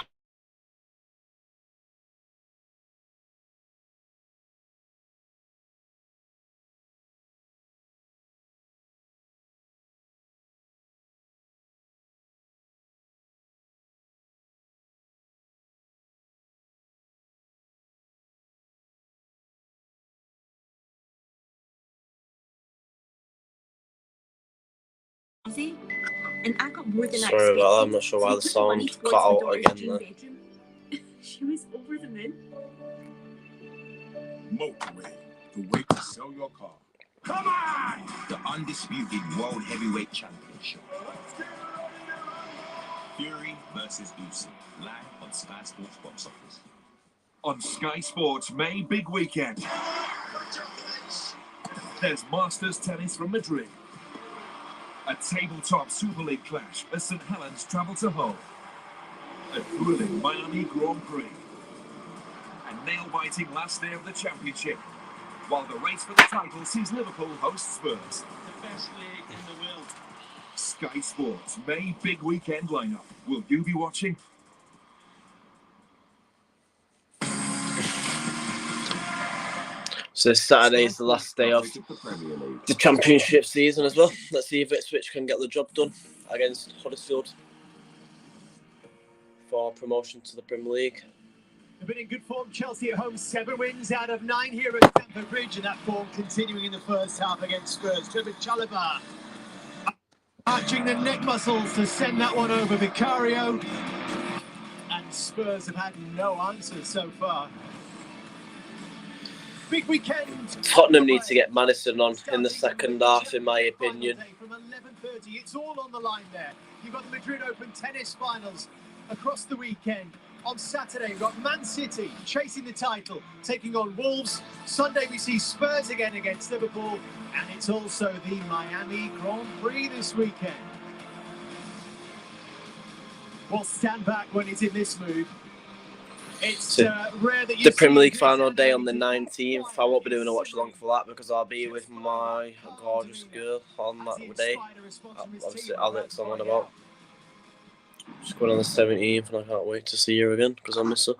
And I got more than Sorry about that, I'm not sure why the sound cut out again there. She was over the moon. Motorway, the way to sell your car. Come on! The undisputed World Heavyweight Championship. Fury versus Usyk, live on Sky Sports Box Office. On Sky Sports May big weekend. There's Masters tennis from Madrid. A tabletop Super League clash as St. Helens travel to home. A thrilling Miami Grand Prix. A nail-biting last day of the championship. While the race for the title sees Liverpool host Spurs. The best league in the world. Sky Sports May big weekend lineup. Will you be watching? So Saturday is the last day of the championship season as well. Let's see if Ipswich can get the job done against Huddersfield for promotion to the Premier League. They've been in good form. Chelsea at home, 7 wins out of 9 here at Stamford Bridge, and that form continuing in the first half against Spurs. Trevor Chalobah arching the neck muscles to send that one over Vicario, and Spurs have had no answers so far. Big weekend. Tottenham need to get Madison on in the second half, in my opinion. From 11:30, it's all on the line there. You've got the Madrid Open tennis finals across the weekend. On Saturday, we've got Man City chasing the title, taking on Wolves. Sunday, we see Spurs again against Liverpool. And it's also the Miami Grand Prix this weekend. We'll stand back when it's in this mood. It's rare that you the Premier League final day on the 19th. I won't be doing a watch along for that because I'll be with my gorgeous girl on that day. Obviously, Alex, I'm on about. She's going on the 17th, and I can't wait to see her again because I miss her.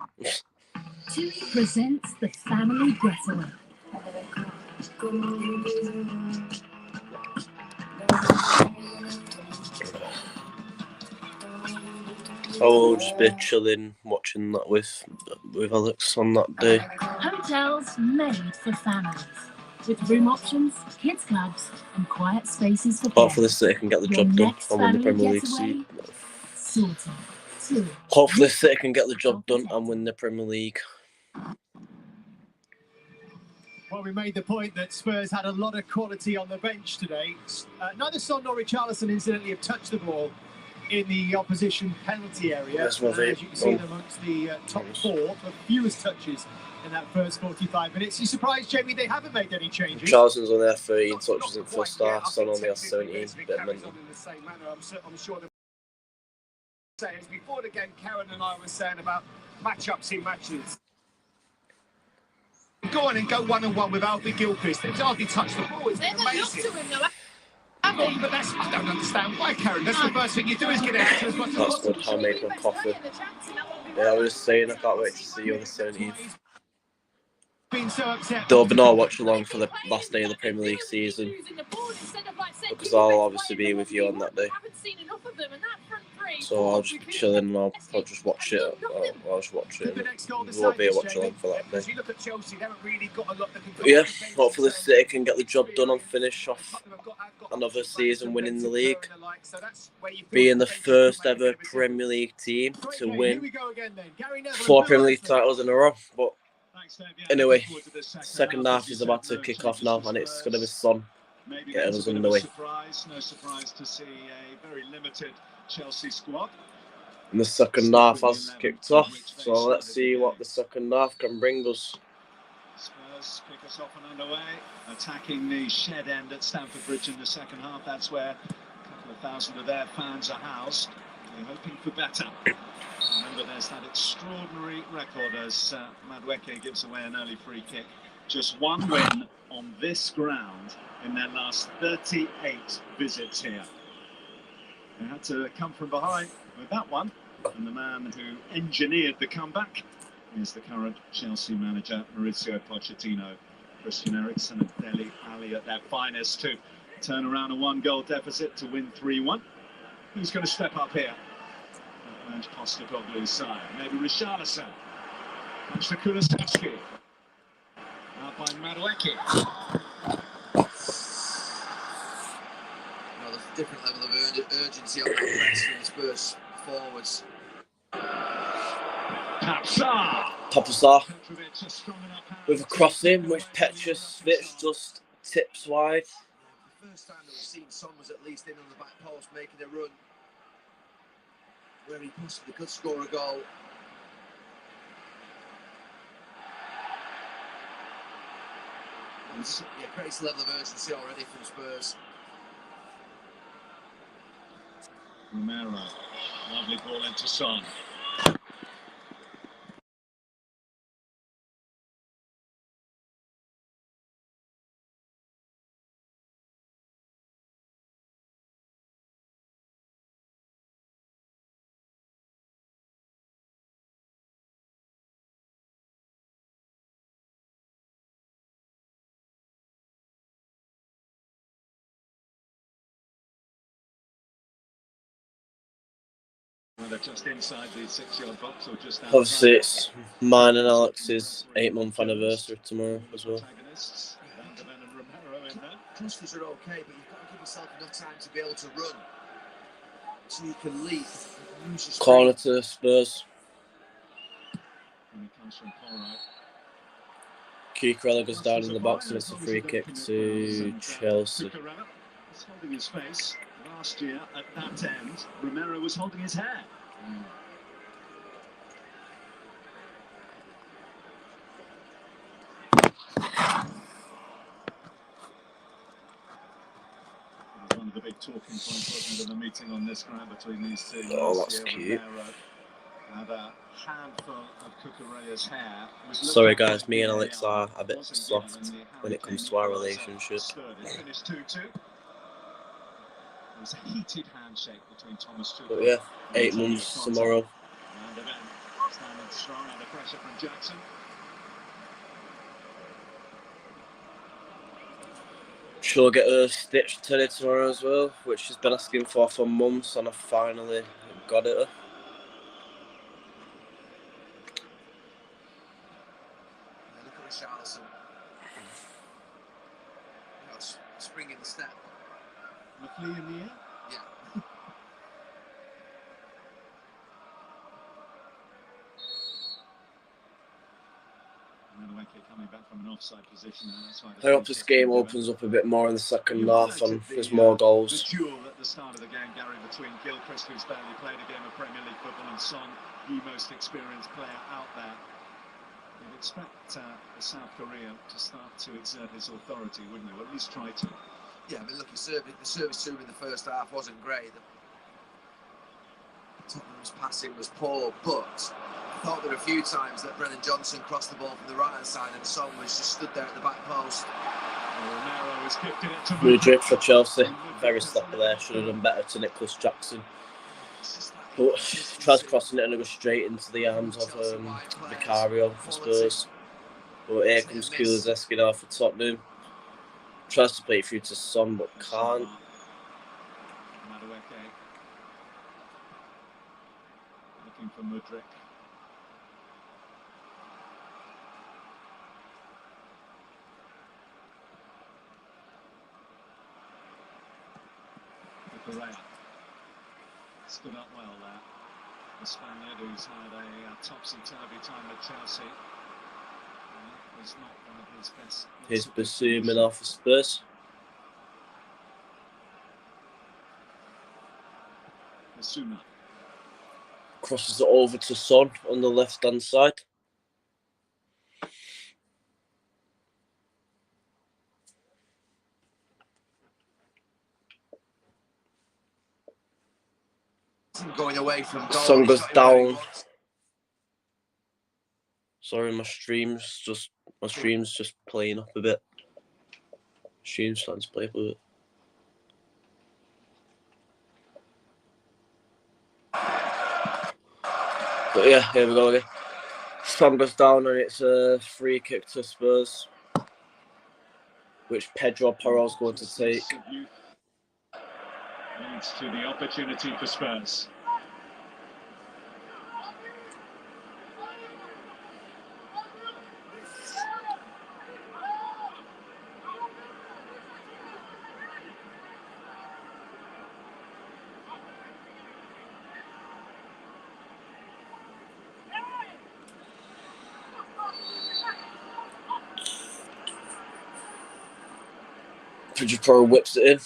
TUI presents the Family Getaway. I will just be chilling, watching that with Alex on that day. Hotels made for families, with room options, kids clubs, and quiet spaces for Hopefully, City can get the job done and win the Premier League seat. Hopefully, City can get the job done and win the Premier League. Well, we made the point that Spurs had a lot of quality on the bench today. Neither Son nor Richarlison, incidentally, have touched the ball in the opposition penalty area. As you can see, they're amongst the top four for fewest touches in that first 45 minutes. You surprised, Jamie, they haven't made any changes? Richarlison's only had 13 touches in first half, Son only has 17. Bit mental. I'm sure before the game, Karen and I were saying about matchups in matches. Go on and go 1-on-1 with Albie Gilchrist. They've hardly touched the ball. It's been amazing. But I don't understand why, Karen. That's the first thing you do is get out as much as possible. That's good. I made my coffee. Yeah, I was just saying, I can't wait to see you on the 17th. There'll be no watch along for the last day of the Premier League season, because I'll obviously be with you on that day. So I'll just be chilling and I'll just watch it. I'll just watch it. There won't be a watch along for that day. But yeah, hopefully City can get the job done and finish off another season winning the league. Being the first ever Premier League team to win 4 Premier League titles in a row. But anyway, second half is about to kick off now, and it's going to be Son getting us underway. No surprise to see a very limited Chelsea squad. And the second half has kicked off, so let's see what the second half can bring us. Spurs kick us off and underway, attacking the shed end at Stamford Bridge in the second half. That's where a couple of thousand of their fans are housed. They're hoping for better. Remember, there's that extraordinary record as Madueke gives away an early free kick. Just one win on this ground in their last 38 visits here. They had to come from behind with that one, and the man who engineered the comeback is the current Chelsea manager, Mauricio Pochettino. Christian Eriksen and Dele Alli at their finest to turn around a 1-goal deficit to win 3-1. Who's going to step up here? And Postecoglou's side. Maybe Richarlison. Comes to Kulusevski. Out by Madueke. Well, there's a different level of urgency on that press from the Spurs forwards. Papsar with a crossing, which Petrovic just tips wide. The first time that we've seen Son was at least in on the back post making a run where he possibly could score a goal. Yeah, great level of urgency already from Spurs. Romero, lovely ball into Son. Whether just inside the 6-yard box or just outside. Obviously, it's mine and Alex's 8-month anniversary tomorrow as well. Crosses are okay, but you've got to give yourself enough time to be able to run so you can leap. Corner to Spurs. Cucurella goes down in the box and it's a free kick to Chelsea. He's holding his face. Last year at that end, Romero was holding his hair. One of the big talking points, wasn't it, of the meeting on this ground between these two. Oh, that's cute. Had a handful of Cucurella's hair. Sorry guys, me and Alex are a bit soft when it comes to our relationship. It finished 2-2. It was a heated handshake between Thomas Tuchel. But yeah, 8 months tomorrow. And then standing strong under pressure from Jackson. She'll get her stitched today tomorrow as well, which she's been asking for months, and I finally got it. Look at Richarlison. Spring in the step. McLean in the air? Yeah. Ironically, coming back from an offside position. I hope this game opens up a bit more in the second half and there's more goals. The duel at the start of the game, Gary, between Gilchrist, who's barely played a game of Premier League football, and Son, the most experienced player out there. You'd expect the South Korea to start to exert his authority, wouldn't you? Or at least try to. Yeah, I mean, look, the service to him in the first half wasn't great. Tottenham's passing was poor, but I thought there were a few times that Brennan Johnson crossed the ball from the right-hand side and Son was just stood there at the back post. Romero has gifted it to Mudryk for Chelsea. Very sloppy there. Should have done better to Nicholas Jackson. But tries crossing it and it goes straight into the arms of Vicario for Spurs. But here comes Kulusevski now for Tottenham. Tries to play it through to Son but can't. Looking for Mudryk. Correa stood up well there. The Spaniard, who's had a topsy-turvy time at Chelsea, was not one of his best. Here's Basuma now for Spurs. Basuma crosses it over to Son on the left-hand side. Going away from goal. Son goes down. Sorry, my stream's just playing up a bit. Stream's starting to play up a bit. But yeah, here we go again. Son goes down and it's a free kick to Spurs, which Pedro Porro's going to take. Leads to the opportunity for Spurs. Pedro Porro whips it in.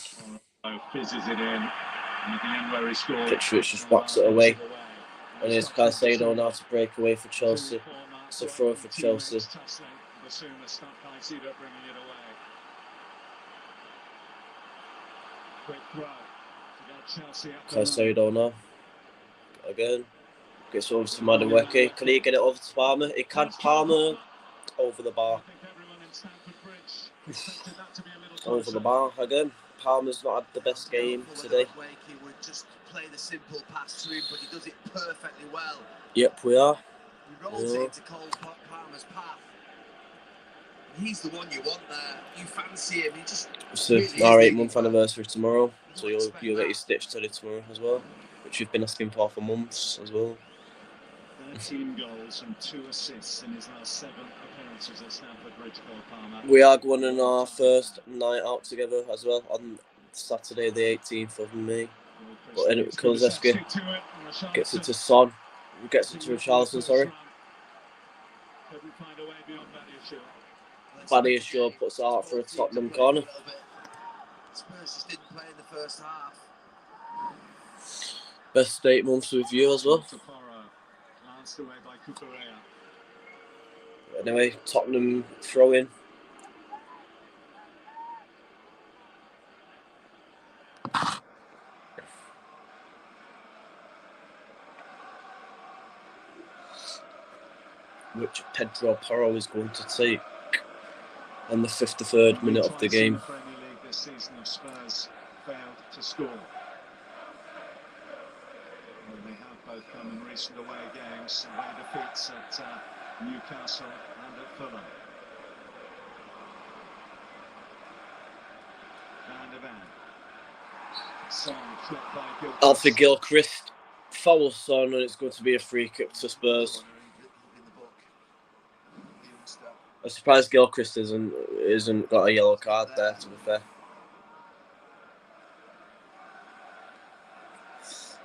Fizzes it in. And at the end where he scored. Petrovic just whacks it away. And here's Caicedo now to break away for Chelsea. It's a throw for Chelsea. Caicedo now. Again. Gets over to Madueke. Can he get it over to Palmer? He can. Palmer over the bar. Over the bar again. Palmer's not had the best game today. He would just play the simple pass to him, but he does it perfectly well. Yep, we are. He rolls it into Cole Palmer's path. He's the one you want there. You fancy him. He just. It's our 8-month anniversary tomorrow, so you'll get your stitch to it tomorrow as well, which you've been asking for months as well. 13 goals and 2 assists in his last 7 appearances at Stamford Bridge, Cole Palmer. We are going on our first night out together as well on Saturday the 18th of May. But anyway, Kulusevski gets it to Son. Gets it to Richarlison, sorry. Badiashile puts it out for a Tottenham corner. Spurs just didn't play in the first half. Best 8 months with you as well. Away by Cucurella. Anyway, Tottenham throw in. Which Pedro Porro is going to take on the 53rd minute of the game. Premier League this season of Spurs failed to score. They have both come in recent away games, away defeats at Newcastle and at Fulham. And Ivan. Son flipped by Gilchrist. Alfie Gilchrist fouls Son and it's going to be a free kick to Spurs. I'm surprised Gilchrist isn't got a yellow card there, to be fair.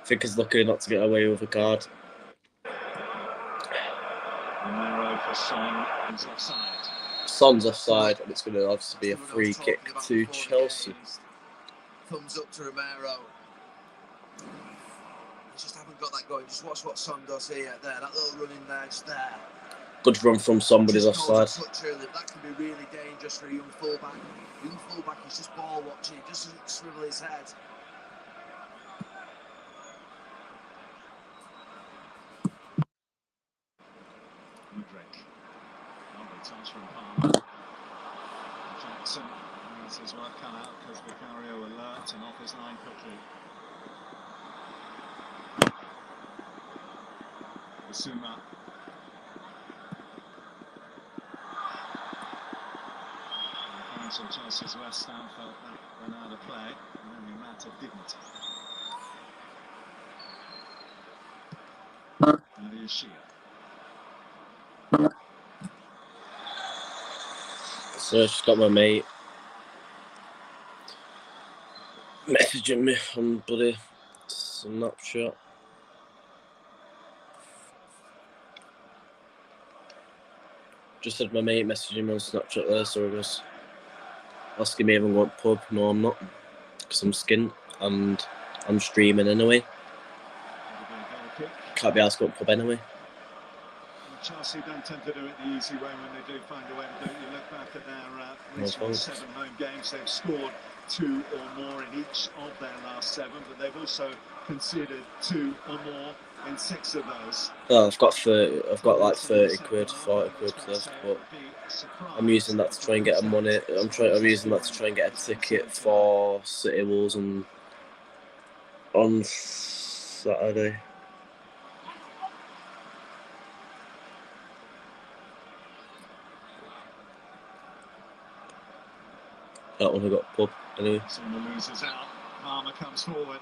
I think he's lucky not to get away with a card. Romero for Son, he's offside. Son's offside, and it's going to obviously be a free kick to Chelsea. Thumbs up to Romero. Just haven't got that going. Just watch what Son does here. There, that little run in there, just there. Good run from somebody's offside. That can be really dangerous for a young fullback. Young fullback is just ball watching. He just doesn't swivel his head. Mudryk. Lovely touch from Palmer. Jackson has his work cut out because Vicario alert and off his line quickly. Basuma. So Chelsea's West Ham felt that went out of play, and only Mata didn't. Now here's Shia. So I just got my mate messaging me on bloody Snapchat. Just had my mate messaging me on Snapchat there, so he was asking me if I'm going to pub. No, I'm not, because I'm skint and I'm streaming anyway. Can't be asked to go to pub anyway. Chelsea don't tend to do it the easy way when they do find a way to do it. You look back at their recent 7 home games, they've scored 2 or more in each of their last 7, but they've also conceded 2 or more in 6 of those. Oh, I've got like 30 quid, 40 quid left, but I'm using that to try and get a money. I'm using that to try and get a ticket for City Wolves on Saturday. That one I got pub anyway. Someone loses out. Palmer comes forward.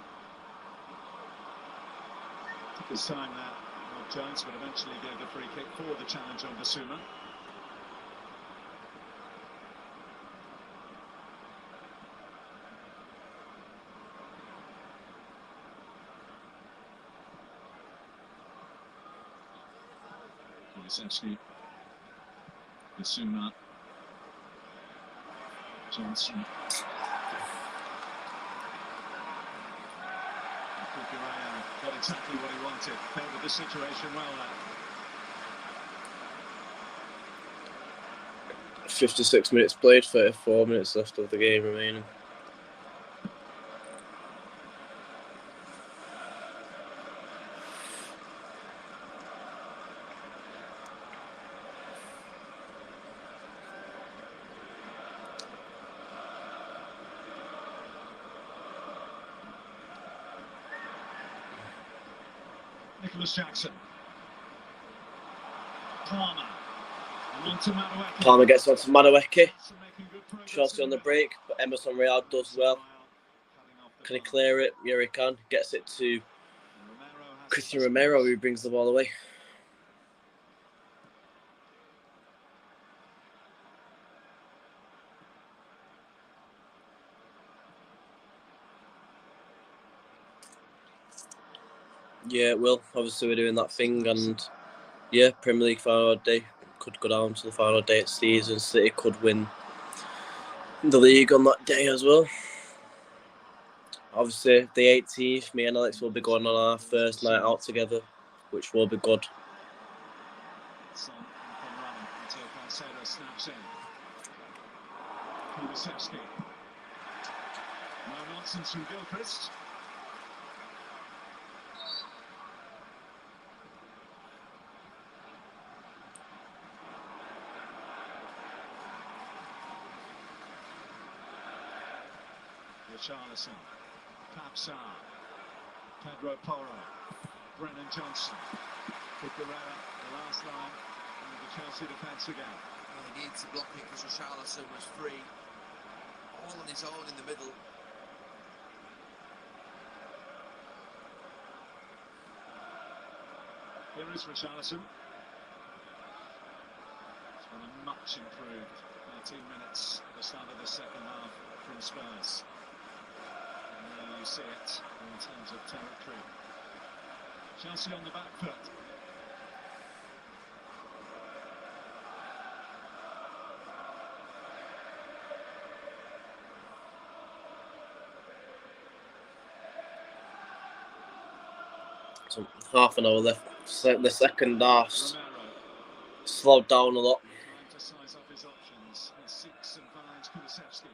Took his time there. Rob Jones would eventually give the free kick for the challenge on Basuma. Kulisevsky. Basuma. Johnson. Got exactly what he wanted. Dealt with the situation well there. 56 minutes played, 34 minutes left of the game remaining. Nicholas Jackson. Palmer. Palmer gets on to Madueke. Chelsea on the break, but Emerson Real does well. Can he clear it? Yeah, he can. Gets it to Christian Romero, who brings the ball away. Yeah, well, obviously we're doing that thing, and yeah, Premier League final day could go down to the final day of the season. City could win the league on that day as well. Obviously, the 18th, me and Alex will be going on our first night out together, which will be good. Son can run until Caicedo snaps in. Kulisevsky. No nonsense from Gilchrist. Richarlison, Papsar, Pedro Porro, Brennan Johnson, Cucurella, the last line, and the Chelsea defence again. Well, he needs to block it because Richarlison was free, all on his own in the middle. Here is Richarlison. It's been a much improved 13 minutes at the start of the second half from Spurs. You see it in terms of territory. Chelsea on the back foot. some half an hour left. The second half slowed down a lot. Trying to size up his options. He seeks and finds Kulusevski.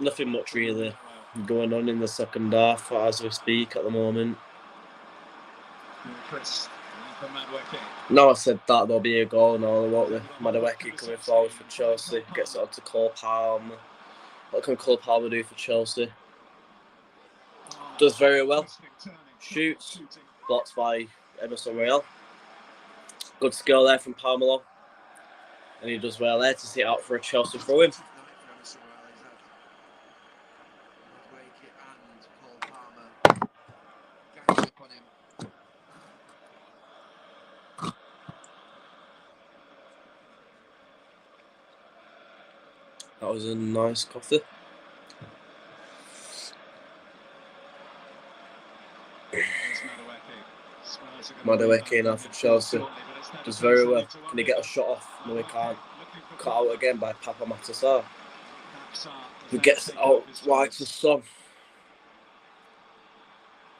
Nothing much really going on in the second half as we speak at the moment. Now I said that, there'll be a goal now, won't there? Madueke coming forward for Chelsea, gets it on to Cole Palmer. What can Cole Palmer do for Chelsea? Does very well. Shoots. Blocked by Emerson Royal. Good skill there from Palmer. And he does well there to sit out for a Chelsea throw-in. That was a nice coffee. Madueke now for Chelsea. Does very well. Can he get a shot off? No, he can't. Cut out again by Papa Matasar, who gets it out wide to Son.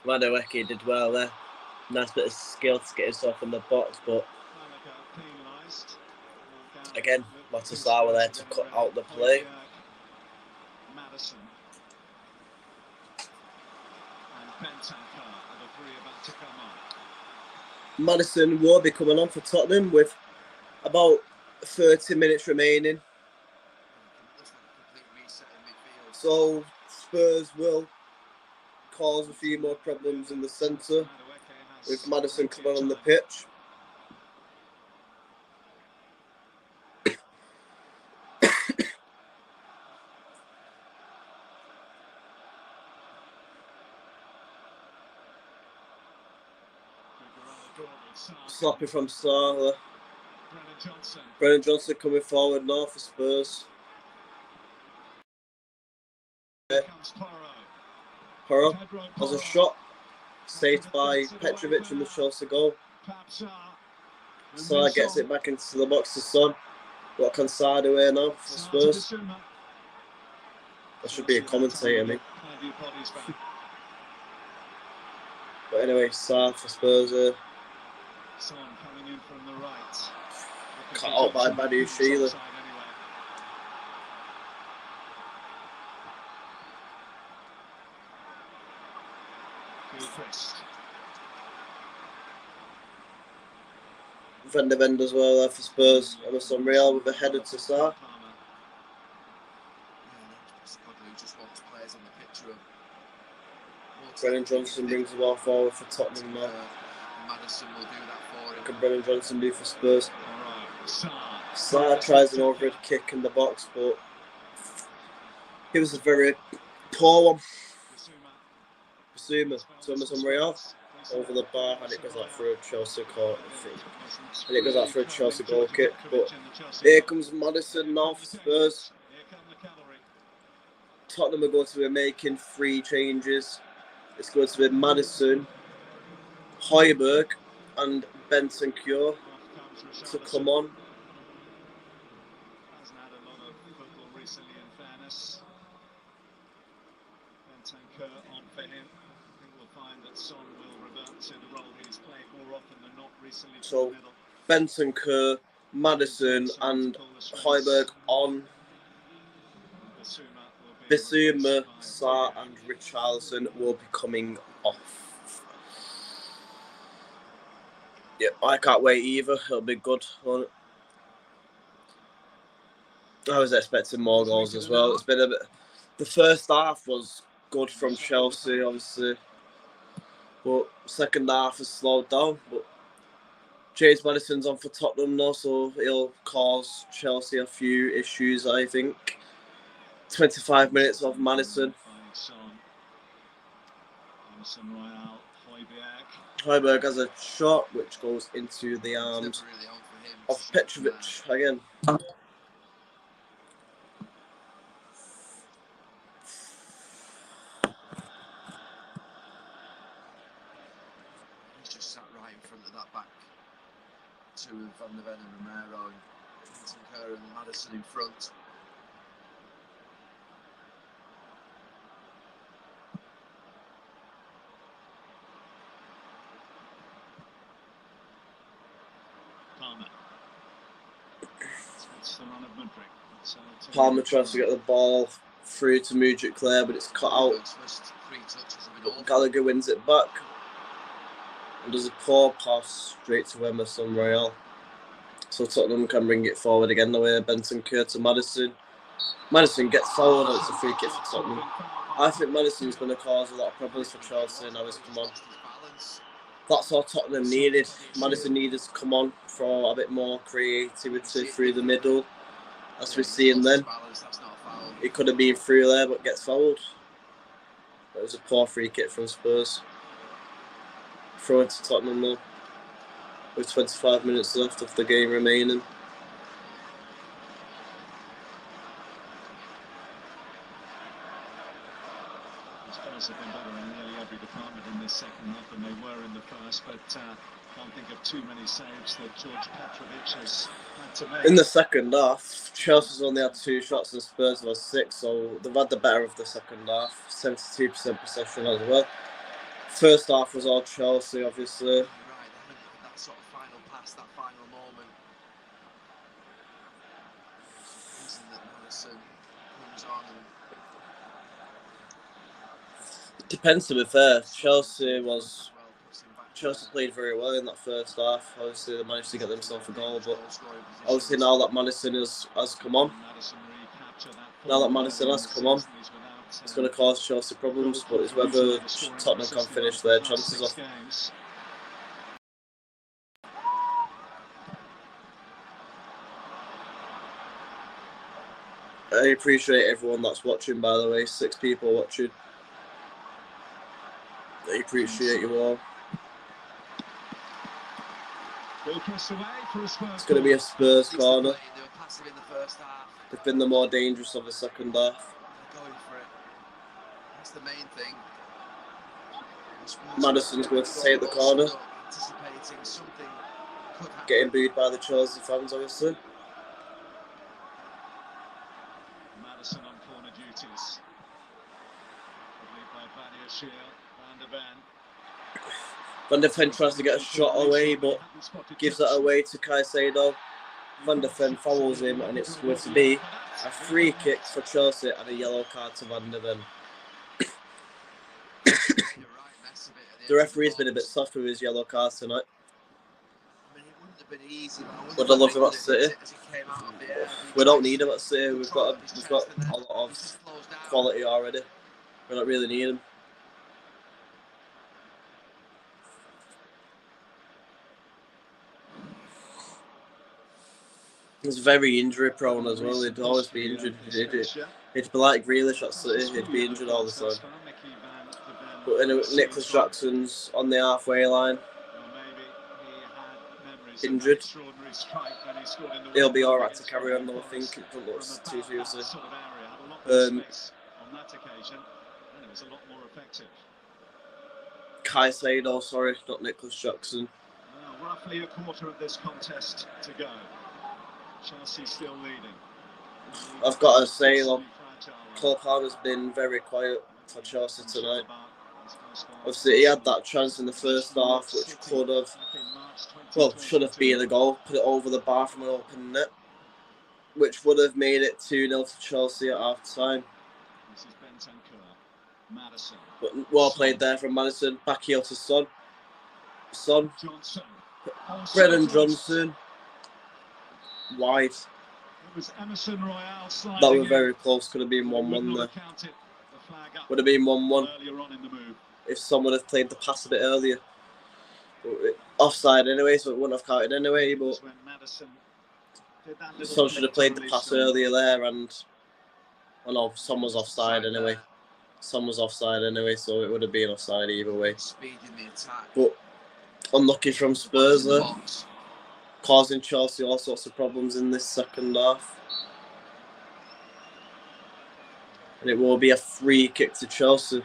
Madueke did well there. Nice bit of skill to get himself in the box, but again, Matasar were there to cut out the play. Madison and Bentancur are the three about to come on. Madison will be coming on for Tottenham with about 30 minutes remaining. So Spurs will cause a few more problems in the centre with Madison coming on the pitch. Sloppy from Salah. Brennan Johnson coming forward now for Spurs. Porro has a shot saved by Petrovic in the Chelsea goal. Salah gets it back into the box to Son. What can Salah do here now for Spurs? That should be a commentator, me. But anyway, Salah for Spurs here. Son coming in from the right. Cut out by Badu Sheila. Van de Ven as well there for Spurs. Emerson Real with a header to Sarr. Brennan Johnson brings the ball forward for Tottenham now. Madison will do that for him. What can Brennan Johnson do for Spurs? Sarr tries an overhead kick in the box, but it was a very poor one. Basuma to Emerson Real over the bar, and it goes out for a Chelsea goal. And it goes out for a Chelsea goal kick. But here comes Madison now for Spurs. Tottenham are going to be making 3 changes. It's going to be Madison, Højbjerg, and Bentancur to come on. Hasn't had a lot of football recently, in fairness. Bentancur on for him. I think we'll find that Son will revert to the role he's played more often than not recently. So Bentancur, Madison, and Højbjerg on. Basuma, Sarr, and Richarlison will be coming off. Yeah, I can't wait either. It'll be good. I was expecting more goals as well. It's been a bit. The first half was good from Chelsea, obviously, but second half has slowed down. But James Maddison's on for Tottenham now, so he'll cause Chelsea a few issues, I think. 25 minutes of Madison. Højbjerg has a shot which goes into the arms of Petrovic again. He's just sat right in front of that back two of Van de Ven and Romero. Kerr and Maddison in front. Palmer. That's the run of Mudryk. Palmer tries to get the ball through to Mudryk Clare, but it's cut out. Gallagher wins it back. And does a poor pass straight to Emerson Royale. So Tottenham can bring it forward again the way Benson Kerr to Maddison. Maddison gets forward and it's a free kick for Tottenham. I think Maddison's going to cause a lot of problems for Chelsea now he's come on. That's all Tottenham needed. Maddison needed to come on for a bit more creativity through the middle. As we've seen then. It could have been through there but gets fouled. It was a poor free kick from Spurs. Throw it to Tottenham now. With 25 minutes left of the game remaining. Spurs have been better in nearly every department in this second half than they were in the first, but can't think of too many saves that George Petrovic has had to make. In the second half, Chelsea's only had 2 shots and Spurs had 6, so they've had the better of the second half. 72% possession as well. First half was all Chelsea, obviously. Right, that sort of final pass, that final moment. Isn't that Maddison comes on and... Depends, to be fair. Chelsea played very well in that first half. Obviously, they managed to get themselves a goal, but obviously now that Maddison has come on, it's going to cause Chelsea problems, but it's whether Tottenham can finish their chances off. I appreciate everyone that's watching, by the way. 6 people watching. I appreciate you all. It's going to be a Spurs corner. They've been the more dangerous of the second half. Going for it. That's the main thing. Maddison's going to take the corner. Anticipating something could happen. Getting booed by the Chelsea fans, obviously. Maddison on corner duties. Probably by Van der Ven. Van der Ven tries to get a shot away, but gives that away to Caicedo. Van der Ven fouls him, and it's going to be a free kick for Chelsea and a yellow card to Van der Ven. The referee's been a bit soft with his yellow cards tonight. I mean, it wouldn't have been easy, but I love him at City. We don't need him at City. We've got a lot of quality already. We don't really need him. He's very injury prone as well. He'd always be injured. He'd be like Grealish at City. He'd be injured all the time. But anyway, Nicholas Jackson's on the halfway line. Injured. He'll be alright to carry on though, I think. It doesn't look too seriously. Caicedo, sorry, not Nicholas Jackson. Roughly a quarter of this contest to go. Chelsea still leading. I've got to say, look, Cole Palmer's been very quiet for Chelsea tonight. Obviously, he had that chance in the first half, which could have, should have been a goal. Put it over the bar from an open net, which would have made it 2-0 to Chelsea at half time. But well played there from Maddison. Back heel to Son. Brennan Johnson. Wide. That was very close. Could have been 1-1 there. Would have been 1-1 if someone had played the pass a bit earlier. Offside anyway, so it wouldn't have counted anyway. But Son should have played the pass earlier there, and Son was offside anyway. Son was offside anyway, so it would have been offside either way. But unlucky from Spurs there, causing Chelsea all sorts of problems in this second half. And it will be a free kick to Chelsea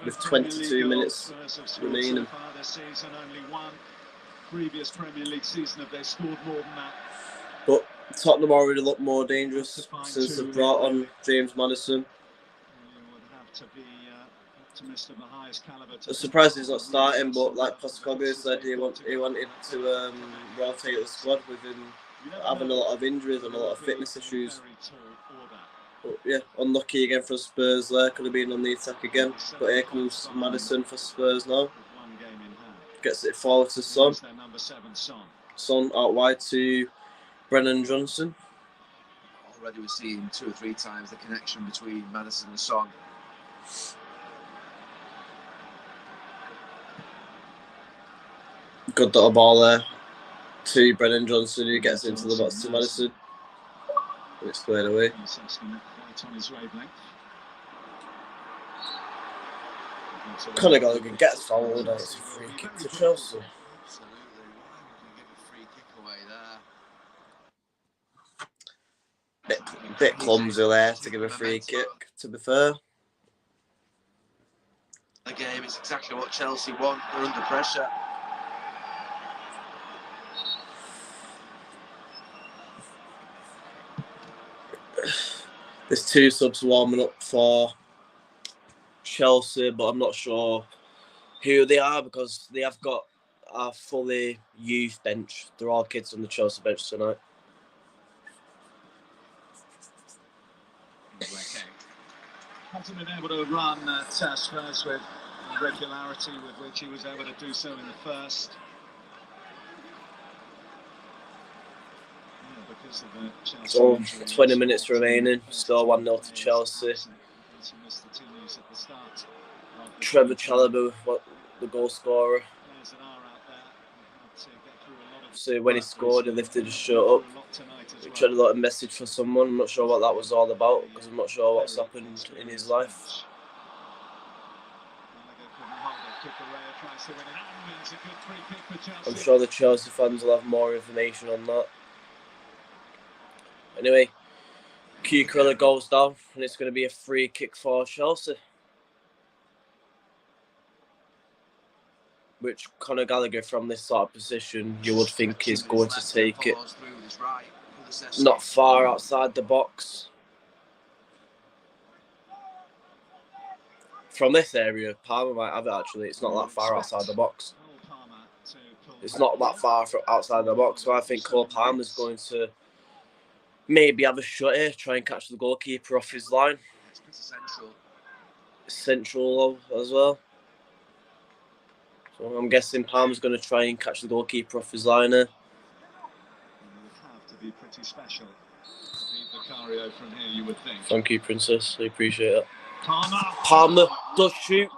with 22 minutes remaining. Only one previous Premier League season have they scored more than that. But Tottenham already look more dangerous since they've brought on James Maddison. I'm surprised he's not starting, but like Postecoglou said, he wanted to rotate the squad with him having a lot of injuries and a lot of fitness issues. But yeah, unlucky again for Spurs there. Could have been on the attack again. But here comes Maddison for Spurs now. Gets it forward to Son. Son out wide to Brennan Johnson. Already we're seeing 2 or 3 times the connection between Maddison and Son. Good little ball there to Brennan Johnson, who gets into the box to Maddison. And it's cleared away. Conor Gallagher gets fouled and it's a free kick to Chelsea. Absolutely. Why would you give a free kick away there? Bit clumsy there to give a free kick, to be fair. The game is exactly what Chelsea want. They're under pressure. There's 2 subs warming up for Chelsea, but I'm not sure who they are because they have got a fully youth bench. They're all kids on the Chelsea bench tonight. Hasn't been able to run Spurs with the regularity with which he was able to do so in the first. So 20 minutes remaining, still 1-0 to Chelsea. Trevor Chalobah, the goal scorer. So when he scored, he lifted his shirt up. He tried a little message for someone. I'm not sure what that was all about because I'm not sure what's happened in his life. I'm sure the Chelsea fans will have more information on that. Anyway, Cucurella goes down and it's going to be a free kick for Chelsea. Which Conor Gallagher from this sort of position, you would think is going to take it. Not far outside the box. From this area, Palmer might have it actually. It's not that far outside the box. It's not that far outside the box. So I think Cole Palmer's going to maybe have a shot here, try and catch the goalkeeper off his line. It's pretty central. Central as well. So I'm guessing Palmer's going to try and catch the goalkeeper off his line here. Have to be pretty special to beat Vicario from here, you would think. Thank you, Princess. I appreciate it. Palmer does shoot.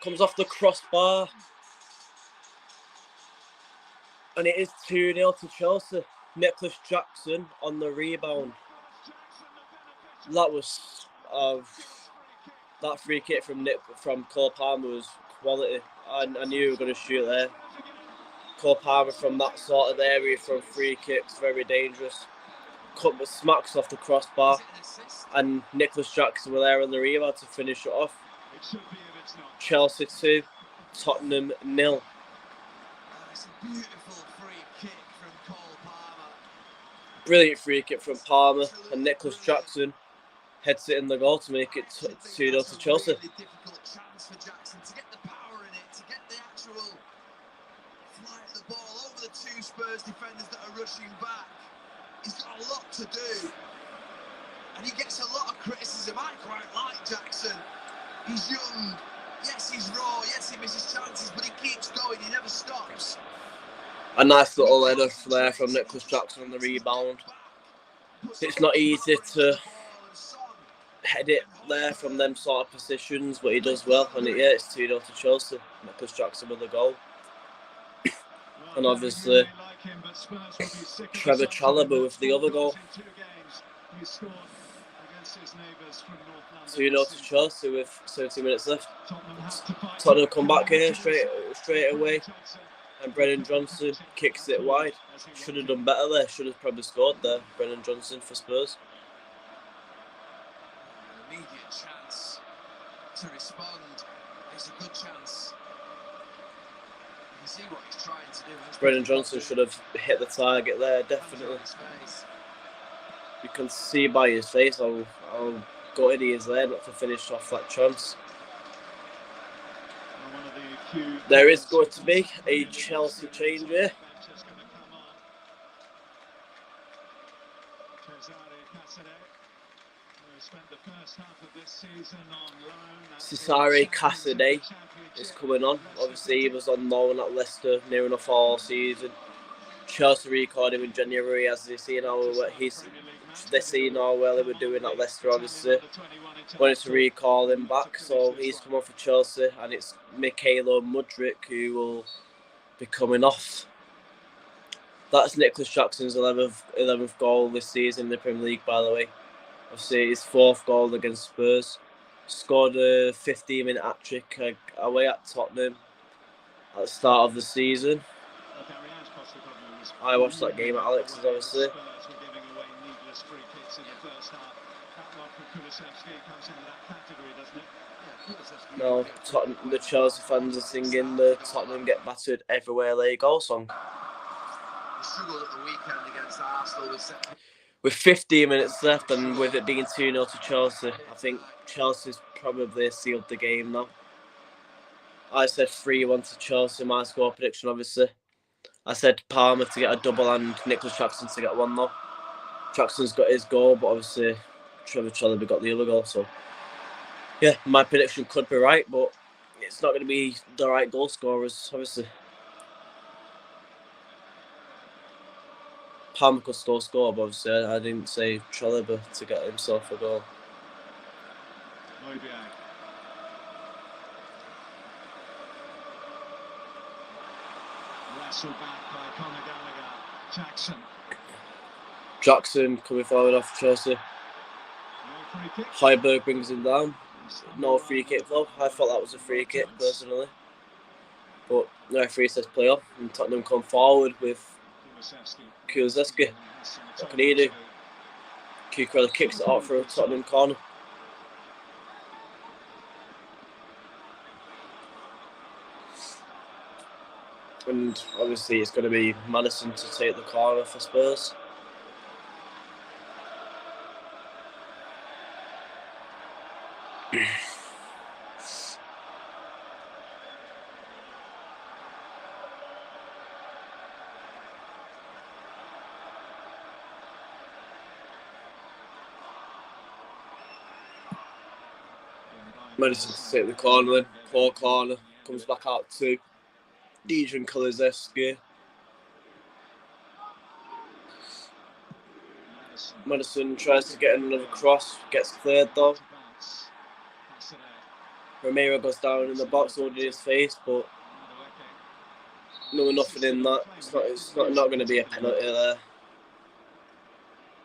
Comes off the crossbar. And it is 2-0 to Chelsea. Nicholas Jackson on the rebound. That was that free kick from Cole Palmer was quality. I knew he was going to shoot there. Cole Palmer from that sort of area from free kicks, very dangerous. Cut with smacks off the crossbar, and Nicholas Jackson were there on the rebound to finish it off. Chelsea 2, Tottenham 0. It's a beautiful free kick from Cole Palmer. Brilliant free kick from Palmer, and Nicholas Jackson heads it in the goal to make it 2-0 to Chelsea. Really difficult chance for Jackson to get the power in it, to get the actual flight of the ball over the 2 Spurs defenders that are rushing back. He's got a lot to do, and he gets a lot of criticism. I quite like Jackson. He's young. Yes, he's raw. Yes, he misses chances, but he keeps going. He never stops. A nice little header there from Nicholas Jackson on the rebound. It's not easy to head it there from them sort of positions, but he does well. And it's 2-0 to Chelsea. Nicholas Jackson with the goal. And obviously, Trevor Chalobah with the other goal. 2-0 to Chelsea with 70 minutes left. Tottenham come back here straight away. And Brennan Johnson kicks it wide. Should have done better there. Should have probably scored there. Brennan Johnson for Spurs. An immediate chance to respond. It's a good chance. see what he's trying to do. Brennan Johnson should have hit the target there, definitely. You can see by his face how gutted he is there not to finish off that chance. There is going to be a Chelsea change here. Cesare Casadei is coming on. Obviously, he was on loan at Leicester near enough all season. Chelsea recalled him in January as they see now well they were doing at Leicester. Obviously, wanted to recall him back, so he's come on for Chelsea, and it's Mykhailo Mudryk who will be coming off. That's Nicholas Jackson's 11th goal this season in the Premier League, by the way. Obviously, his 4th goal against Spurs. Scored a 15-minute hat-trick away at Tottenham at the start of the season. I watched that game at Alex's, obviously. No, the Chelsea fans are singing the Tottenham get battered everywhere they go song. With 15 minutes left and with it being 2-0 to Chelsea, I think Chelsea's probably sealed the game now. I said 3-1 to Chelsea, my score prediction obviously. I said Palmer to get a double and Nicholas Jackson to get one though. Jackson's got his goal, but obviously Trevor Chalobah got the other goal, so yeah, my prediction could be right, but it's not going to be the right goal scorers, obviously. Palmer could still score, but obviously I didn't say Chalobah to get himself a goal. Wrestled back by Conor Gallagher. Jackson coming forward off Chelsea. Højbjerg brings him down. No free kick though. I thought that was a free kick personally. But no referee says play on, and Tottenham come forward with Kulusevski. What can he do? Cucurella kicks it out for a Tottenham corner. And obviously it's going to be Maddison to take the corner for Spurs. Maddison to take the corner then. Poor corner. Comes back out to Dejan Kulusevski. Maddison tries to get another cross. Gets cleared though. Romero goes down in the box holding his face, but nothing in that. It's not going to be a penalty there.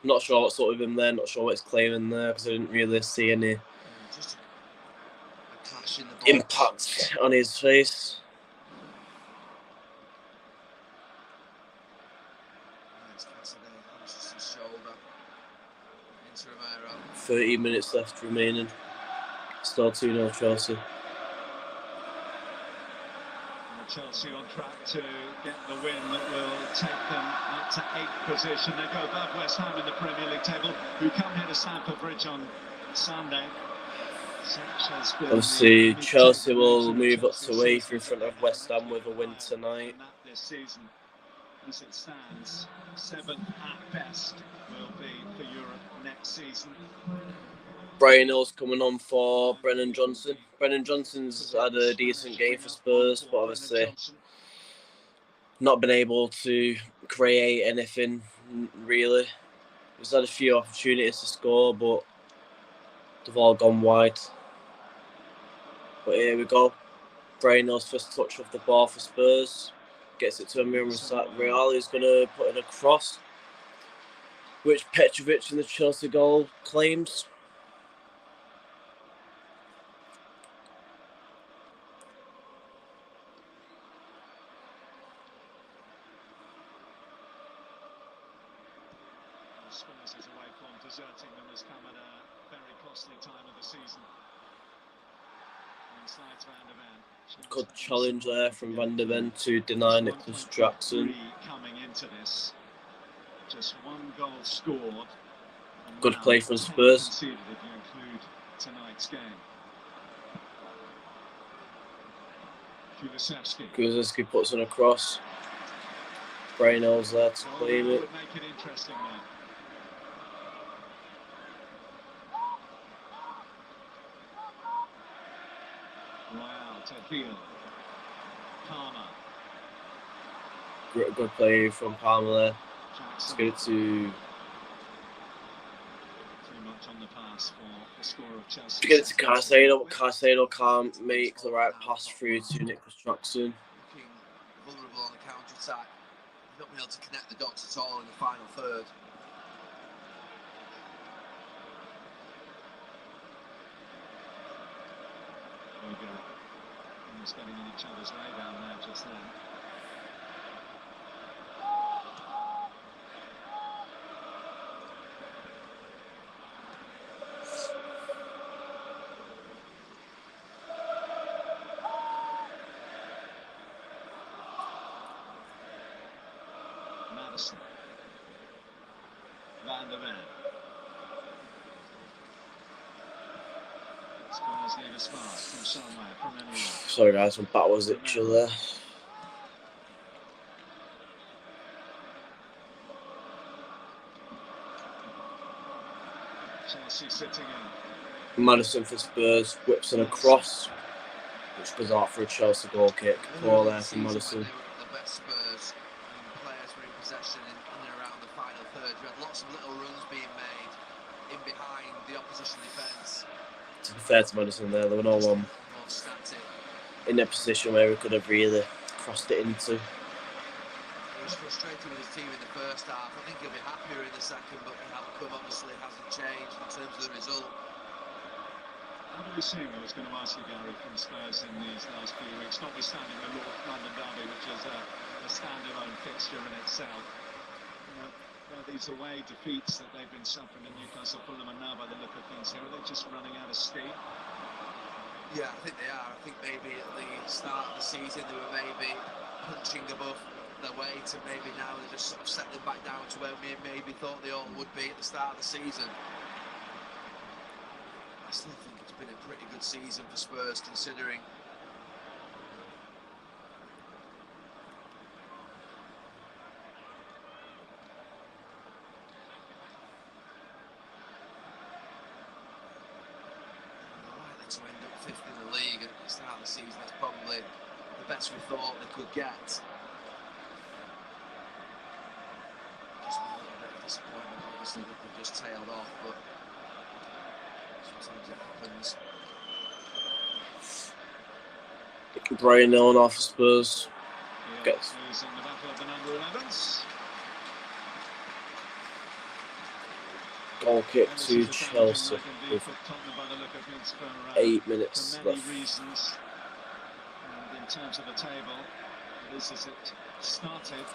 Not sure what's up with him there. Not sure what he's claiming there because I didn't really see any impact on his face. Into Romero. 30 minutes left remaining. Still 2-0 Chelsea. Chelsea on track to get the win that will take them up to 8th position. They go above West Ham in the Premier League table, who come here to Stamford Bridge on Sunday. Obviously, Chelsea will move up to 8th in front of West Ham with a win tonight. This season, as it stands, 7th at best will be for Europe next season. Brian Hill's coming on for Brennan Johnson. Brennan Johnson's had a decent game for Spurs, but obviously not been able to create anything really. He's had a few opportunities to score, but they've all gone wide. But here we go. Brian Hill's first touch of the ball for Spurs. Gets it to Amir Real, who's going to put in a cross, which Petrovic in the Chelsea goal claims. Spurs' away form deserting them has come at a very costly time of the season. Good challenge there from Van der Ven to deny Nicholas Jackson. Coming into this, just one goal scored. Good play from Spurs. Conceded if you include tonight's game. Kulusevski puts it across. Brainell's there to claim it. Would make it interesting now. Wow, to heel. Palmer. Good play from Palmer there. Let's get it to. Too much on the pass for the score of Chelsea. Get it to Caicedo, but Caicedo can't make the right pass through to Nicholas Jackson. Looking vulnerable on the counter-attack. Not been able to connect the dots at all in the final third. There we go. Almost getting in each other's way down there just then. Madison. Van der Ven. Spurs need a spark from somewhere, from anywhere. Sorry guys, my back was itchy there. Chelsea sitting in. Madison for Spurs, whips it across, which goes out for a Chelsea goal kick. Poor there from Madison. The best Spurs and players were in possession in and around the final third. You had lots of little runs being made in behind the opposition defence. To be fair to Madison there were no one in a position where he could have really crossed it into. He was frustrated with his team in the first half. I think he'll be happier in the second, but the outcome obviously hasn't changed in terms of the result. What do we see? I was going to ask you, Gary, from Spurs in these last few weeks, notwithstanding the North London derby, which is a standalone fixture in itself. These away defeats that they've been suffering in Newcastle, Fulham, and now by the look of things here, are they just running out of steam? Yeah, I think they are. I think maybe at the start of the season they were maybe punching above their weight, and maybe now they're just sort of settling back down to where we maybe thought they all would be at the start of the season. I still think it's been a pretty good season for Spurs, considering. To end up fifth in the league at the start of the season, that's probably the best we thought they could get. Just a little bit of disappointment, obviously, that they've just tailed off, but sometimes it happens. Brian Nolan off Spurs. Gets. Losing the battle of the number 11s. Goal kick to Chelsea with 8 minutes left. Reasons. And in terms of the table, it is as it started.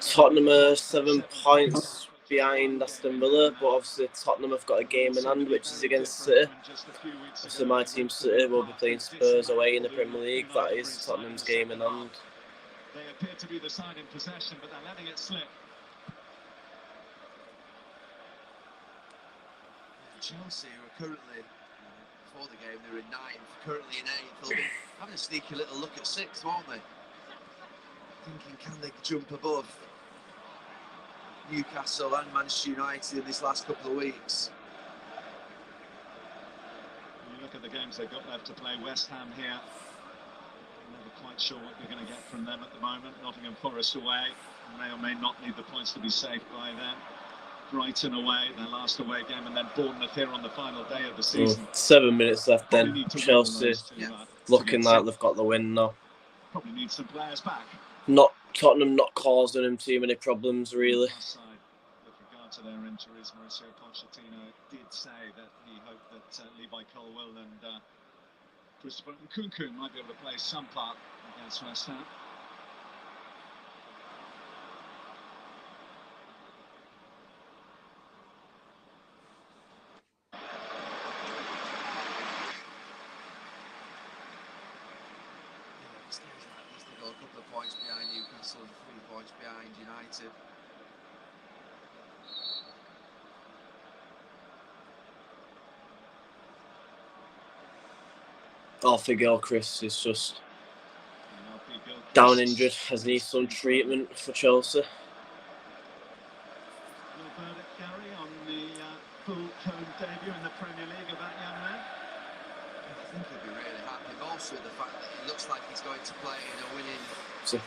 Tottenham are 7 points behind Aston Villa, but obviously Tottenham have got a game in hand, which is against City. So my team City will be playing Spurs away in the Premier League. That is Tottenham's game in hand. They appear to be the side in possession, but they're letting it slip. Chelsea, who are currently, before the game, they were in 9th, currently in 8th. They'll be having a sneaky little look at 6th, won't they? Thinking, can they jump above Newcastle and Manchester United in these last couple of weeks? When you look at the games they've got left to play, West Ham here, never quite sure what you're going to get from them at the moment. Nottingham Forest away, may or may not need the points to be safe by them. Brighton away, their last away game, and then Bournemouth here on the final day of the season. 7 minutes left then. Chelsea looking like they've got the win now. Probably need some players back. Tottenham not causing them too many problems really. With regard to their injuries, Mauricio Pochettino did say that he hoped that Levi Colwill and Christopher Nkunku might be able to play some part against West Ham. a couple of points behind Newcastle and 3 points behind United. Alfie Gilchrist is just down injured, has needs some treatment for Chelsea. Your verdict, Gary, on the full home debut in the Premier League of that young man? I think he'll be really happy. Also, the fact that it looks like he's going to play in a winning. So,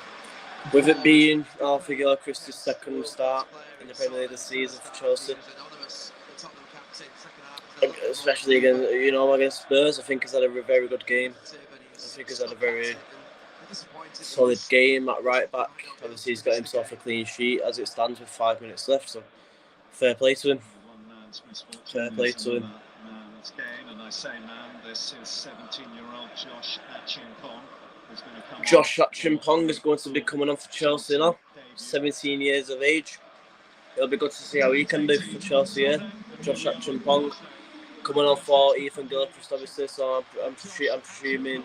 with it being Alfie Gilchrist's second start in the Premier League this season for Chelsea, especially against Spurs, I think he's had a very good game. I think he's had a very solid game at right back. Obviously, he's got himself a clean sheet as it stands with 5 minutes left. So, fair play to him. Fair play to him. Game, and I say man, this is 17-year-old Josh Achimpong, who's going to come. Josh Achimpong is going to be coming on for Chelsea now. 17 years of age. It'll be good to see how he can do for Chelsea here. Josh Achimpong coming on for Ethan Gilchrist, obviously. So I'm presuming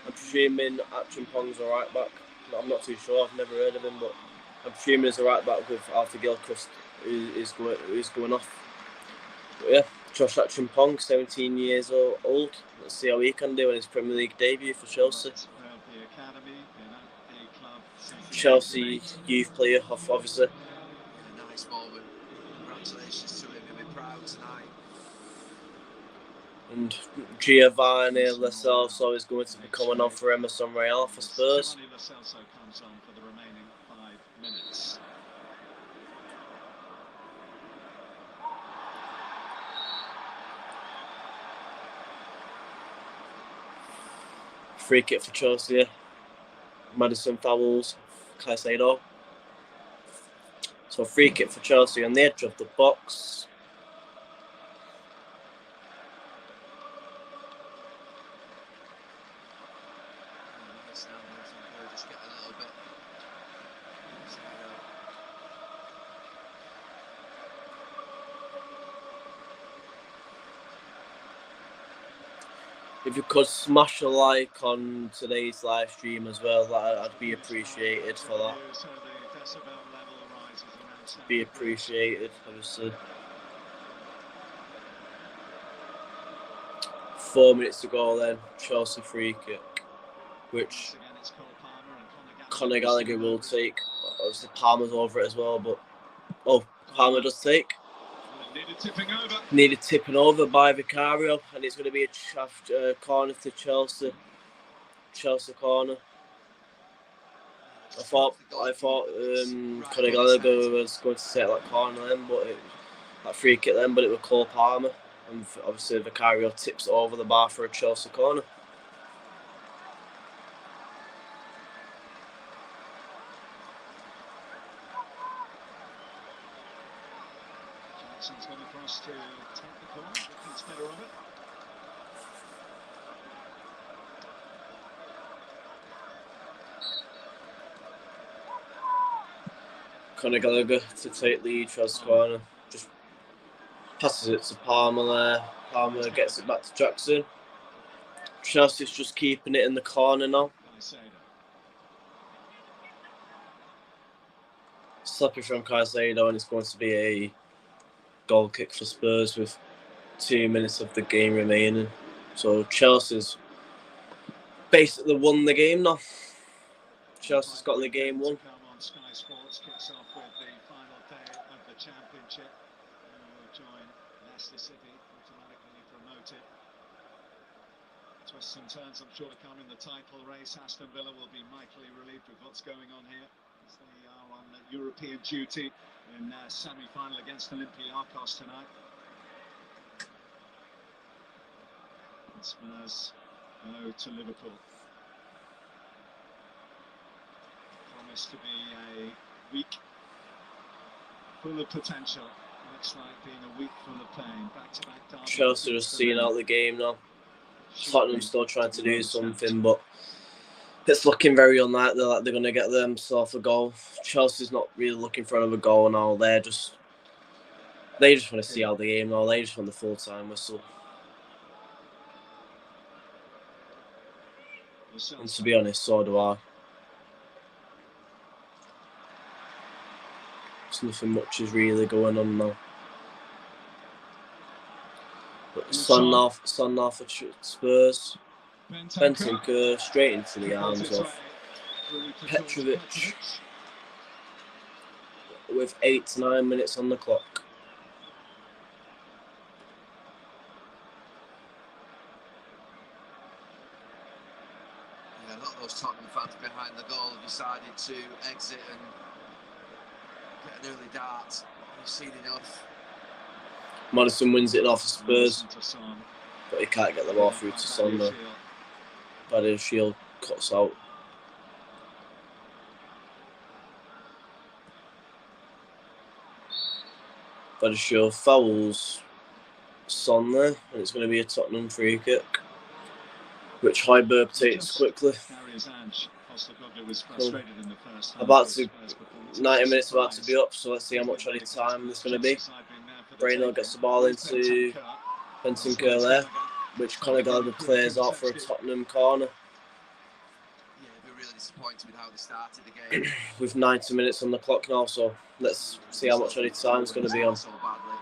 Achimpong's a right back. I'm not too sure. I've never heard of him, but I'm presuming he's a right back with Alfie Gilchrist who's going off. But yeah. Josh Achimpong, 17 years old. Let's see how he can do in his Premier League debut for Chelsea. Chelsea youth player, obviously. A nice moment. Congratulations to him. He'll be proud tonight. And Giovanni Lo Celso is going to be coming on for Emerson Royal for Spurs. Lo Celso comes on for the remaining 5 minutes. Free kick for Chelsea. Madison fouls Caicedo. So free kick for Chelsea on the edge of the box. Just get a little bit. If you could smash a like on today's live stream as well, I'd be appreciated for that. Be appreciated, obviously. 4 minutes to go then, Chelsea free kick, which Conor Gallagher will take. Obviously Palmer's over it as well, but Palmer does take. Needed tipping over by Vicario, and it's going to be a corner to Chelsea. Chelsea corner. I thought Conor Gallagher was going to take that corner then, that free kick then, but it was Cole Palmer, and obviously Vicario tips over the bar for a Chelsea corner. Jackson's gone across to take the corner, but thinks better of it. Conor Gallagher to take lead, Chelsea corner. Just passes it to Palmer there. Palmer gets it back to Jackson. Chelsea's just keeping it in the corner now. Sloppy from Caicedo, and it's going to be a goal kick for Spurs with 2 minutes of the game remaining. So Chelsea's basically won the game now. Chelsea's got the game won. Sky Sports kicks off with the final day of the championship. We'll join Leicester City, automatically promoted. Twists and turns, I'm sure, to come in the title race. Aston Villa will be mightily relieved with what's going on here, as they are on European duty in semi-final against Olympiacos tonight. And Spurs go to Liverpool. Promised to be a week full of potential. Looks like being a week full of pain. Back-to-back. Chelsea just seeing out the game now. Tottenham still trying to do something, but it's looking very unlikely that they're going to get themselves a goal. Chelsea's not really looking for another goal now. They just want to see out the game now. They just want the full-time whistle. And to be honest, so do I. There's nothing much is really going on now. But Son off for Spurs. Bentancur straight into the arms of Petrovic with 8 to 9 minutes on the clock. Yeah, a lot of those Tottenham fans behind the goal have decided to exit and get an early dart. You've seen enough. Madison wins it off for Spurs, but he can't get the ball through to Son though. Shield cuts out. Shield fouls Son there, and it's going to be a Tottenham free kick, which Højbjerg takes quickly. So, 90 minutes about to be up, so let's see how much added time there's going to be. Brainerd gets the ball into Bentancur there, which Conor Gallagher clears out for a Tottenham corner. Yeah, they're really disappointed with how they started the game. With 90 minutes on the clock now, so let's see how much added time is going to be on. So badly.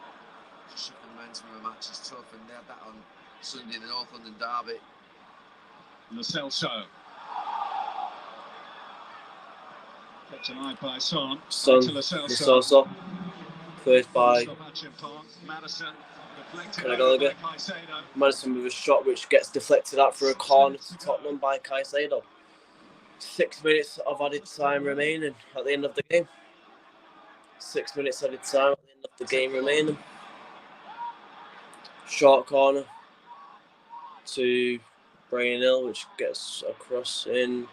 Just the momentum of the match is tough, and they had that on Sunday in the North London derby. Lo Celso. Kept an eye by Son. Son, Lo Celso. Played by Conor Gallagher. Madison with a shot which gets deflected out for a corner to Tottenham by Caicedo. 6 minutes of added time remaining at the end of the game. 6 minutes added time at the end of the game remaining. Short corner to Brainerd, which gets across in.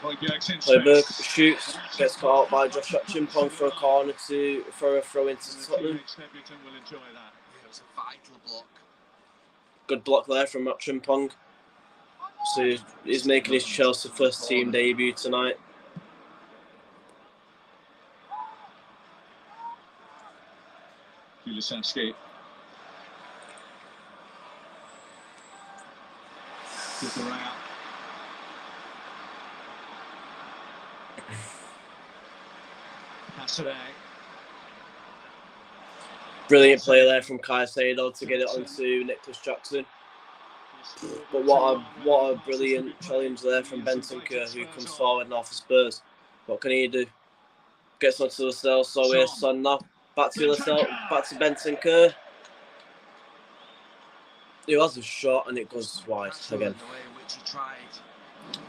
Højbjerg shoots, gets caught out by Josh Chimpong for a corner for a throw into Tottenham. Good block there from Chimpong. So he's making his Chelsea first team debut tonight. Kulusevski. Brilliant play there from Caicedo to get it onto Nicholas Jackson. But what a brilliant challenge there from Bentancur, who comes forward now for Spurs. What can he do? Gets onto Lo Celso, here's Son now. Back to Bentancur. He has a shot and it goes wide again.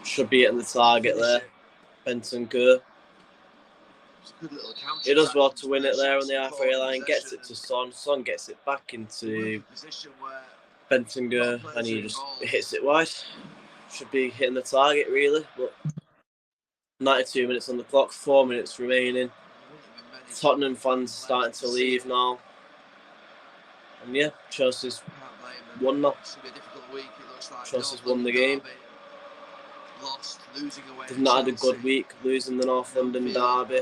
Should be hitting the target there. Bentancur. He does well to win it there on the halfway line, gets it to Son. Son gets it back into Bentancur and he just hits it wide. Should be hitting the target really, but 92 minutes on the clock, 4 minutes remaining. Tottenham fans starting to leave now. And yeah, Chelsea's won now. Chelsea's won the game. They've not had a good week, losing the North London derby.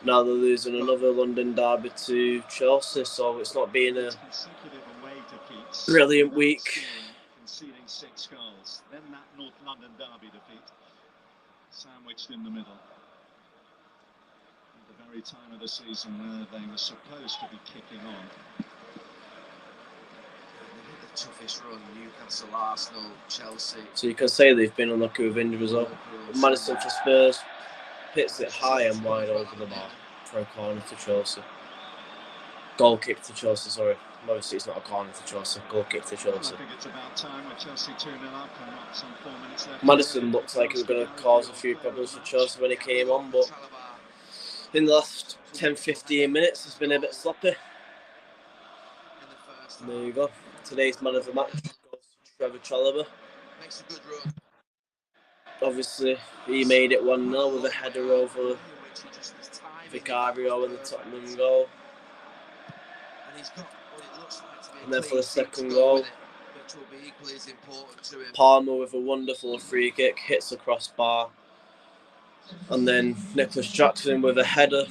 Now they're losing another London derby to Chelsea, so it's not been a brilliant week. Conceding 6 goals. Then that North London derby defeat, sandwiched in the middle. At the very time of the season where they were supposed to be kicking on. Toughest run, Newcastle, Arsenal, Chelsea. So you can say they've been unlucky with injuries. Madison for Spurs hits it high and wide over the bar for a corner to Chelsea. Goal kick to Chelsea, sorry. Obviously it's not a corner to Chelsea, goal kick to Chelsea. I think it's about time with Chelsea 2-0 up and not some 4 minutes left. Madison looked like he was going to cause a few problems for Chelsea when he came on, but in the last 10-15 minutes it's been a bit sloppy. And there you go. Today's man of the match goes to Trevor Chalobah. Makes a good run. Obviously, he made it 1-0 with a header over Vicario in the Tottenham goal. And then for the second goal, Palmer with a wonderful free kick, hits the crossbar. And then Nicholas Jackson with a header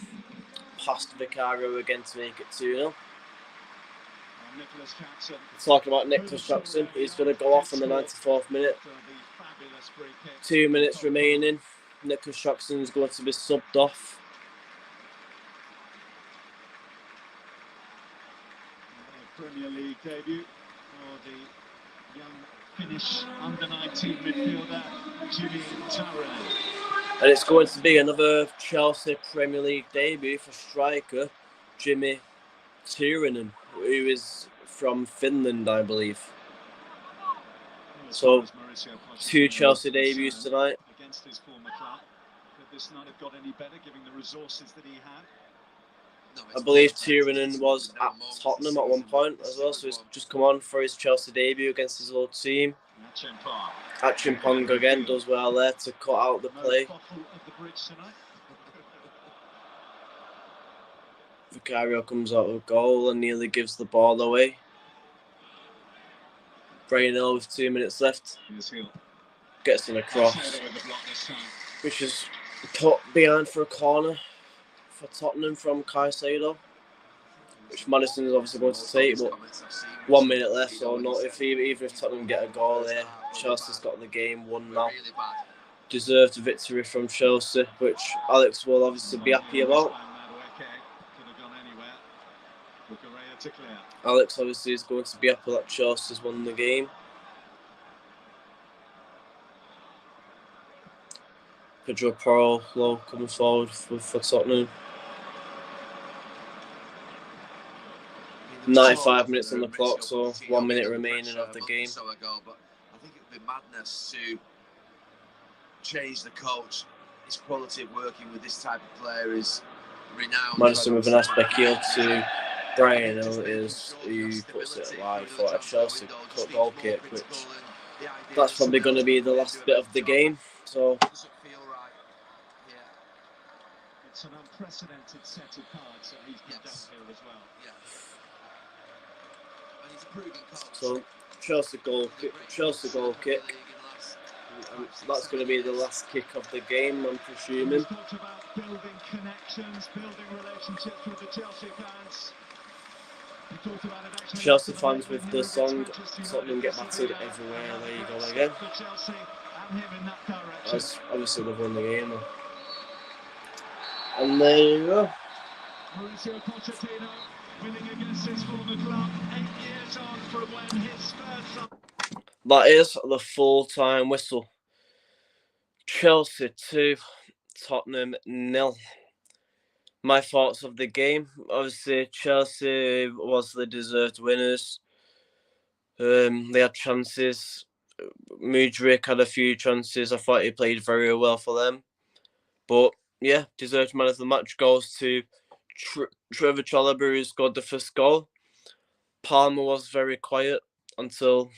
past Vicario again to make it 2-0. Talking about Nicholas Jackson, he's going to go off in the 94th minute. 2 minutes remaining. Nicholas Jackson is going to be subbed off. Premier League debut for the young Finnish under-19 midfielder Jimmy Tyrone. And it's going to be another Chelsea Premier League debut for striker Jimmy Tyrone, who is from Finland, I believe. So, 2 Chelsea debuts tonight. Against his former club. Could this not have got any better, given the resources that he had? I believe Tyrone was at Tottenham at one point as well, so he's just come on for his Chelsea debut against his old team. Achimpong again does well there to cut out the play. Vicario comes out with a goal and nearly gives the ball away. Brian Hill with 2 minutes left. Gets in a cross, which is put behind for a corner for Tottenham from Caicedo, which Madison is obviously going to take, but 1 minute left, so not even if Tottenham get a goal here, Chelsea's got the game won now. Deserved victory from Chelsea, which Alex will obviously be happy about. Alex obviously is going to be happy that Chelsea's won the game. Pedro Porro comes forward for Tottenham. 95 minutes on the clock, so 1 minute remaining of the game. But I think it would be madness to change the coach. His quality of working with this type of player is renowned. Madison with a nice back heel to Brian Hill is who puts it wide for a Chelsea cut goal kick, which that's probably going to be the last bit of the game. So it's an unprecedented set of cards that he's been dealt here as well. And he's a proven coach. So Chelsea goal kick. And that's going to be the last kick of the game, I'm presuming. He's talked about building connections, building relationships with the Chelsea fans. Chelsea fans with the song Tottenham get battered everywhere. There you go again. As obviously they've won the game though. And there you go. Mauricio Pochettino winning against his former club 8 years on from when his first. That is the full-time whistle. Chelsea 2, Tottenham 0. My thoughts of the game. Obviously, Chelsea was the deserved winners. They had chances. Mudryk had a few chances. I thought he played very well for them. But, yeah, deserved man of the match goes to Trevor Chalobah, who scored the first goal. Palmer was very quiet until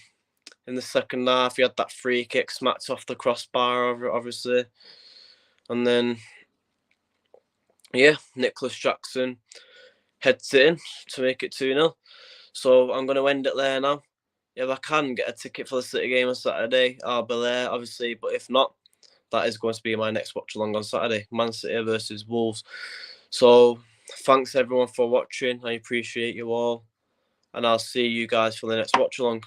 in the second half. He had that free kick smacked off the crossbar, obviously. And then, yeah, Nicholas Jackson heads it in to make it 2-0. So I'm going to end it there now. If I can get a ticket for the City game on Saturday, I'll be there, obviously. But if not, that is going to be my next watch-along on Saturday. Man City versus Wolves. So thanks, everyone, for watching. I appreciate you all. And I'll see you guys for the next watch-along.